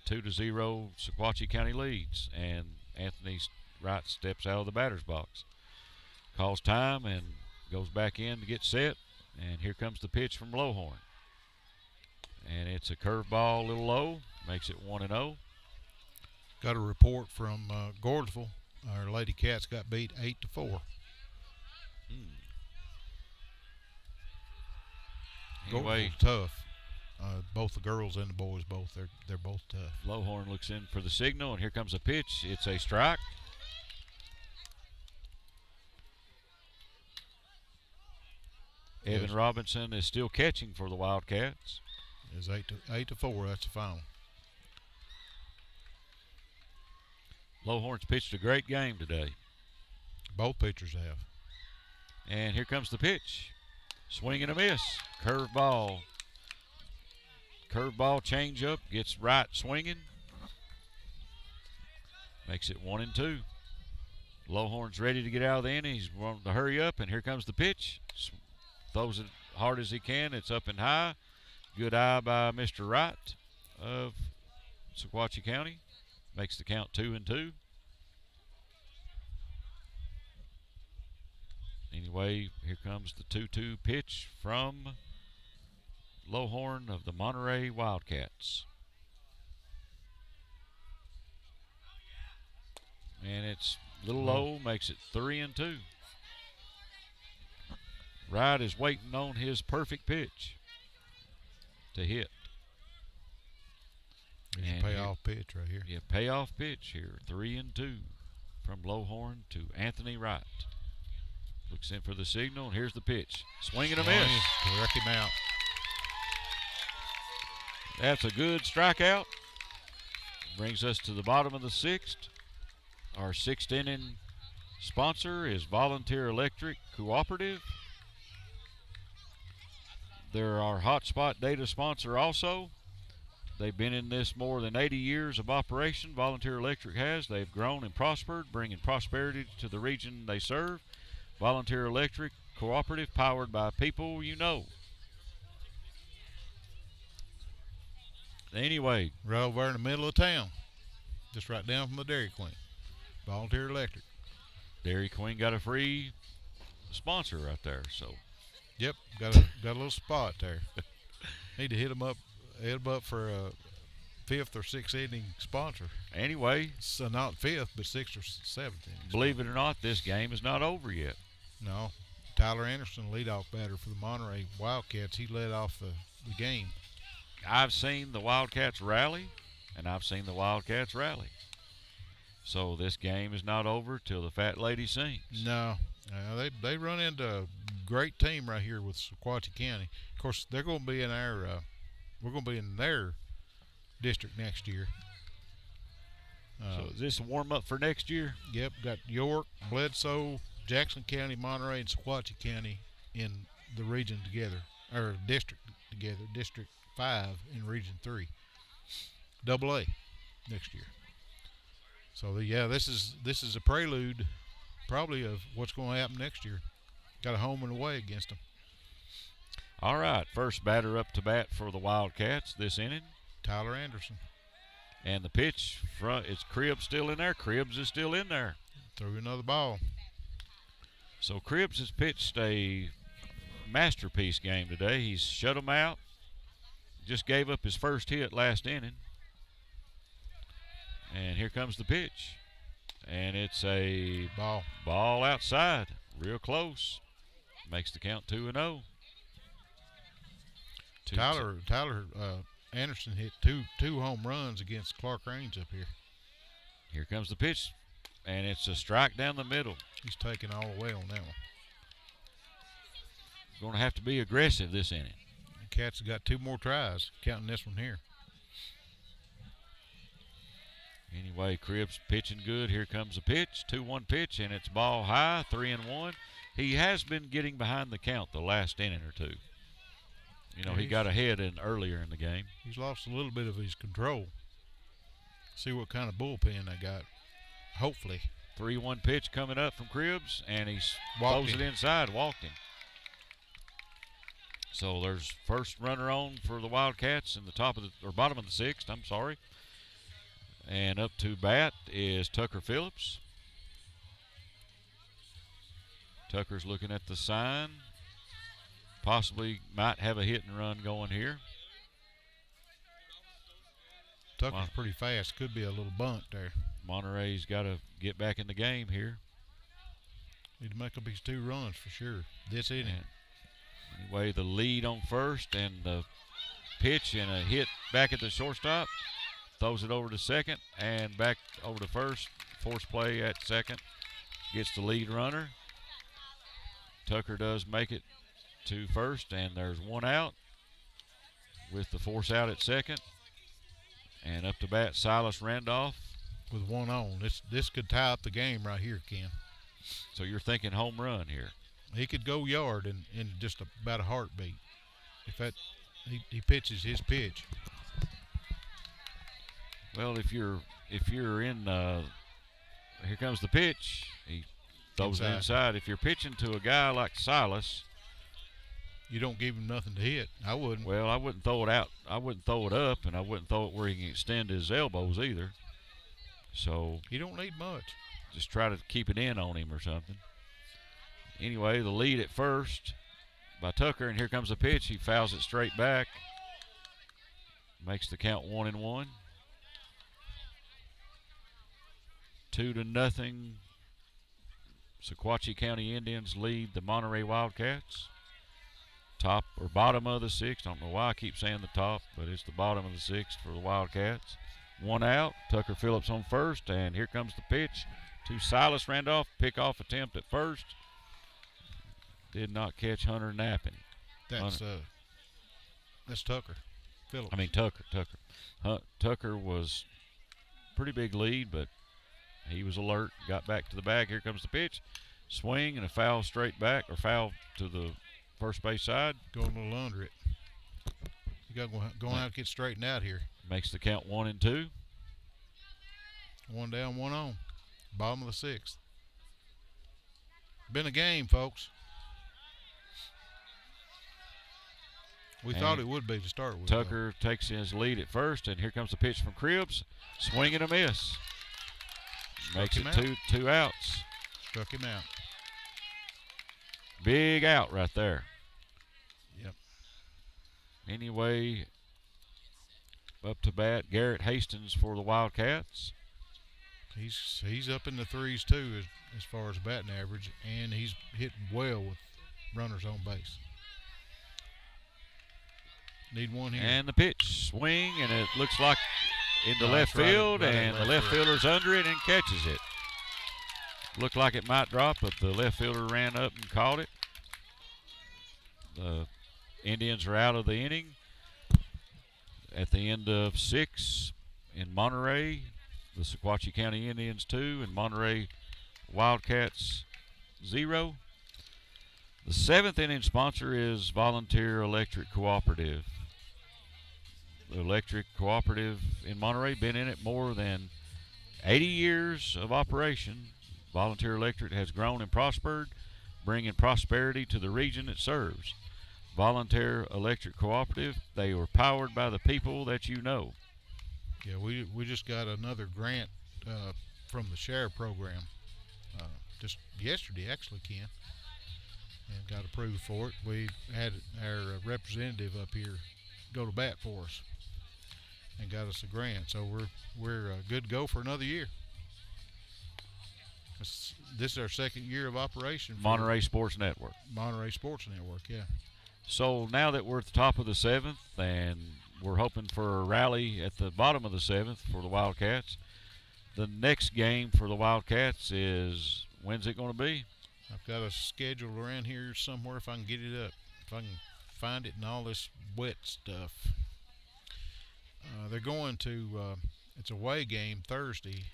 2-0, Sequatchie County leads, and Anthony Wright steps out of the batter's box. Calls time and goes back in to get set, and here comes the pitch from Lowhorn. And it's a curveball, a little low, makes it 1-0. Got a report from Gordonsville. Our Lady Cats got beat 8-4. Anyway, tough. Both the girls and the boys, they're both tough. Lowhorn looks in for the signal, and here comes a pitch. It's a strike. Evan Robinson is still catching for the Wildcats. It's 8-4. That's the final. Lowhorn's pitched a great game today. Both pitchers have. And here comes the pitch. Swing and a miss. Curveball. Curveball changeup. Gets right swinging. Makes it 1-2. Lowhorn's ready to get out of the inning. He's wanting to hurry up, and here comes the pitch. Throws it hard as he can. It's up and high. Good eye by Mr. Wright of Sequatchie County. Makes the count 2-2. Anyway, here comes the 2-2 pitch from Lowhorn of the Monterey Wildcats. And it's a little low, makes it 3-2. Wright is waiting on his perfect pitch to hit. It's a payoff pitch right here. Yeah, payoff pitch here. 3-2 from Lowhorn to Anthony Wright. Looks in for the signal, and here's the pitch. Swing and a miss. To wreck him out. That's a good strikeout. Brings us to the bottom of the 6th. Our 6th inning sponsor is Volunteer Electric Cooperative. They're our hotspot data sponsor also. They've been in this more than 80 years of operation. Volunteer Electric has. They've grown and prospered, bringing prosperity to the region they serve. Volunteer Electric Cooperative, powered by people you know. Anyway, Right over in the middle of town, just right down from the Dairy Queen. Volunteer Electric. Dairy Queen got a free sponsor right there. So, Yep, got a little spot there. Need to hit them up for a fifth or sixth inning sponsor. anyway, So not fifth, but sixth or seventh inning. believe it or not, this game is not over yet. No, Tyler Anderson, leadoff batter for the Monterey Wildcats. He led off the game. I've seen the Wildcats rally, and I've seen the Wildcats rally. So this game is not over till the fat lady sings. No, they run into a great team right here with Sequatchie County. Of course, they're going to be in our we're going to be in their district next year. So is this a warm-up for next year? Yep, got York, Bledsoe, Jackson County, Monterey, and Sequatchie County in the region together, or district together. District 5 in Region 3. Double A next year. So yeah, this is a prelude, probably, of what's going to happen next year. Got a home and away against them. All right, first batter up to bat for the Wildcats this inning. Tyler Anderson And the pitch front, is Cribbs still in there? Cribbs is still in there. threw another ball. So Cribbs has pitched a masterpiece game today. He's shut them out. Just gave up his first hit last inning. And here comes the pitch. And it's a ball outside. Real close. Makes the count 2-0. Tyler Anderson hit two home runs against Clark Raines up here. Here comes the pitch. And it's a strike down the middle. He's taking all the way on that one. Going to have to be aggressive this inning. The Cats have got two more tries, counting this one here. Anyway, Cribbs pitching good. Here comes the pitch. 2-1 pitch, and it's ball high, 3-1. He has been getting behind the count the last inning or two. You know, he got ahead earlier in the game. He's lost a little bit of his control. See what kind of bullpen they got. Hopefully. 3-1 pitch coming up from Cribbs, and he's Walked throws it inside, walked him. So there's first runner on for the Wildcats in the bottom of the sixth. I'm sorry. And up to bat is Tucker Phillips. Tucker's looking at the sign. Possibly might have a hit and run going here. Tucker's pretty fast. Could be a little bunt there. Monterey's got to get back in the game here. Need to make up his 2 runs for sure this inning. Anyway, the lead on first and the pitch and a hit back at the shortstop. Throws it over to second and back over to first. Force play at second. Gets the lead runner. Tucker does make it to first, and there's one out with the force out at second. And up to bat, Silas Randolph. With one on. This could tie up the game right here, Ken. So you're thinking home run here. He could go yard in just about a heartbeat. If he pitches his pitch. Well, if you're in, here comes the pitch. He throws it inside. If you're pitching to a guy like Silas, you don't give him nothing to hit. I wouldn't. Well, I wouldn't throw it out. I wouldn't throw it up, and I wouldn't throw it where he can extend his elbows either. So you don't need much. Just try to keep it in on him or something. Anyway, the lead at first by Tucker, and here comes the pitch. He fouls it straight back. Makes the count 1-1. 2-0. Sequatchie County Indians lead the Monterey Wildcats. Top or bottom of the sixth. I don't know why I keep saying the top, but it's the bottom of the sixth for the Wildcats. One out. Tucker Phillips on first, and here comes the pitch to Silas Randolph. Pickoff attempt at first. Did not catch Hunter napping. That's Tucker Phillips. I mean Tucker. Tucker was pretty big lead, but he was alert. Got back to the bag. Here comes the pitch. Swing and a foul straight back, or foul to the first base side. Going a little under it. got going out to get straightened out here. Makes the count 1-2. One down, one on. Bottom of the sixth. Been a game, folks. We thought it would be to start with. Tucker takes his lead at first, and here comes the pitch from Cribbs. Swing and a miss. Makes it two outs. Struck him out. Big out right there. Yep. Anyway, up to bat, Garrett Hastings for the Wildcats. He's up in the threes too as far as batting average, and he's hitting well with runners on base. Need one here. And the pitch, swing, and it looks like into left right field, right and the left fielder's under it and catches it. Looked like it might drop, but the left fielder ran up and caught it. The Indians are out of the inning at the end of 6 in Monterey. The Sequatchie County Indians 2 and Monterey Wildcats 0. The 7th inning sponsor is Volunteer Electric Cooperative. The Electric Cooperative in Monterey, been in it more than 80 years of operation. Volunteer Electric has grown and prospered, bringing prosperity to the region it serves. Volunteer Electric Cooperative, they are powered by the people that you know. Yeah, we just got another grant from the share program just yesterday, actually, Ken, and got approved for it. We had our representative up here go to bat for us and got us a grant, so we're good to go for another year. This is our second year of operation. Monterey Sports Network. Monterey Sports Network, yeah. So now that we're at the top of the 7th, and we're hoping for a rally at the bottom of the 7th for the Wildcats, the next game for the Wildcats is, when's it going to be? I've got a schedule around here somewhere if I can get it up. If I can find it in all this wet stuff. They're going to, it's a away game Thursday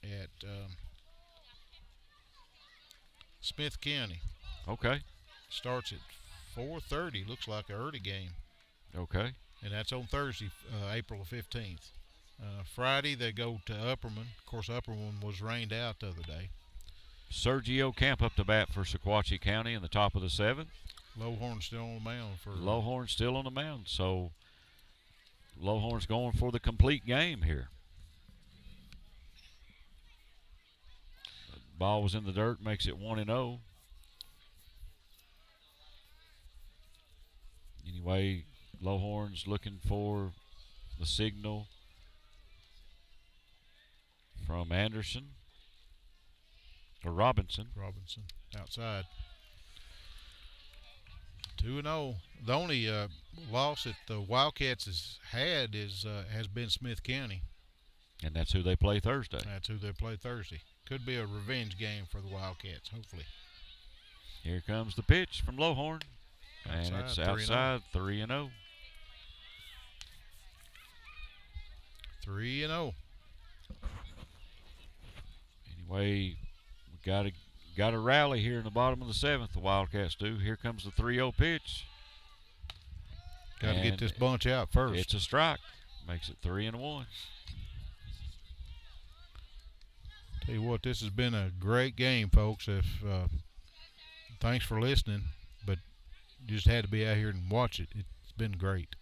at Smith County. Okay. Starts at 4:30. Looks like an early game. Okay. And that's on Thursday, April 15th. Friday they go to Upperman. Of course, Upperman was rained out the other day. Sergio Camp up to bat for Sequatchie County in the top of the 7th. Lowhorn's still on the mound for. Lowhorn's still on the mound, so Lowhorn's going for the complete game here. The ball was in the dirt, makes it 1-0. Anyway, Lowhorn's looking for the signal from Anderson or Robinson. Robinson outside. 2-0. The only loss that the Wildcats has been Smith County. And that's who they play Thursday. That's who they play Thursday. Could be a revenge game for the Wildcats, hopefully. Here comes the pitch from Lowhorn. And Outside, it's outside, 3-0. 3-0. Anyway, we got a rally here in the bottom of the 7th. The Wildcats do. Here comes the 3-0 pitch. Got to get this bunch out first. It's a strike. Makes it 3-1. Tell you what, this has been a great game, folks. Thanks for listening, but you just had to be out here and watch it. It's been great.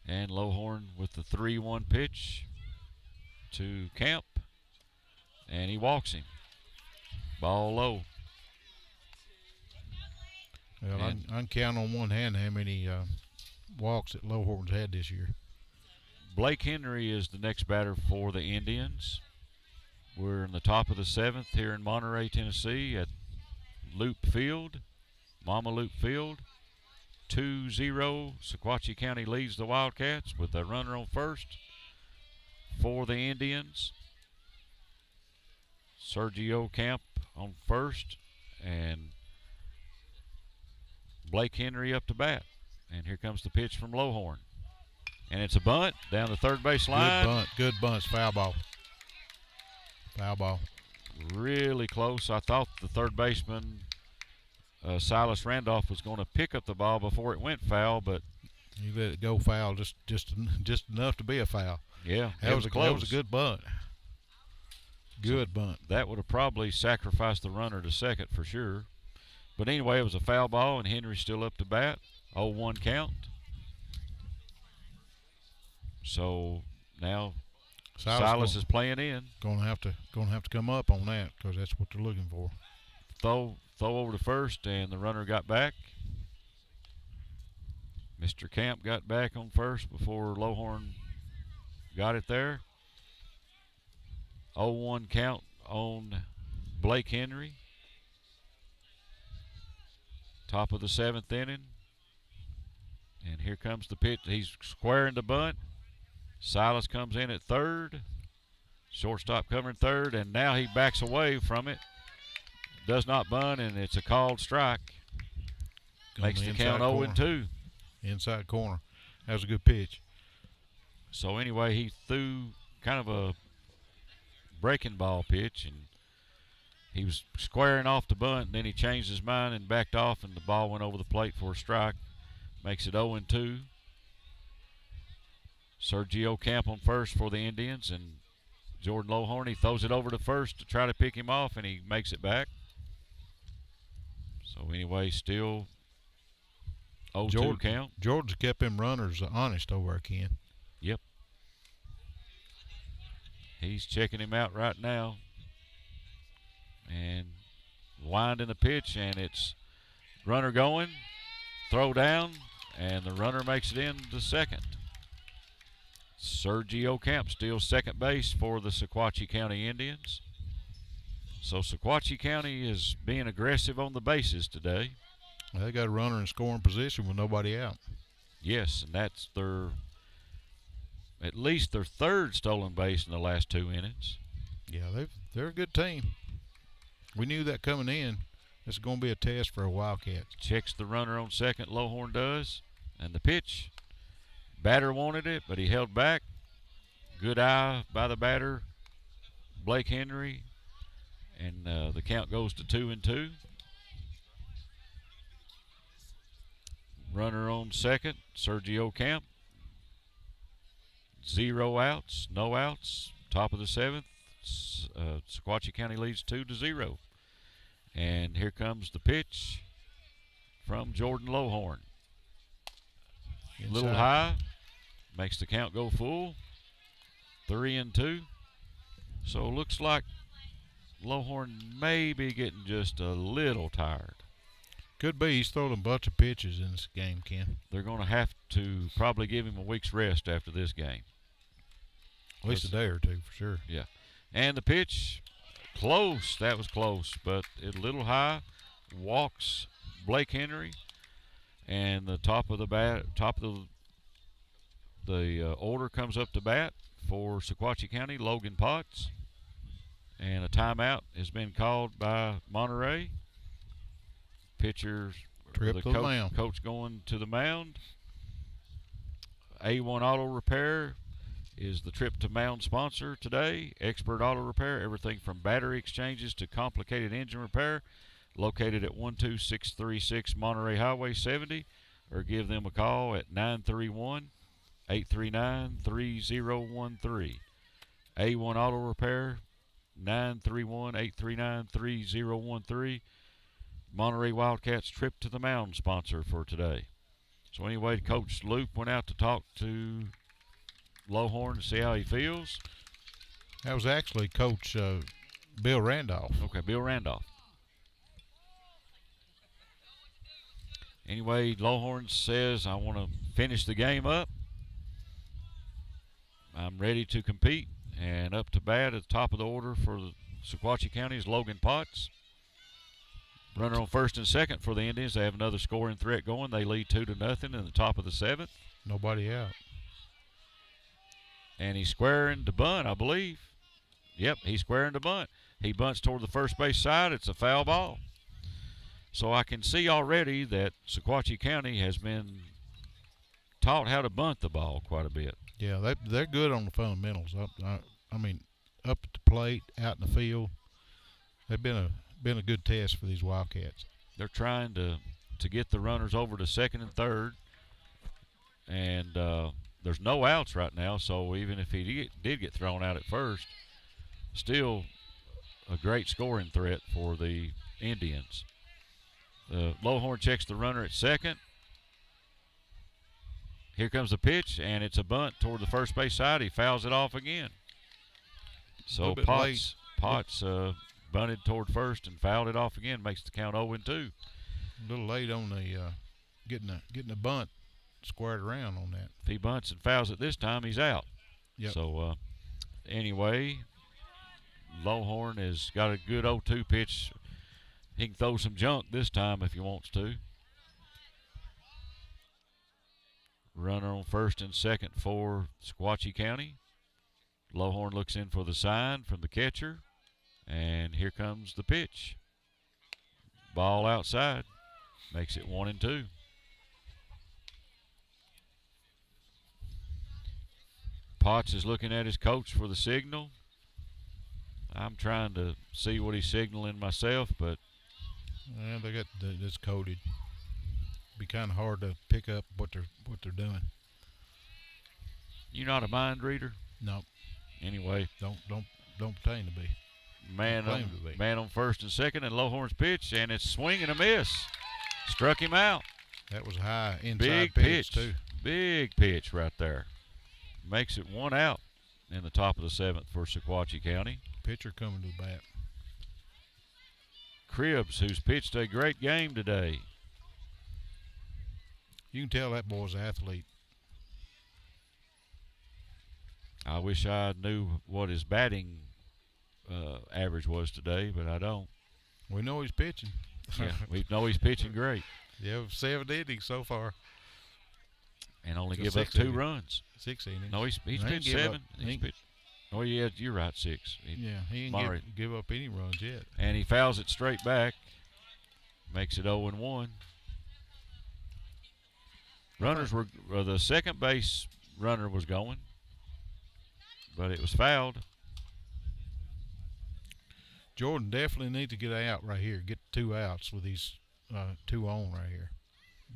And Lowhorn with the 3-1 pitch to Camp. And he walks him. Ball low. Well, I can count on one hand how many walks that Lowhorn's had this year. Blake Henry is the next batter for the Indians. We're in the top of the 7th here in Monterey, Tennessee at Loop Field, Mama Loop Field. 2-0, Sequatchie County leads the Wildcats with a runner on first for the Indians. Sergio Camp on first, and Blake Henry up to bat. And here comes the pitch from Lowhorn. And it's a bunt down the third base line. Good bunt, foul ball. Foul ball. Really close. I thought the third baseman Silas Randolph was going to pick up the ball before it went foul, but You let it go foul just enough to be a foul. yeah, That was close. That was a good bunt. Good bunt. That would have probably sacrificed the runner to second for sure. But anyway, it was a foul ball, and Henry's still up to bat. 0-1 count. So now Silas is playing in. Gonna have to come up on that because that's what they're looking for. Throw over to first, and the runner got back. Mr. Camp got back on first before Lowhorn got it there. 0-1 count on Blake Henry. Top of the 7th inning. And here comes the pitch. He's squaring the bunt. Silas comes in at third. Shortstop covering third, and now he backs away from it. Does not bunt, and it's a called strike. Makes the count 0-2. Inside corner. That was a good pitch. So anyway, he threw kind of a breaking ball pitch, and he was squaring off the bunt, and then he changed his mind and backed off, and the ball went over the plate for a strike. Makes it 0-2. Sergio Camp on first for the Indians, and Jordan Lowhorn, he throws it over to first to try to pick him off, and he makes it back. So anyway, still 0-2 count. Jordan's kept them runners honest over there, Ken. Yep. He's checking him out right now. And winding the pitch, and it's runner going, throw down, and the runner makes it into second. Sergio Camp still second base for the Sequatchie County Indians. So Sequatchie County is being aggressive on the bases today. Well, they got a runner in scoring position with nobody out. Yes, and that's at least their third stolen base in the last 2 innings. Yeah, they're a good team. We knew that coming in. This is going to be a test for a Wildcats. Checks the runner on second, Lowhorn does, and the pitch. Batter wanted it, but he held back. Good eye by the batter, Blake Henry, and the count goes to 2-2. Runner on second, Sergio Camp. 0 outs, no outs. Top of the 7th, Sequatchie County leads 2-0. And here comes the pitch from Jordan Lowhorn. A little high, makes the count go full. 3-2. So it looks like Lowhorn may be getting just a little tired. Could be. He's thrown a bunch of pitches in this game, Ken. They're going to have to probably give him a week's rest after this game. At least a day or two for sure. Yeah. And the pitch, close. That was close, but a little high. Walks Blake Henry. And the top of the order comes up to bat for Sequatchie County, Logan Potts. And a timeout has been called by Monterey. Pitcher, coach going to the mound. A1 Auto Repair is the trip to mound sponsor today. Expert Auto Repair, everything from battery exchanges to complicated engine repair. Located at 12636 Monterey Highway 70, or give them a call at 931-839-3013. A1 Auto Repair, 931-839-3013. Monterey Wildcats trip to the mound sponsor for today. So anyway, Coach Luke went out to talk to Lowhorn to see how he feels. That was actually Coach Bill Randolph. Okay, Bill Randolph. Anyway, Lowhorn says, I want to finish the game up. I'm ready to compete. And up to bat at the top of the order for the Sequatchie County is Logan Potts. Runner on first and second for the Indians. They have another scoring threat going. They lead 2-0 in the top of the 7th. Nobody out. And he's squaring to bunt, I believe. Yep, he's squaring to bunt. He bunts toward the first base side. It's a foul ball. So I can see already that Sequatchie County has been taught how to bunt the ball quite a bit. Yeah, they're good on the fundamentals. I mean, up at the plate, out in the field. They've been a good test for these Wildcats. They're trying to get the runners over to second and third, and there's no outs right now. So even if he did get thrown out at first, still a great scoring threat for the Indians. Lowhorn checks the runner at second. Here comes the pitch, and it's a bunt toward the first base side. He fouls it off again. So Potts bunted toward first and fouled it off again. Makes the count 0-2. A little late on the getting a bunt squared around on that. If he bunts and fouls it this time, he's out. Yep. So anyway, Lowhorn has got a good 0-2 pitch. He can throw some junk this time if he wants to. Runner on first and second for Sequatchie County. Lowhorn looks in for the sign from the catcher. And here comes the pitch. Ball outside. Makes it 1-2. Potts is looking at his coach for the signal. I'm trying to see what he's signaling myself, but yeah, they got this coded. Be kind of hard to pick up what they're doing. You're not a mind reader? No. Anyway, don't pretend to be. Man on first and second, and Lowhorn's pitch, and it's swing and a miss. Struck him out. That was high inside Big pitch too. Big pitch right there. Makes it 1 out in the top of the 7th for Sequatchie County. Pitcher coming to the bat. Cribbs, who's pitched a great game today. You can tell that boy's an athlete. I wish I knew what his batting average was today, but I don't. We know he's pitching. Yeah, we know he's pitching great. Yeah, 7 innings so far. And only give up 2 runs. 6 innings. No, he's pitched 7. Oh, yeah, you're right, 6. He ain't give up any runs yet. And he fouls it straight back. Makes it 0-1. Runners were the second base runner was going, but it was fouled. Jordan definitely needs to get out right here. Get 2 outs with these 2 on right here.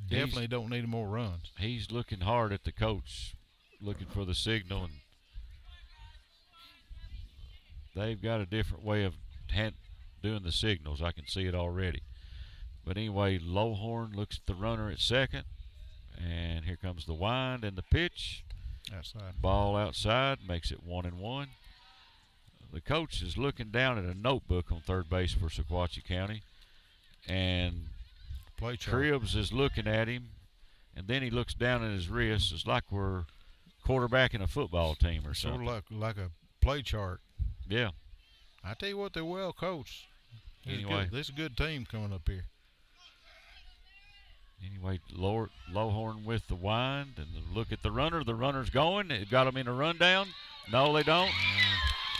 Definitely don't need more runs. He's looking hard at the coach, looking for the signal, and they've got a different way of doing the signals. I can see it already. But anyway, Lowhorn looks at the runner at second, and here comes the wind and the pitch. Outside. Ball outside, makes it 1-1. The coach is looking down at a notebook on third base for Sequatchie County, and Cribbs is looking at him, and then he looks down at his wrist. It's like we're quarterbacking a football team or something. Sort of like a play chart. Yeah. I tell you what, they're well coached. Anyway, this is a good team coming up here. Anyway, Lowhorn with the wind and the look at the runner. The runner's going. It got him in a rundown. No, they don't.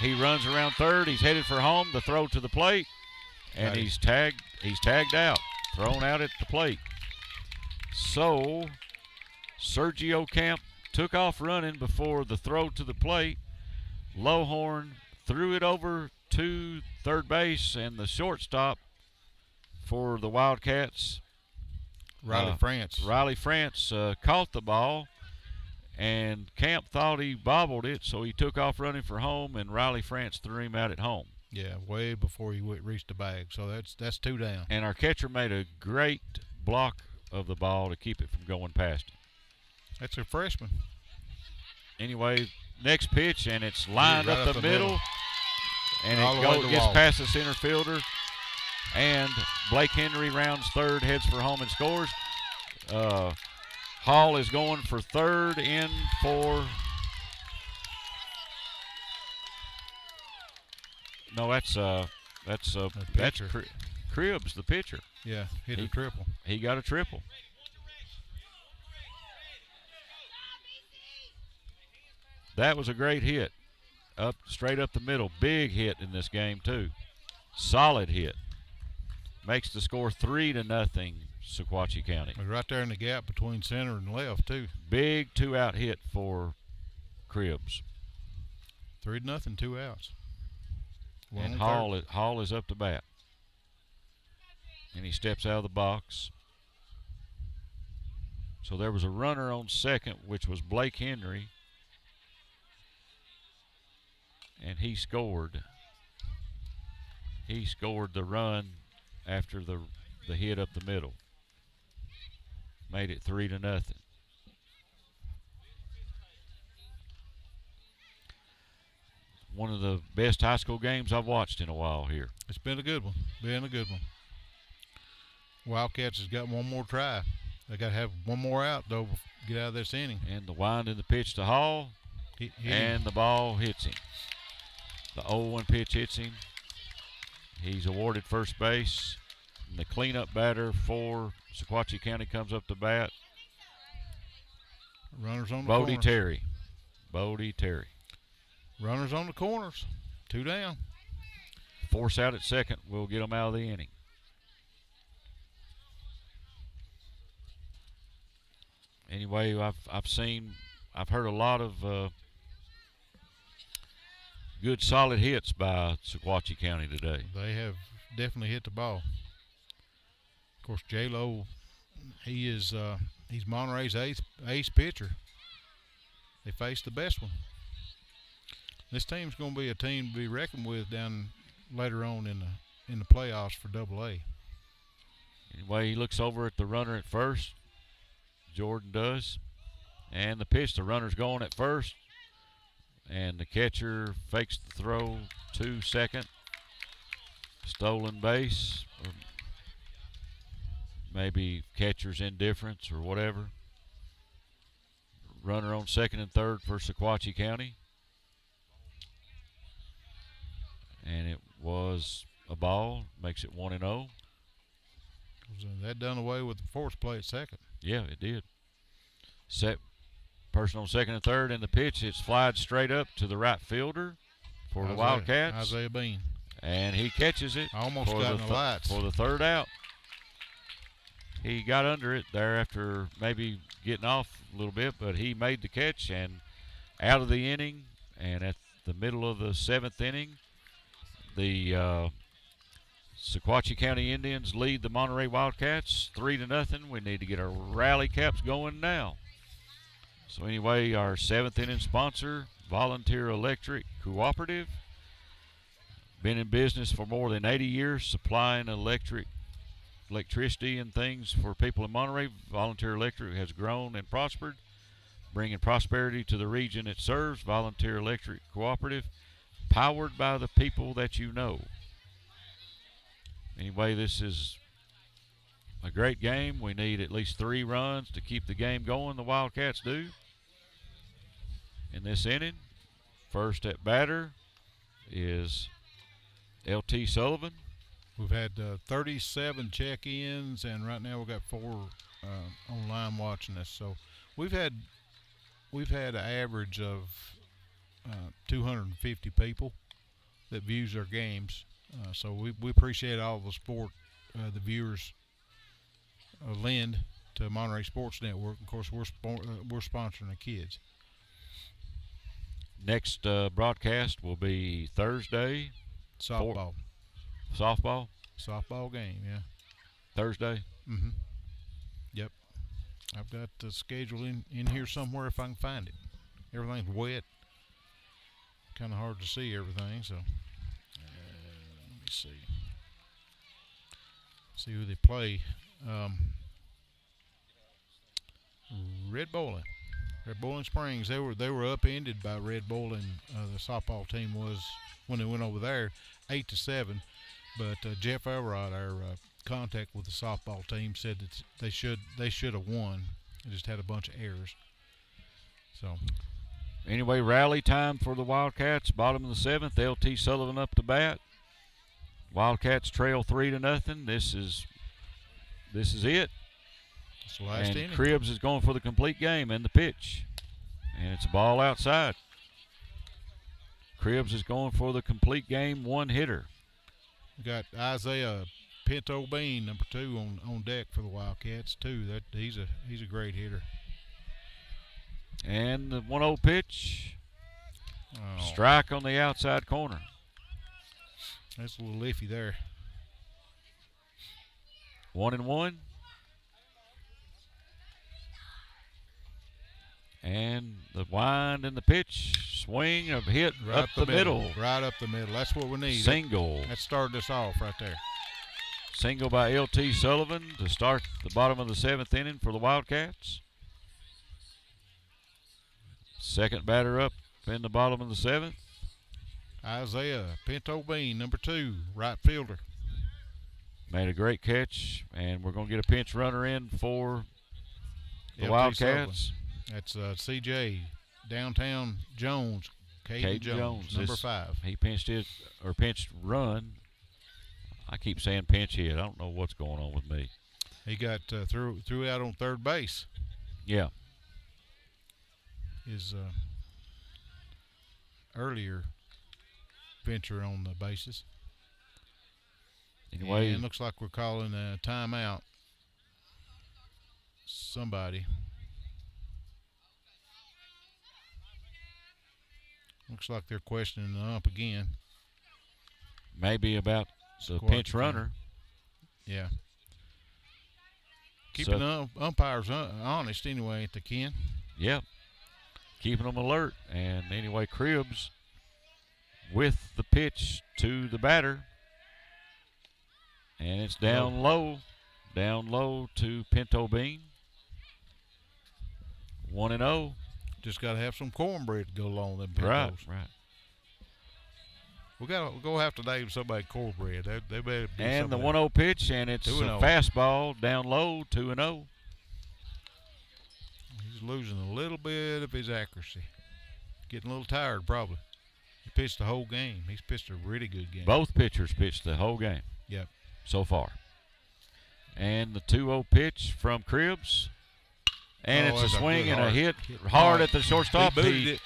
He runs around third. He's headed for home. The throw to the plate, and he's tagged out. Thrown out at the plate. So Sergio Camp took off running before the throw to the plate. Lowhorn threw it over to third base, and the shortstop for the Wildcats, Riley France caught the ball, and Camp thought he bobbled it, so he took off running for home, and Riley France threw him out at home. Yeah, way before he reached the bag, so that's 2 down. And our catcher made a great block of the ball to keep it from going past him. That's a freshman. Anyway, next pitch, and it's lined up the middle. And it gets past the center fielder. And Blake Henry rounds third, heads for home and scores. Hall is going for third, in for... No, that's Cribbs, the pitcher. Yeah, hit a triple. He got a triple. That was a great hit. Straight up the middle. Big hit in this game, too. Solid hit. Makes the score 3-0, Sequatchie County. Right there in the gap between center and left, too. Big 2-out hit for Cribbs. 3-0, 2 outs. And Hall is up to bat. And he steps out of the box. So there was a runner on second, which was Blake Henry. And he scored. He scored the run after the hit up the middle. Made it 3-0. One of the best high school games I've watched in a while here. It's been a good one. Wildcats has got one more try. They got to have one more out, though, to get out of this inning. And the wind in the pitch to Hall. And the ball hits him. The 0-1 pitch hits him. He's awarded first base. And the cleanup batter for Sequatchie County comes up to bat. Runners on the Bodie corners. Terry. Bodie Terry. Runners on the corners. 2 down. Force out at second. We'll get them out of the inning. Anyway, I've heard a lot of good solid hits by Sequatchie County today. They have definitely hit the ball. Of course, J-Lo, he's Monterey's ace pitcher. They faced the best one. This team's going to be a team to be reckoned with down later on in the playoffs for AA. Anyway, he looks over at the runner at first. Jordan does. And the pitch, the runner's going at first. And the catcher fakes the throw to second. Stolen base. Or maybe catcher's indifference or whatever. Runner on second and third for Sequatchie County. And it was a ball. Makes it 1-0. That done away with the force play at second. Yeah, it did. Person on second and third, and the pitch, it's flied straight up to the right fielder for the Wildcats. Isaiah Bean. And he catches it. Almost got in the lights. For the third out. He got under it there after maybe getting off a little bit, but he made the catch and out of the inning. And at the middle of the 7th inning, the Sequatchie County Indians lead the Monterey Wildcats 3-0. We need to get our rally caps going now. So anyway, our 7th inning sponsor, Volunteer Electric Cooperative. Been in business for more than 80 years, supplying electricity and things for people in Monterey. Volunteer Electric has grown and prospered, bringing prosperity to the region it serves. Volunteer Electric Cooperative, powered by the people that you know. Anyway, this is a great game. We need at least 3 runs to keep the game going. The Wildcats do. In this inning, first at batter is L.T. Sullivan. We've had 37 check-ins, and right now we've got 4 online watching us. So we've had an average of 250 people that views our games. So we appreciate all the support the viewers lend to Monterey Sports Network. Of course, we're sponsoring the kids. Next broadcast will be Thursday. Softball game, yeah. Thursday. Mm-hmm. Yep. I've got the schedule in here somewhere if I can find it. Everything's wet. Kind of hard to see everything, so let me see. See who they play. Red Bowling Springs. They were upended by Red Bowling. The softball team was when they went over there, 8-7. But Jeff Elrod, our contact with the softball team, said that they should have won. They just had a bunch of errors. So anyway, rally time for the Wildcats. Bottom of the 7th. L.T. Sullivan up to bat. Wildcats trail 3-0. This is it. It's the last inning. Cribbs is going for the complete game and the pitch. And it's a ball outside. Cribbs is going for the complete game, 1-hitter. We got Isaiah Pinto Bean, number 2, on deck for the Wildcats too. He's a great hitter. And the 1-0 pitch. Oh. Strike on the outside corner. That's a little iffy there. 1-1. And the wind and the pitch, swing, a hit Right up the middle. Right up the middle. That's what we need. Single. That started us off right there. Single by L.T. Sullivan to start the bottom of the 7th inning for the Wildcats. Second batter up in the bottom of the 7th. Isaiah Pinto Bean, number 2, right fielder. Made a great catch, and we're going to get a pinch runner in for the L.T. Wildcats. That's C.J. Downtown Jones, Caden Jones, number 5. He pinched run. I keep saying pinch hit. I don't know what's going on with me. He got threw out on third base. Yeah. His earlier venture on the bases. Anyway, and it looks like we're calling a timeout. Somebody. Looks like they're questioning the ump again. Maybe about the pinch runner. Yeah. Keeping the umpires honest anyway at the Ken. Yep. Keeping them alert. And anyway, Cribbs with the pitch to the batter. And it's down low to Pinto Bean. 1-0. Just got to have some cornbread to go along with them pintos. Right. We got to go have to name somebody cornbread. They better be. And the 1-0 pitch, and it's a fastball down low, 2-0. He's losing a little bit of his accuracy. Getting a little tired, probably. He pitched the whole game. He's pitched a really good game. Both pitchers pitched the whole game. Yep. So far. And the 2-0 pitch from Cribbs. And it's a swing and a hit hard at the shortstop. He booted it.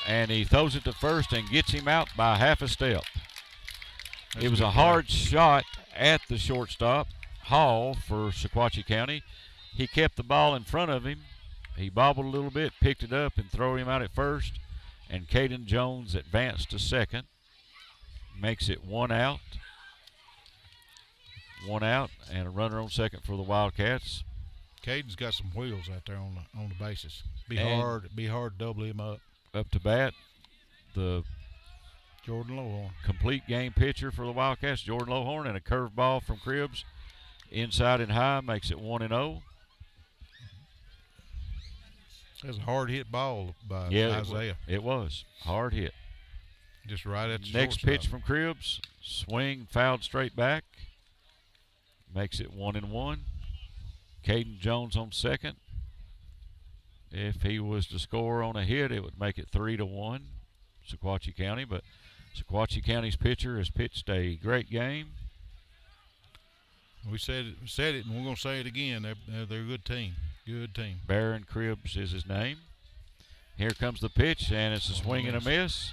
And he throws it to first and gets him out by half a step. That's it was a hard shot at the shortstop, Hall, for Sequatchie County. He kept the ball in front of him. He bobbled a little bit, picked it up, and threw him out at first. And Caden Jones advanced to second. Makes it 1 out. 1 out, and a runner on second for the Wildcats. Caden's got some wheels out there on the bases. Be hard to double him up. Up to bat, the Jordan Lohorn. Complete game pitcher for the Wildcats, Jordan Lohorn, and a curveball from Cribbs. Inside and high makes it 1-0. That's a hard hit ball by Isaiah. It was. Hard hit. Just right at the next shortstop. Pitch from Cribbs. Swing, fouled straight back. Makes it 1-1. Caden Jones on second. If he was to score on a hit, it would make it 3-1, Sequatchie County. But Sequatchie County's pitcher has pitched a great game. We said it, and we're going to say it again. They're a good team. Good team. Barron Cribbs is his name. Here comes the pitch, and it's a swing and a miss.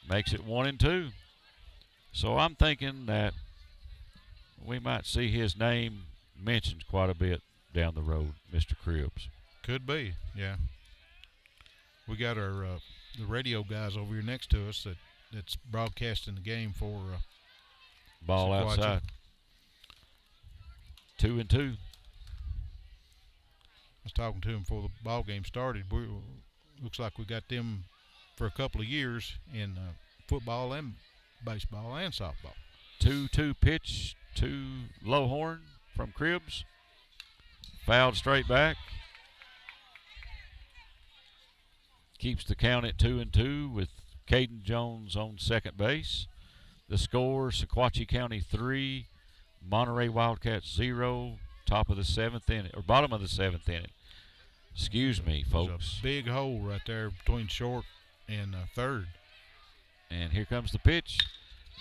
Makes it 1-2. So I'm thinking that we might see his name mentioned quite a bit down the road, Mr. Cribbs. Could be, yeah. We got our the radio guys over here next to us that's broadcasting the game for ball Sequatchie. Outside. 2-2. I was talking to him before the ball game started. Looks like we got them for a couple of years in football and baseball and softball. 2-2 pitch to Lohorn from Cribbs. Fouled straight back. Keeps the count at 2-2 with Caden Jones on second base. The score, Sequatchie County 3, Monterey Wildcats 0, top of the 7th inning, or bottom of the 7th inning. Excuse me, folks. There's a big hole right there between short and third. And here comes the pitch.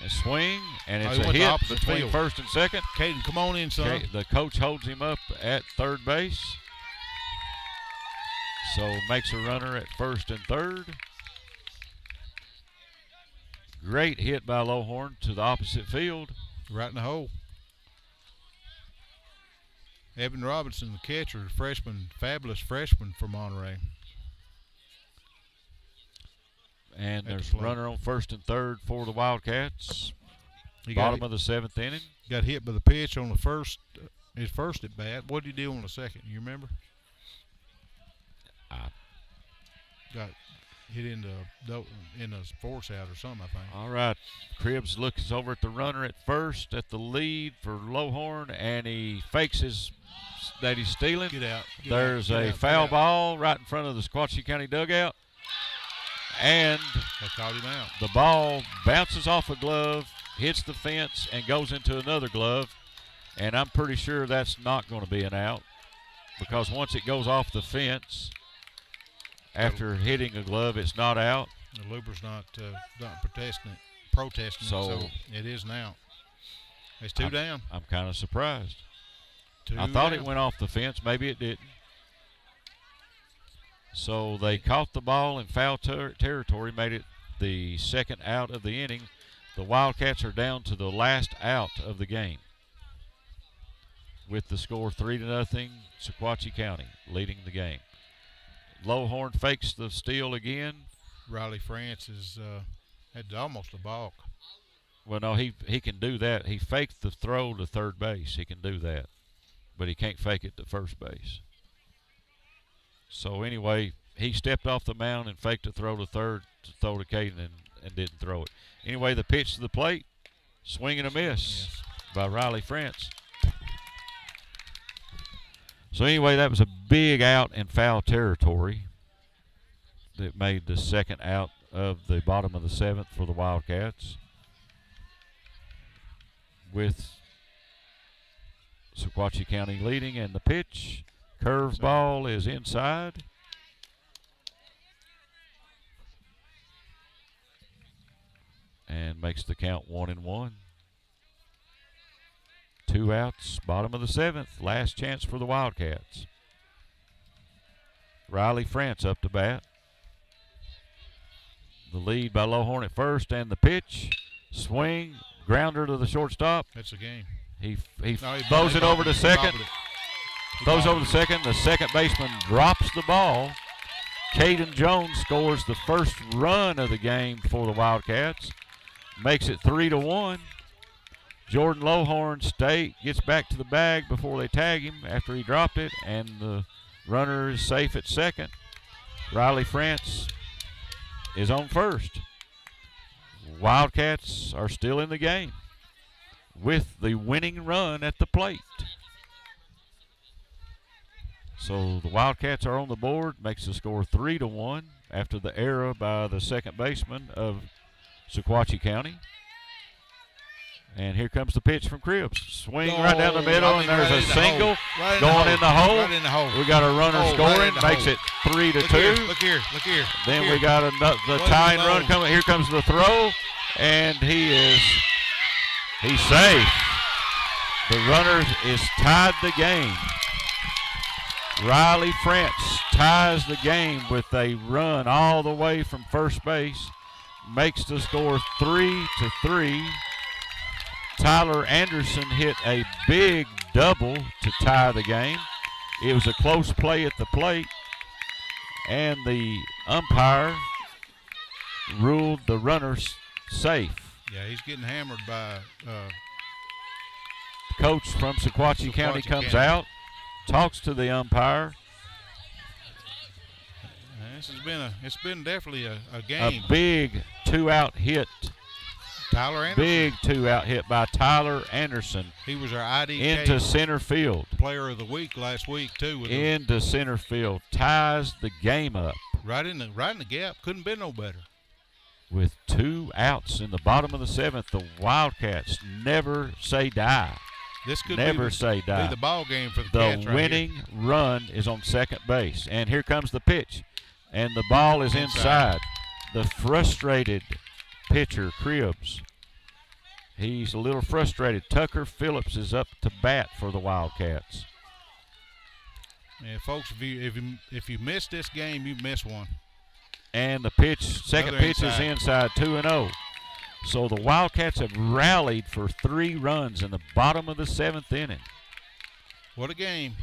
A swing, and it's a went hit opposite between field. first and second. Caden, come on in, son. Okay, the coach holds him up at third base. So makes a runner at first and third. Great hit by Lohorn to the opposite field. Right in the hole. Evan Robinson, the catcher, freshman, fabulous freshman for Monterey. And there's a runner on first and third for the Wildcats. He Bottom of the 7th inning. got hit by the pitch on the his first at bat. What did he do on the second? You remember? Got hit in the force out or something, I think. All right. Cribbs looks over at the runner at first, at the lead for Lowhorn, and he fakes that he's stealing. Get out. There's a foul ball right in front of the Sequatchie County dugout. And they called him out. The ball bounces off a glove, hits the fence, and goes into another glove. And I'm pretty sure that's not going to be an out, because once it goes off the fence, after hitting a glove, it's not out. The looper's not protesting, so it is an out. It's two down. I'm kind of surprised. I thought it went off the fence. Maybe it didn't. So they caught the ball in foul territory, made it the second out of the inning. The Wildcats are down to the last out of the game, with the score 3-0, Sequatchie County leading the game. Lowhorn fakes the steal again. Riley France had almost a balk. Well, no, he can do that. He faked the throw to third base. He can do that, but he can't fake it to first base. So anyway, he stepped off the mound and faked a throw to third to throw to Caden and didn't throw it. Anyway, the pitch to the plate, swing and a miss by Riley France. So anyway, that was a big out in foul territory that made the second out of the bottom of the 7th for the Wildcats, with Sequatchie County leading. And the pitch, curveball, is inside. And makes the count 1-1. 2 outs, bottom of the 7th. Last chance for the Wildcats. Riley France up to bat. The lead by Lowhorn at first, and the pitch, swing, grounder to the shortstop. That's the game. He throws it over to second. Throws over to second. The second baseman drops the ball. Caden Jones scores the first run of the game for the Wildcats. Makes it 3-1. Jordan Lowhorn gets back to the bag before they tag him after he dropped it, and the runner is safe at second. Riley France is on first. Wildcats are still in the game with the winning run at the plate. So the Wildcats are on the board, makes the score 3-1 after the error by the second baseman of Sequatchie County. And here comes the pitch from Cribbs. Swing right down the middle, and there's a single going in the hole. Right in the hole. We got a runner scoring, makes it 3-2. Look here. Then we got the tying run coming. Here comes the throw, and he's safe. The runner is tied the game. Riley France ties the game with a run all the way from first base, makes the score 3-3. Tyler Anderson hit a big double to tie the game. It was a close play at the plate, and the umpire ruled the runner safe. Yeah, he's getting hammered by coach from Sequatchie County comes out, talks to the umpire. It's been definitely a game. A big 2-out hit. Tyler Anderson. Big 2-out hit by Tyler Anderson. He was our IDK into center field. Player of the week last week too. Into center field, ties the game up. Right in the gap. Couldn't be no better. With 2 outs in the bottom of the 7th, the Wildcats never say die. This could never say die. Be the ball game for the Cats. The winning run is on second base, and here comes the pitch, and the ball is inside. The frustrated pitcher, Cribbs, he's a little frustrated. Tucker Phillips is up to bat for the Wildcats. Yeah, folks, if you missed this game, you missed one. And the second pitch is inside, 2-0. So the Wildcats have rallied for 3 runs in the bottom of the 7th inning. What a game.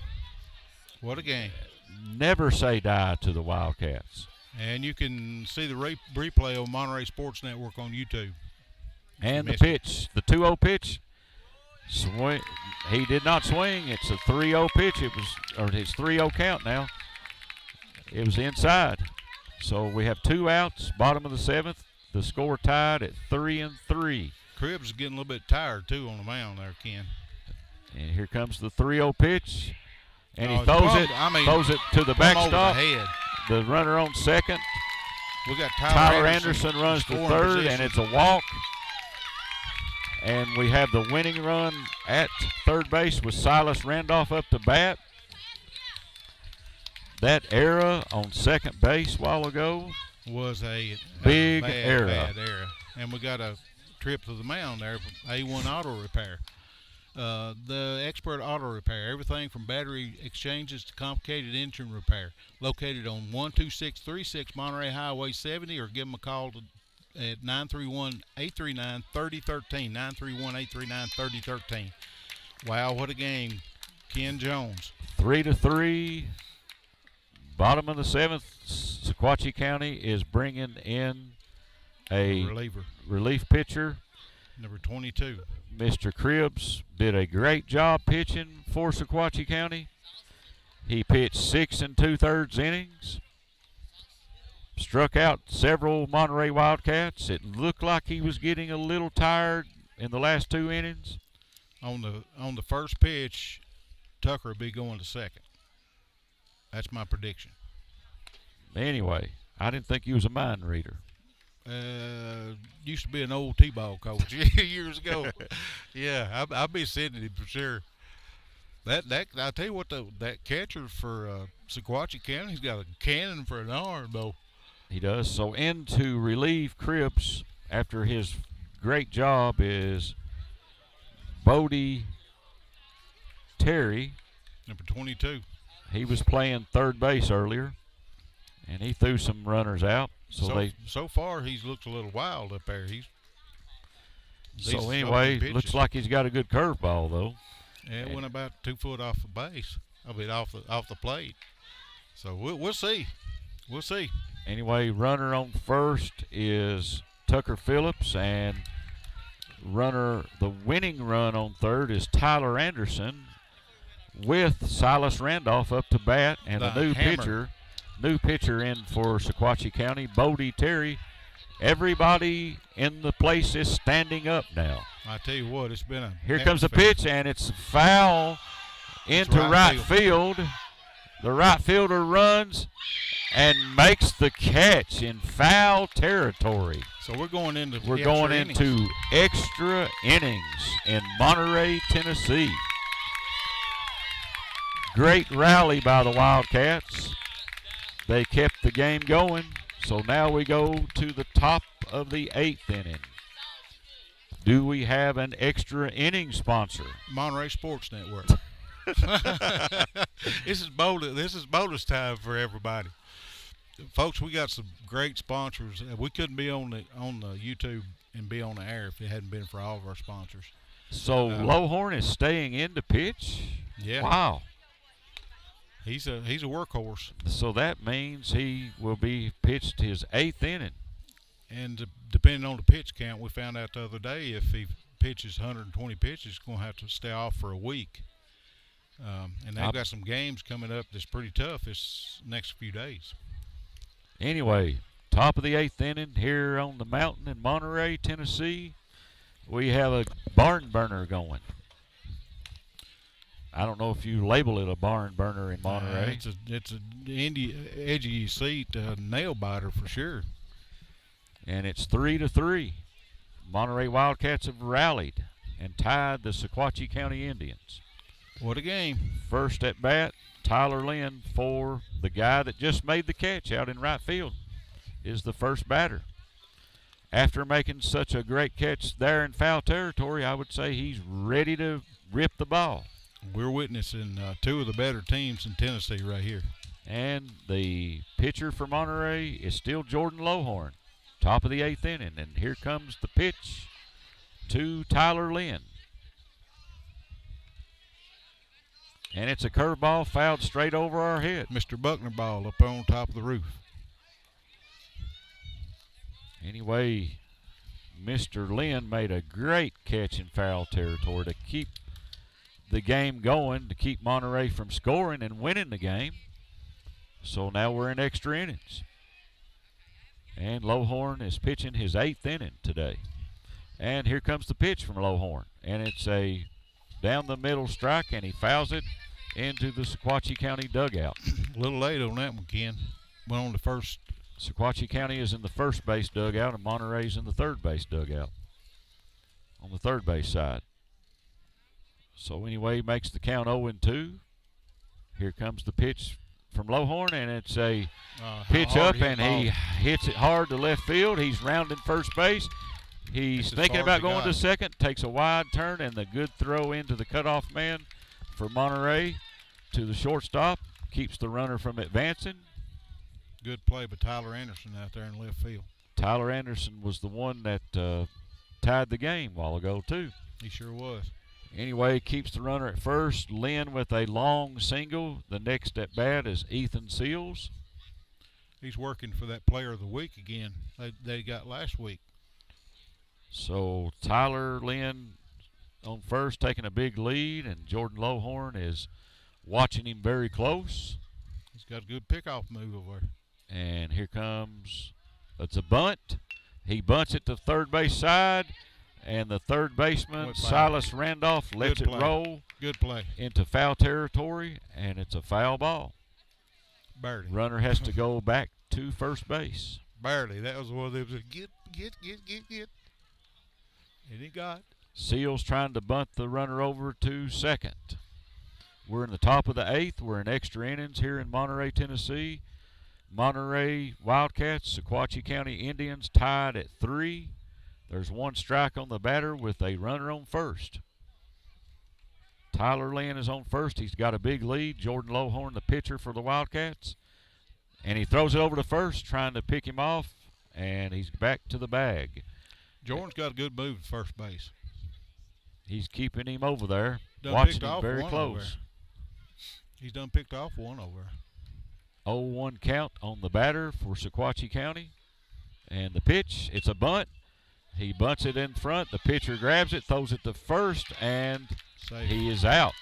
What a game. Never say die to the Wildcats. And you can see the replay on Monterey Sports Network on YouTube. And the Missed it. pitch, the 2-0 pitch, swing. He did not swing. It's a 3-0 pitch. It was, or his 3-0 count now. It was inside. So we have 2 outs, bottom of the 7th. The score tied at 3-3. Cribbs is getting a little bit tired too on the mound there, Ken. And here comes the 3-0 pitch. And he Oh, throws plumb- it, I mean, throws it to the Plumb over backstop. the head. The runner on second. We got Tyler Anderson runs to scoring third, position. and it's a walk. And we have the winning run at third base with Silas Randolph up to bat. That error on second base a while ago was a big bad, error. Bad error. And we got a trip to the mound there from A1 Auto Repair. The expert auto repair, everything from battery exchanges to complicated engine repair. Located on 12636 Monterey Highway 70, or give them a call at 931-839-3013. 931-839-3013. Wow, what a game. Ken Jones. 3-3. Bottom of the 7th, Sequatchie County is bringing in a Reliever. relief pitcher. Number 22. Mr. Cribbs did a great job pitching for Sequatchie County. He pitched 6 2/3 innings. Struck out several Monterey Wildcats. It looked like he was getting a little tired in the last 2 innings. On the first pitch, Tucker will be going to second. That's my prediction. Anyway, I didn't think he was a mind reader. Used to be an old T-ball coach years ago. Yeah, I'll be sending him for sure. That I tell you what, that catcher for Sequatchie County, he's got a cannon for an arm though. He does. So in to relieve Cribbs after his great job is Bodie Terry. Number 22. He was playing third base earlier, and he threw some runners out. So far, he's looked a little wild up there. So anyway, looks like he's got a good curveball though. Yeah, it went about 2 foot off the base. I mean, off the plate. So we'll see. We'll see. Anyway, runner on first is Tucker Phillips, and the winning run on third is Tyler Anderson, with Silas Randolph up to bat, and The a new hammer. pitcher in for Sequatchie County, Bodie Terry. Everybody in the place is standing up now. I tell you what, it's been a. Here comes the atmosphere. pitch, and it's foul into right right field. The right fielder runs and makes the catch in foul territory. So we're going into. We're extra going innings. into extra innings in Monterey, Tennessee. Great rally by the Wildcats. They kept the game going. So now we go to the top of the 8th inning. Do we have an extra inning sponsor? Monterey Sports Network. This is bonus time for everybody, folks. We got some great sponsors. We couldn't be on the YouTube and be on the air if it hadn't been for all of our sponsors. So Lowhorn is staying in to pitch. Yeah. Wow. He's a workhorse, So that means he will be pitched his 8th inning. and depending on the pitch count, we found out the other day if he pitches 120 pitches, he's going to have to stay off for a week. And they've got some games coming up that's pretty tough this next few days. Anyway, top of the 8th inning here on the mountain in Monterey, Tennessee. We have a barn burner going. I don't know if you label it a barn burner in Monterey. It's a edgy seat nail biter for sure. And it's 3-3. Monterey Wildcats have rallied and tied the Sequatchie County Indians. What a game. First at bat, Tyler Lynn, for the guy that just made the catch out in right field, is the first batter. After making such a great catch there in foul territory, I would say he's ready to rip the ball. We're witnessing 2 of the better teams in Tennessee right here. And the pitcher for Monterey is still Jordan Lowhorn, top of the 8th inning. And here comes the pitch to Tyler Lynn. And it's a curveball fouled straight over our head. Mr. Buckner ball up on top of the roof. Anyway, Mr. Lynn made a great catch in foul territory to keep the game going, to keep Monterey from scoring and winning the game. So now we're in extra innings. And Lowhorn is pitching his 8th inning today. And here comes the pitch from Lowhorn. And it's a down the middle strike, and he fouls it into the Sequatchie County dugout. A little late on that one, Ken. Went on the first. Sequatchie County is in the first base dugout, and Monterey's in the third base dugout on the third base side. So anyway, he makes the count 0-2. Here comes the pitch from Lowhorn, and it's a pitch up, and he hits it hard to left field. He's rounding first base. He's thinking about going to second, takes a wide turn, and the good throw into the cutoff man for Monterey to the shortstop. Keeps the runner from advancing. Good play by Tyler Anderson out there in left field. Tyler Anderson was the one that tied the game a while ago, too. He sure was. Anyway, keeps the runner at first. Lynn with a long single. The next at bat is Ethan Seals. He's working for that player of the week again they got last week. So Tyler Lynn on first, taking a big lead, and Jordan Lowhorn is watching him very close. He's got a good pickoff move over there. And here comes, it's a bunt. He bunts it to third base side, and the third baseman, Silas Randolph, lets it roll. Good play. Into foul territory, and it's a foul ball. Barely. Runner has to go back to first base. Barely. That was one of them. Get. And he got. Seals trying to bunt the runner over to second. We're in the top of the 8th. We're in extra innings here in Monterey, Tennessee. Monterey Wildcats, Sequatchie County Indians tied at 3. There's one strike on the batter with a runner on first. Tyler Lynn is on first. He's got a big lead. Jordan Lowhorn, the pitcher for the Wildcats. And he throws it over to first, trying to pick him off, and he's back to the bag. Jordan's got a good move at first base. He's keeping him over there, done watching him very close. He's done picked off one over. 0-1 count on the batter for Sequatchie County. And the pitch, it's a bunt. He bunts it in front. The pitcher grabs it, throws it to first, and he is out.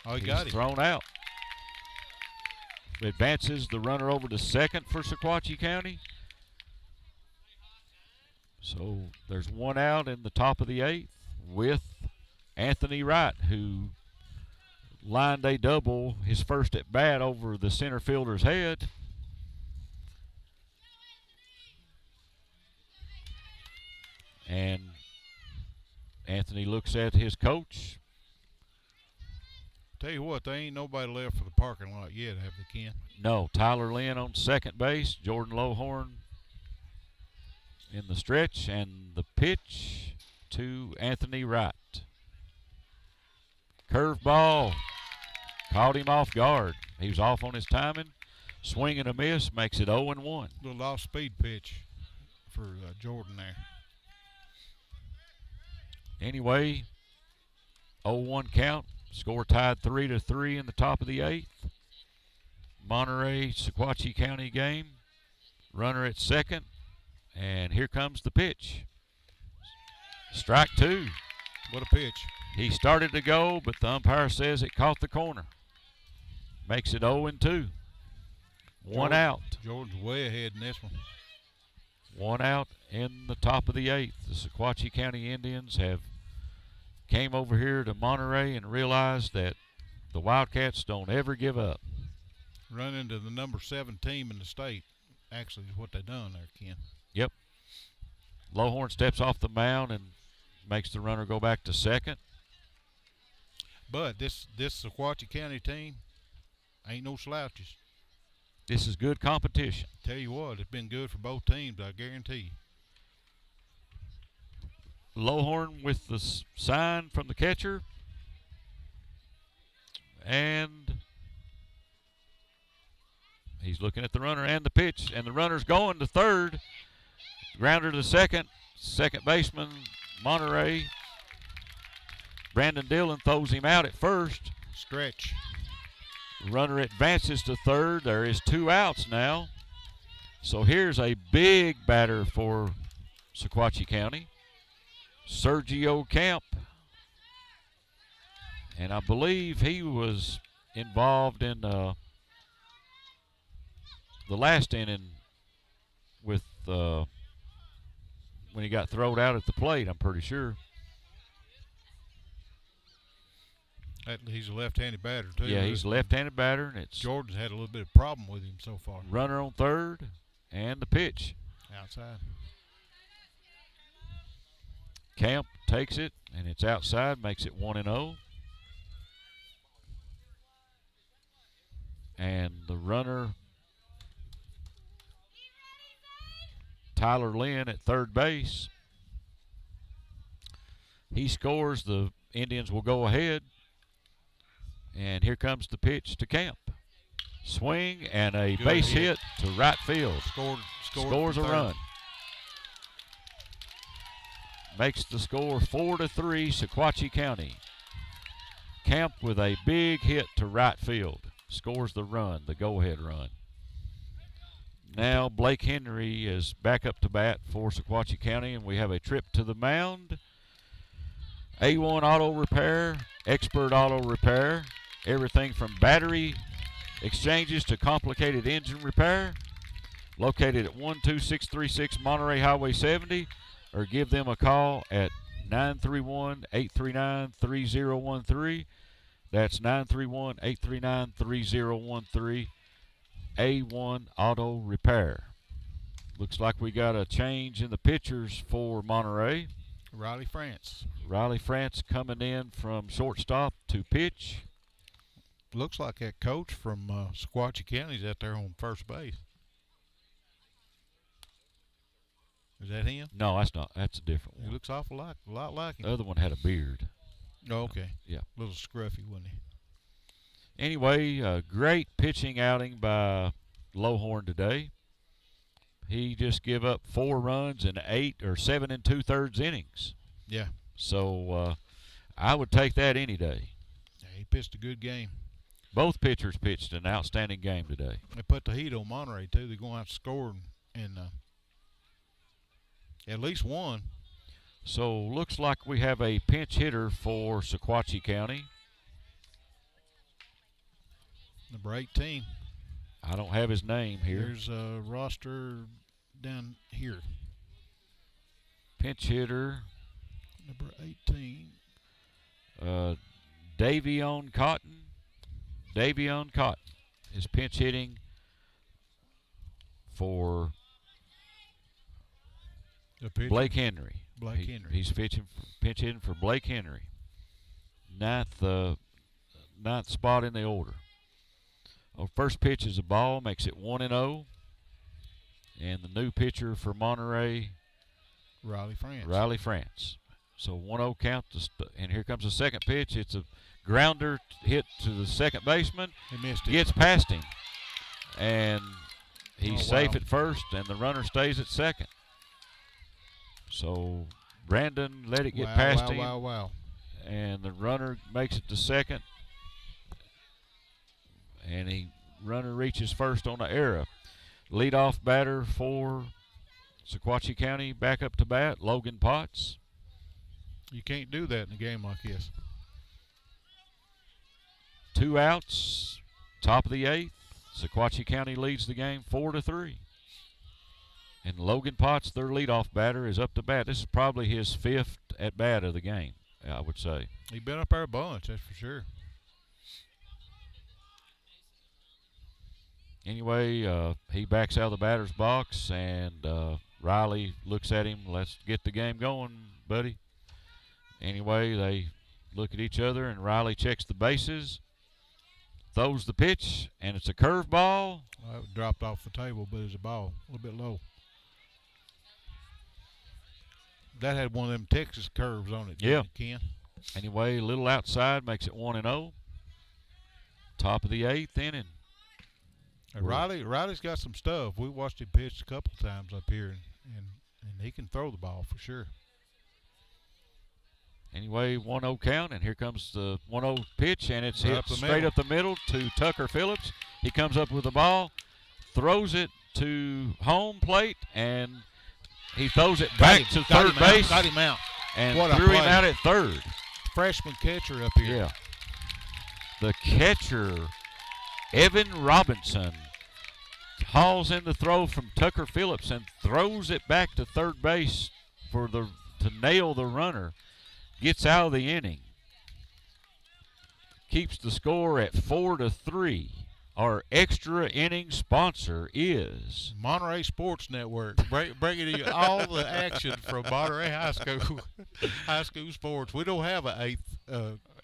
Oh, he got him. He's thrown out. Advances the runner over to second for Sequatchie County. So there's one out in the top of the 8th with Anthony Wright, who lined a double, his first at bat, over the center fielder's head. And Anthony looks at his coach. Tell you what, there ain't nobody left for the parking lot yet, have they, Ken? No, Tyler Lynn on second base, Jordan Lowhorn in the stretch, and the pitch to Anthony Wright. Curveball, caught him off guard. He was off on his timing. Swing and a miss, makes it 0-1. Little off-speed pitch for Jordan there. Anyway, 0-1 count. Score tied 3-3 in the top of the 8th. Monterey, Sequatchie County game. Runner at second. And here comes the pitch. Strike 2. What a pitch. He started to go, but the umpire says it caught the corner. Makes it 0-2. One out. Jordan's way ahead in this one. One out in the top of the 8th. The Sequatchie County Indians have came over here to Monterey and realized that the Wildcats don't ever give up. Run into the number 7 team in the state, actually, is what they done there, Ken. Yep. Lowhorn steps off the mound and makes the runner go back to second. But this Sequatchie County team ain't no slouches. This is good competition. Tell you what, it's been good for both teams, I guarantee you. Lowhorn with the sign from the catcher. And he's looking at the runner and the pitch. And the runner's going to third. Grounder to second. Second baseman, Monterey. Brandon Dillon throws him out at first. Stretch. Runner advances to third. There is 2 outs now. So here's a big batter for Sequatchie County, Sergio Camp. And I believe he was involved in the last inning with when he got thrown out at the plate, I'm pretty sure. He's a left-handed batter, too. Yeah, he's a left-handed batter, and it's Jordan's had a little bit of problem with him so far. runner on third, and the pitch. Outside. Camp takes it, and it's outside, makes it 1-0. And the runner, Tyler Lynn at third base. He scores, the Indians will go ahead. And here comes the pitch to Camp. Swing and a Good base hit. hit to right field. Scores a from run. Makes the score 4-3, Sequatchie County. Camp with a big hit to right field. Scores the run, the go-ahead run. Now Blake Henry is back up to bat for Sequatchie County, and we have a trip to the mound. A1 Auto Repair, Expert Auto Repair, everything from battery exchanges to complicated engine repair. Located at 12636 Monterey Highway 70, or give them a call at 931-839-3013. That's 931-839-3013. A1 Auto Repair. Looks like we got a change in the pitchers for Monterey. Riley France. Riley France coming in from shortstop to pitch. Looks like that coach from Sequatchie County's out there on first base. Is that him? No, that's not. That's a different He one. looks a lot like him. The other one had a beard. Oh, okay. Yeah. A little scruffy, wasn't he? Anyway, a great pitching outing by Lowhorn today. He just gave up 4 runs in 7 2/3 innings. Yeah. So I would take that any day. Yeah, he pitched a good game. Both pitchers pitched an outstanding game today. They put the heat on Monterey, too. They're going to have to score and at least one. So looks like we have a pinch hitter for Sequatchie County. Number 18. I don't have his name here. Here's a roster down here. Pinch hitter, Number 18. Davion Cotton. Davion Cotton is pinch hitting for The pitcher. Blake Henry. Henry. He's pinch hitting for Blake Henry. Ninth spot in the order. First pitch is a ball, makes it 1-0. And the new pitcher for Monterey, Riley France. Riley France. So 1-0 count, and here comes the second pitch. It's a grounder hit to the second baseman. He missed it. Gets past him, and he's Oh, safe wow. at first, and the runner stays at second. So Brandon let it get past him, Wow. and the runner makes it to second, and runner reaches first on the error. Leadoff batter for Sequatchie County back up to bat, Logan Potts. You can't do that in a game like this. 2 outs, top of the 8th. Sequatchie County leads the game 4-3. And Logan Potts, their leadoff batter, is up to bat. This is probably his 5th at bat of the game, I would say. He's been up there a bunch, that's for sure. Anyway, he backs out of the batter's box, and Riley looks at him. Let's get the game going, buddy. Anyway, they look at each other, and Riley checks the bases, throws the pitch, and it's a curveball. Well, it dropped off the table, but it's a ball, a little bit low. That had one of them Texas curves on it. Yeah. Ken. Anyway, a little outside makes it 1-0. Top of the 8th inning. And Riley's got some stuff. We watched him pitch a couple of times up here, and he can throw the ball for sure. Anyway, 1-0 count, and here comes the 1-0 pitch, and it's Right hit up the straight middle. up the middle to Tucker Phillips. He comes up with the ball, throws it to home plate, and He throws it back to third base. Got him out. And What a threw him play. out at third. Freshman catcher up here. Yeah. The catcher, Evan Robinson, hauls in the throw from Tucker Phillips and throws it back to third base to nail the runner. Gets out of the inning. Keeps the score at 4-3. Our extra inning sponsor is Monterey Sports Network, bringing you all the action from Monterey High School sports. We don't have an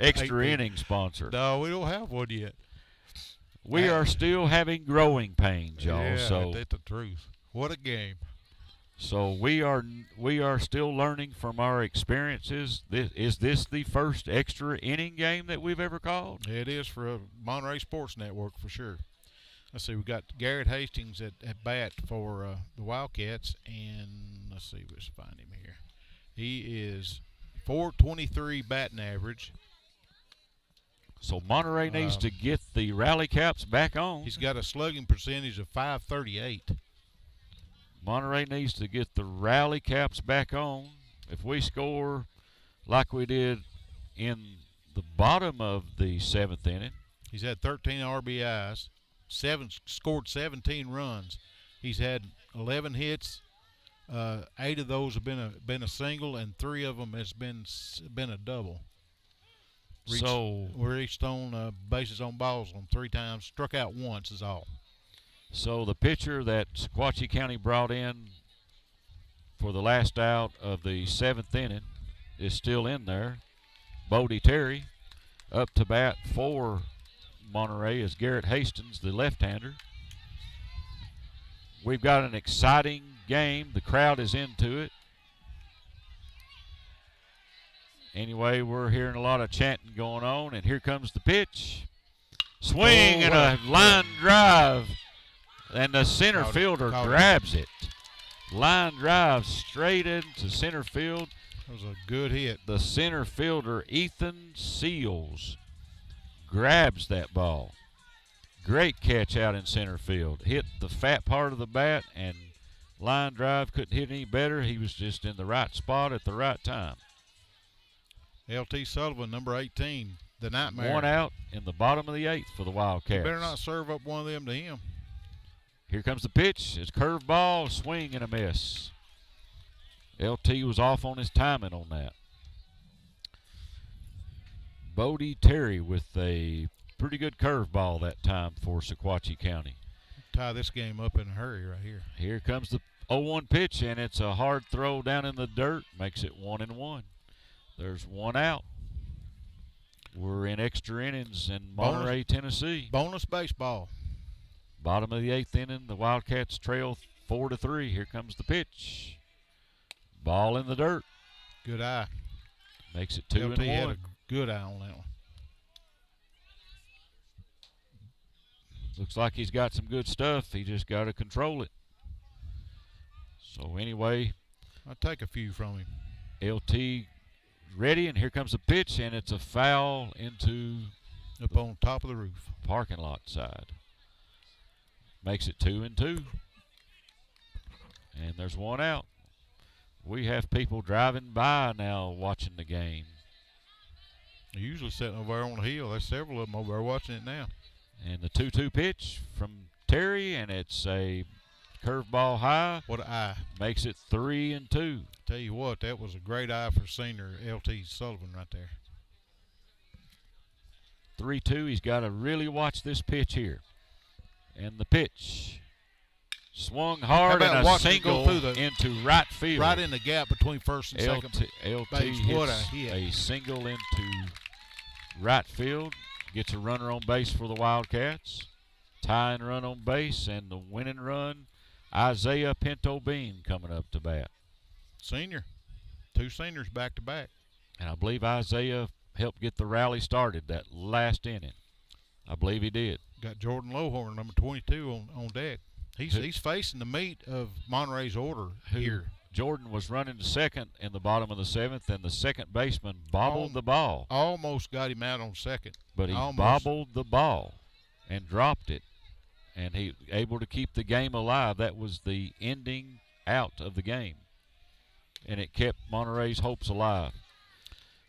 extra eighth inning sponsor. No, we don't have one yet. We are still having growing pains, y'all. Yeah, so that's the truth. What a game! So we are still learning from our experiences. Is this the first extra inning game that we've ever called? It is for a Monterey Sports Network for sure. Let's see, we got Garrett Hastings at bat for the Wildcats, and let's see, let's find him here. He is .423 batting average. So Monterey needs to get the rally caps back on. He's got a slugging percentage of .538. Monterey needs to get the rally caps back on. If we score like we did in the bottom of the seventh inning. He's had 13 RBIs, scored 17 runs. He's had 11 hits. 8 of those have been a single, and 3 of them has been a double. Reached on bases on balls on 3 times. Struck out once is all. So the pitcher that Sequatchie County brought in for the last out of the 7th inning is still in there. Bodie Terry. Up to bat for Monterey is Garrett Hastings, the left-hander. We've got an exciting game. The crowd is into it. Anyway, we're hearing a lot of chanting going on, and here comes the pitch. Swing and a line drive. And the center fielder grabs it. Line drive straight into center field. That was a good hit. The center fielder, Ethan Seals, grabs that ball. Great catch out in center field. Hit the fat part of the bat, and line drive couldn't hit any better. He was just in the right spot at the right time. L.T. Sullivan, number 18, the nightmare. 1 out in the bottom of the 8th for the Wildcats. You better not serve up one of them to him. Here comes the pitch. It's curved ball, swing and a miss. LT was off on his timing on that. Bodie Terry with a pretty good curve ball that time for Sequatchie County. Tie this game up in a hurry right here. Here comes the 0-1 pitch, and it's a hard throw down in the dirt. Makes it 1-1. There's 1 out. We're in extra innings in Monterey, Tennessee. Bonus baseball. Bottom of the 8th inning, the Wildcats trail 4-3. Here comes the pitch. Ball in the dirt. Good eye. Makes it 2-1. LT had a good eye on that one. Looks like he's got some good stuff. He just got to control it. So anyway, I'll take a few from him. LT ready, and here comes the pitch, and it's a foul into up on top of the roof. Parking lot side. Makes it 2-2. And there's 1 out. We have people driving by now watching the game. They're usually sitting over there on the hill. There's several of them over there watching it now. And the 2-2 pitch from Terry, and it's a curveball high. What an eye. Makes it 3-2. Tell you what, that was a great eye for senior L.T. Sullivan right there. 3-2. He's got to really watch this pitch here. And the pitch swung hard and a single into right field. Right in the gap between first and second LT base. What a hit. A single into right field. Gets a runner on base for the Wildcats. Tying run on base, and the winning run, Isaiah Pinto Bean coming up to bat. Senior. 2 seniors back to back. And I believe Isaiah helped get the rally started that last inning. I believe he did. Got Jordan Lowhorn, number 22, on deck. He's facing the meat of Monterey's order here. Jordan was running to second in the bottom of the 7th, and the second baseman bobbled the ball. Almost got him out on second. But he bobbled the ball and dropped it, and he able to keep the game alive. That was the ending out of the game. and it kept Monterey's hopes alive.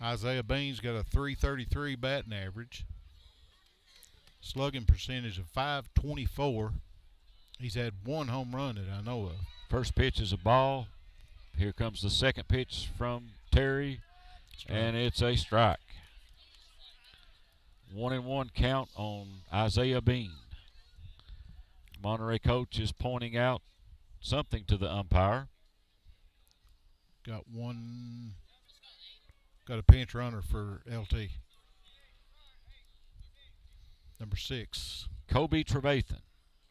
Isaiah Bean's got a 333 batting average. Slugging percentage of 524. He's had one home run that I know of. First pitch is a ball. Here comes the second pitch from Terry, and it's a strike. 1-1 count on Isaiah Bean. Monterey coach is pointing out something to the umpire. Got a pinch runner for LT. Number 6. Kobe Trevathan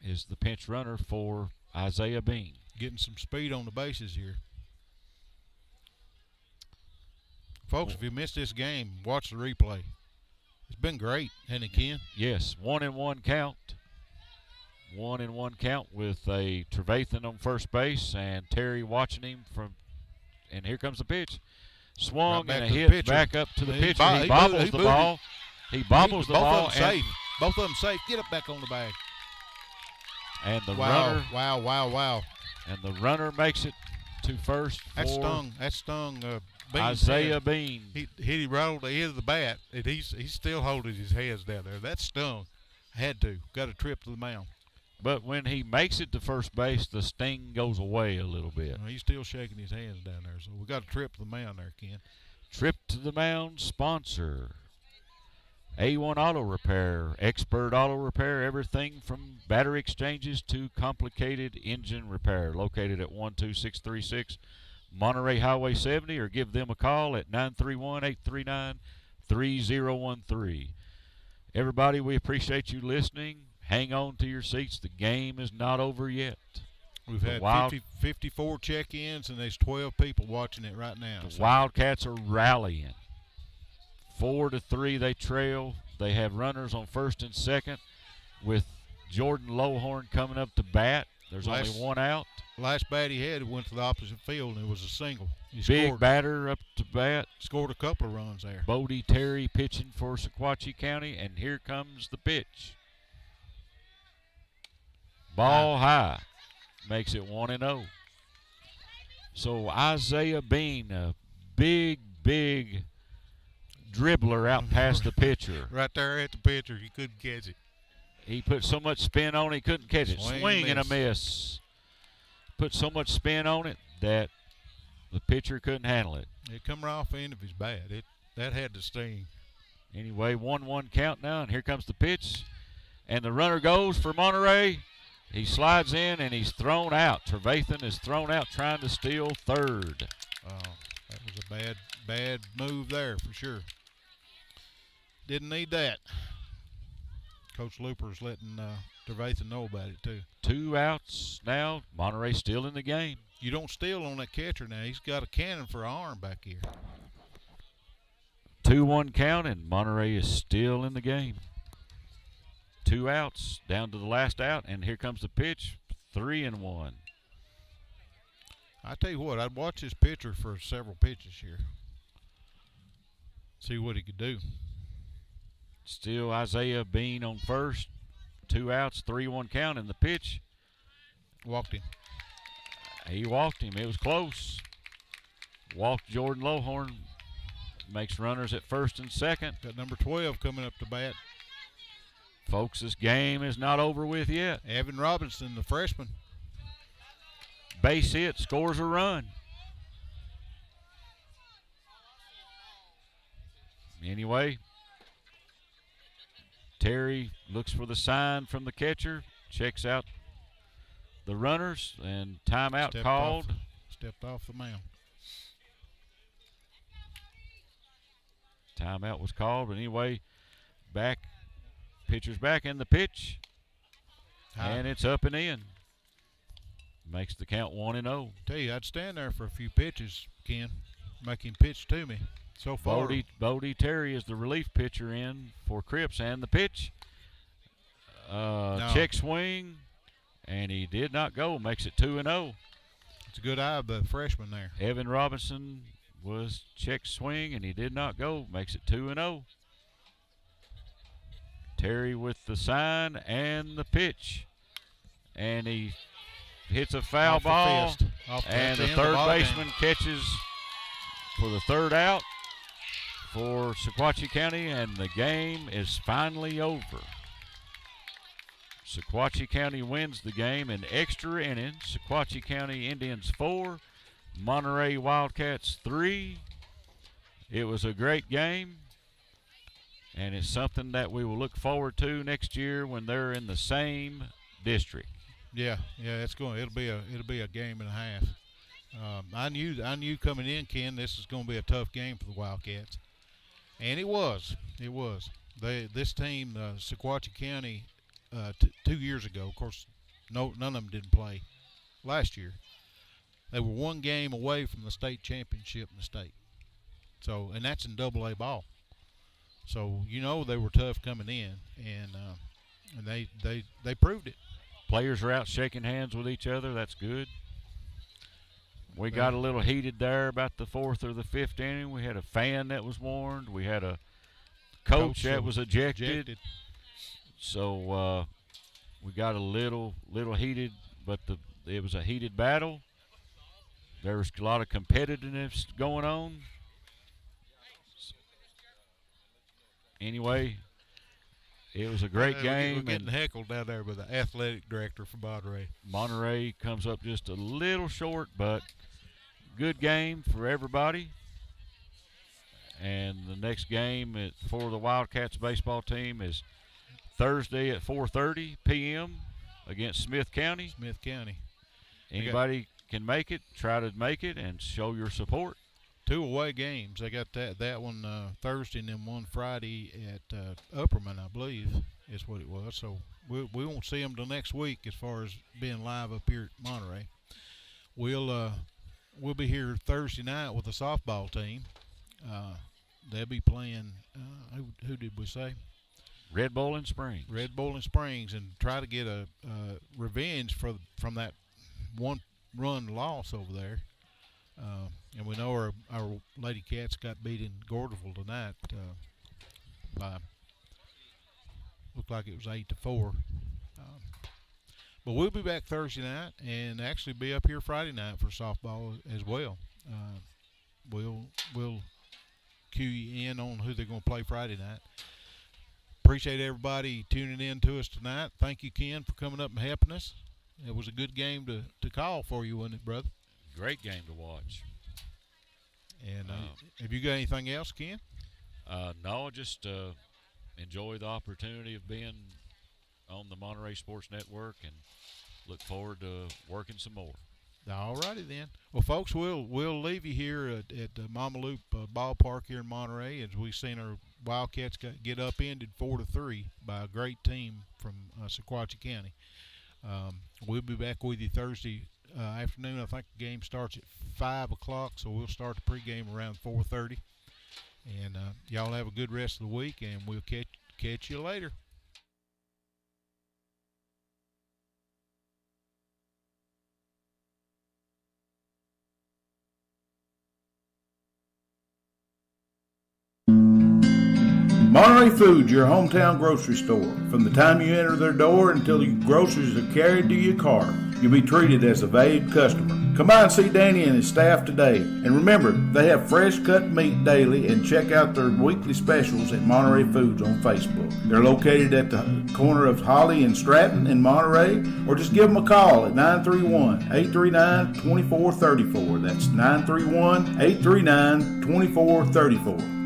is the pinch runner for Isaiah Bean. Getting some speed on the bases here. Folks, if you missed this game, watch the replay. It's been great, hasn't it, Ken? Yes, 1-1 count. 1-1 count with a Trevathan on first base and Terry watching him from. And here comes the pitch. Swung Right and a hit pitcher. back up to the He pitcher. bo- He he bobbles moved- he the moved ball. He bobbles the Both ball. of them safe. Both of them safe. Get up back on the bag. And the Wow, runner. wow. And the runner makes it to first That for stung Bean's Isaiah head. Bean. He hit him right on the end of the bat, and he's still holding his hands down there. That stung. Had to. Got a trip to the mound. But when he makes it to first base, the sting goes away a little bit. He's still shaking his hands down there, so we got a trip to the mound there, Ken. Trip to the mound sponsor. A1 Auto Repair, expert auto repair, everything from battery exchanges to complicated engine repair. Located at 12636 Monterey Highway 70, or give them a call at 931-839-3013. Everybody, we appreciate you listening. Hang on to your seats. The game is not over yet. We've The had 54 check-ins, and there's 12 people watching it right now. The Wildcats are rallying. 4-3 they trail. They have runners on first and second with Jordan Lowhorn coming up to bat. There's only one out. Last bat he had went to the opposite field, and it was a single. He Big batter up to bat. Scored a couple of runs there. Bodie Terry pitching for Sequatchie County, and here comes the pitch. Ball high. Makes it 1-0. So Isaiah Bean, a big dribbler out past the pitcher. Right there at the pitcher. You couldn't catch it. He put so much spin on it, he couldn't catch it. Swing and a miss. Put so much spin on it that the pitcher couldn't handle it. It come right off the end of his bat. That had to sting. Anyway, 1-1 count now, and here comes the pitch. And the runner goes for Monterey. He slides in, and he's thrown out. Trevathan is thrown out trying to steal third. Oh, that was a bad move there for sure. Didn't need that. Coach Looper's letting Trevathan know about it too. 2 outs now. Monterey still in the game. You don't steal on that catcher now. He's got a cannon for an arm back here. 2-1 count, and Monterey is still in the game. 2 outs down to the last out, and here comes the pitch. 3-1. I tell you what, I'd watch this pitcher for several pitches here. See what he could do. Still Isaiah Bean on first. 2 outs, 3-1 count, and the pitch. Walked him. He walked him. It was close. Walked Jordan Lowhorn. Makes runners at first and second. Got number 12 coming up to bat. Folks, this game is not over with yet. Evan Robinson, the freshman. Base hit, scores a run. Anyway, Terry looks for the sign from the catcher, checks out the runners, and timeout called. Stepped off the mound. Timeout was called, but anyway, pitcher's back in the pitch, and it's up and in. Makes the count 1-0. Tell you, I'd stand there for a few pitches, Ken. Make him pitch to me. So far. Bodie Terry is the relief pitcher in for Cripps, and the pitch. No. Check swing, and he did not go. Makes it 2-0. It's a good eye of the freshman there. Evan Robinson was check swing, and he did not go. Makes it 2-0. Terry with the sign and the pitch. And he hits a foul ball. And the third baseman catches for the third out for Sequatchie County, and the game is finally over. Sequatchie County wins the game in extra innings. Sequatchie County Indians 4, Monterey Wildcats 3. It was a great game, and it's something that we will look forward to next year when they're in the same district. Yeah, it'll be a game and a half. I knew coming in, Ken, this is going to be a tough game for the Wildcats, and it was. This team, Sequatchie County, 2 years ago. Of course, none of them didn't play last year. They were one game away from the state championship in the state. So, and that's in AA ball. So they were tough coming in, and they proved it. Players are out shaking hands with each other. That's good. We got a little heated there about the fourth or the fifth inning. We had a fan that was warned. We had a coach that was ejected. So we got a little heated, but it was a heated battle. There was a lot of competitiveness going on. Anyway, it was a great game. We're getting heckled down there by the athletic director for Monterey. Monterey comes up just a little short, but good game for everybody. And the next game for the Wildcats baseball team is Thursday at 4:30 p.m. against Smith County. Anybody can make it, try to make it, and show your support. 2 away games. They got that one Thursday and then one Friday at Upperman, I believe, is what it was. So we won't see them till next week as far as being live up here at Monterey. We'll be here Thursday night with the softball team. They'll be playing. Who did we say? Red Bowling Springs, and try to get a revenge from that one-run loss over there. And we know our Lady Cats got beat in Gordonville tonight by, looked like it was 8-4. But we'll be back Thursday night and actually be up here Friday night for softball as well. We'll cue you in on who they're going to play Friday night. Appreciate everybody tuning in to us tonight. Thank you, Ken, for coming up and helping us. It was a good game to call for you, wasn't it, brother? Great game to watch. And have you got anything else, Ken? No, just enjoy the opportunity of being on the Monterey Sports Network and look forward to working some more. All righty then. Well, folks, we'll leave you here at the Mama Loop ballpark here in Monterey as we've seen our Wildcats get upended 4-3 by a great team from Sequatchie County. We'll be back with you Thursday afternoon. I think the game starts at 5 o'clock, so we'll start the pregame around 4:30. And y'all have a good rest of the week, and we'll catch you later. Monterey Foods, your hometown grocery store. From the time you enter their door until your groceries are carried to your car, you'll be treated as a valued customer. Come by and see Danny and his staff today. And remember, they have fresh cut meat daily, and check out their weekly specials at Monterey Foods on Facebook. They're located at the corner of Holly and Stratton in Monterey, or just give them a call at 931-839-2434. That's 931-839-2434.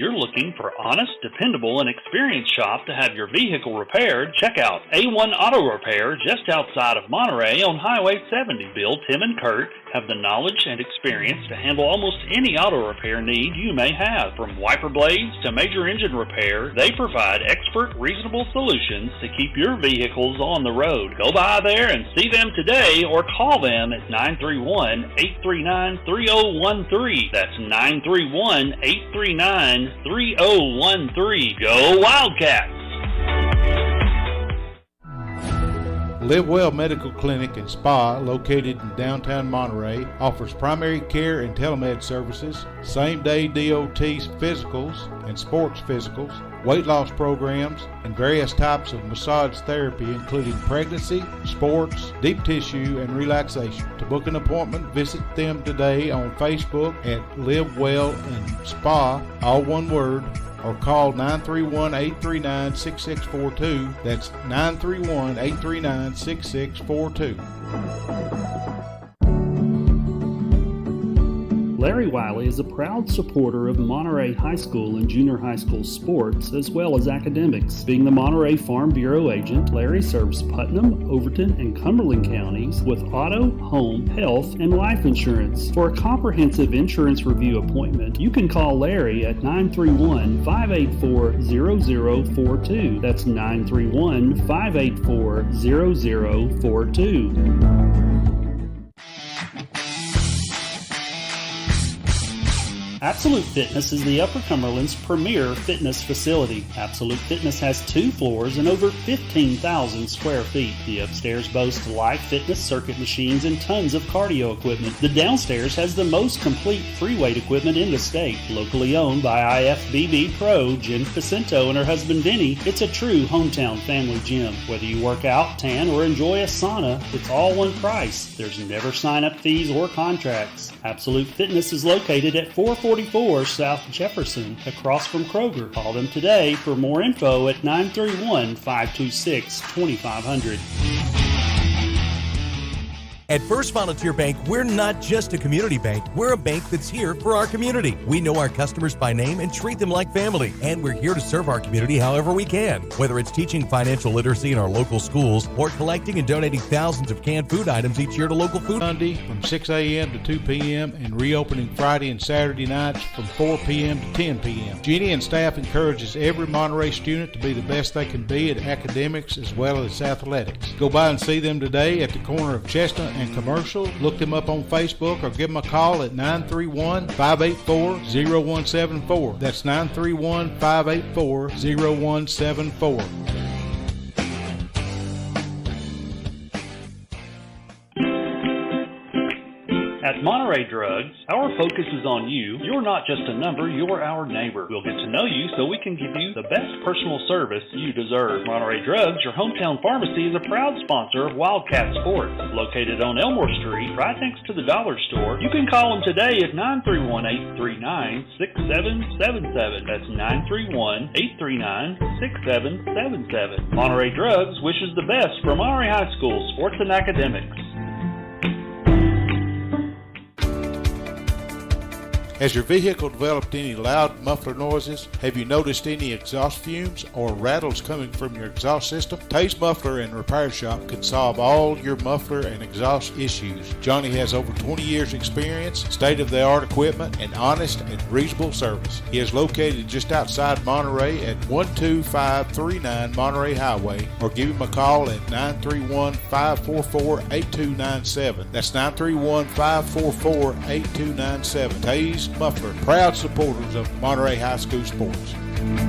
Looking for honest, dependable, and experienced shop to have your vehicle repaired, check out A1 Auto Repair just outside of Monterey on Highway 70. Bill, Tim, and Kurt have the knowledge and experience to handle almost any auto repair need you may have. From wiper blades to major engine repair, they provide expert, reasonable solutions to keep your vehicles on the road. Go by there and see them today or call them at 931-839-3013. That's 931-839-3013. Go Wildcats! Live Well Medical Clinic and Spa, located in downtown Monterey, offers primary care and telemed services, same-day DOT physicals and sports physicals, weight loss programs, and various types of massage therapy, including pregnancy, sports, deep tissue, and relaxation. To book an appointment, visit them today on Facebook at Live Well and Spa, all one word, or call 931-839-6642. That's 931-839-6642. Larry Wiley is a proud supporter of Monterey High School and junior high school sports, as well as academics. Being the Monterey Farm Bureau agent, Larry serves Putnam, Overton, and Cumberland counties with auto, home, health, and life insurance. For a comprehensive insurance review appointment, you can call Larry at 931-584-0042. That's 931-584-0042. Absolute Fitness is the Upper Cumberland's premier fitness facility. Absolute Fitness has 2 floors and over 15,000 square feet. The upstairs boasts live fitness circuit machines and tons of cardio equipment. The downstairs has the most complete free weight equipment in the state. Locally owned by IFBB Pro Jen Facento and her husband Vinny, it's a true hometown family gym. Whether you work out, tan, or enjoy a sauna, it's all one price. There's never sign-up fees or contracts. Absolute Fitness is located at 444 South Jefferson, across from Kroger. Call them today for more info at 931-526-2500. At First Volunteer Bank, we're not just a community bank. We're a bank that's here for our community. We know our customers by name and treat them like family. And we're here to serve our community however we can. Whether it's teaching financial literacy in our local schools or collecting and donating thousands of canned food items each year to local food. Sunday from 6 a.m. to 2 p.m. and reopening Friday and Saturday nights from 4 p.m. to 10 p.m. Jeannie and staff encourages every Monterey student to be the best they can be at academics as well as athletics. Go by and see them today at the corner of Chestnut and Commercial. Look them up on Facebook or give them a call at 931-584-0174. That's 931-584-0174. At Monterey Drugs, our focus is on you. You're not just a number, you're our neighbor. We'll get to know you so we can give you the best personal service you deserve. Monterey Drugs, your hometown pharmacy, is a proud sponsor of Wildcat Sports. Located on Elmore Street, right next to the dollar store. You can call them today at 931-839-6777. That's 931-839-6777. Monterey Drugs wishes the best for Monterey High School sports and academics. Has your vehicle developed any loud muffler noises? Have you noticed any exhaust fumes or rattles coming from your exhaust system? Tay's Muffler and Repair Shop can solve all your muffler and exhaust issues. Johnny has over 20 years experience, state-of-the-art equipment, and honest and reasonable service. He is located just outside Monterey at 12539 Monterey Highway, or give him a call at 931-544-8297. That's 931-544-8297. Tay's Muffler, proud supporters of Monterey High School sports.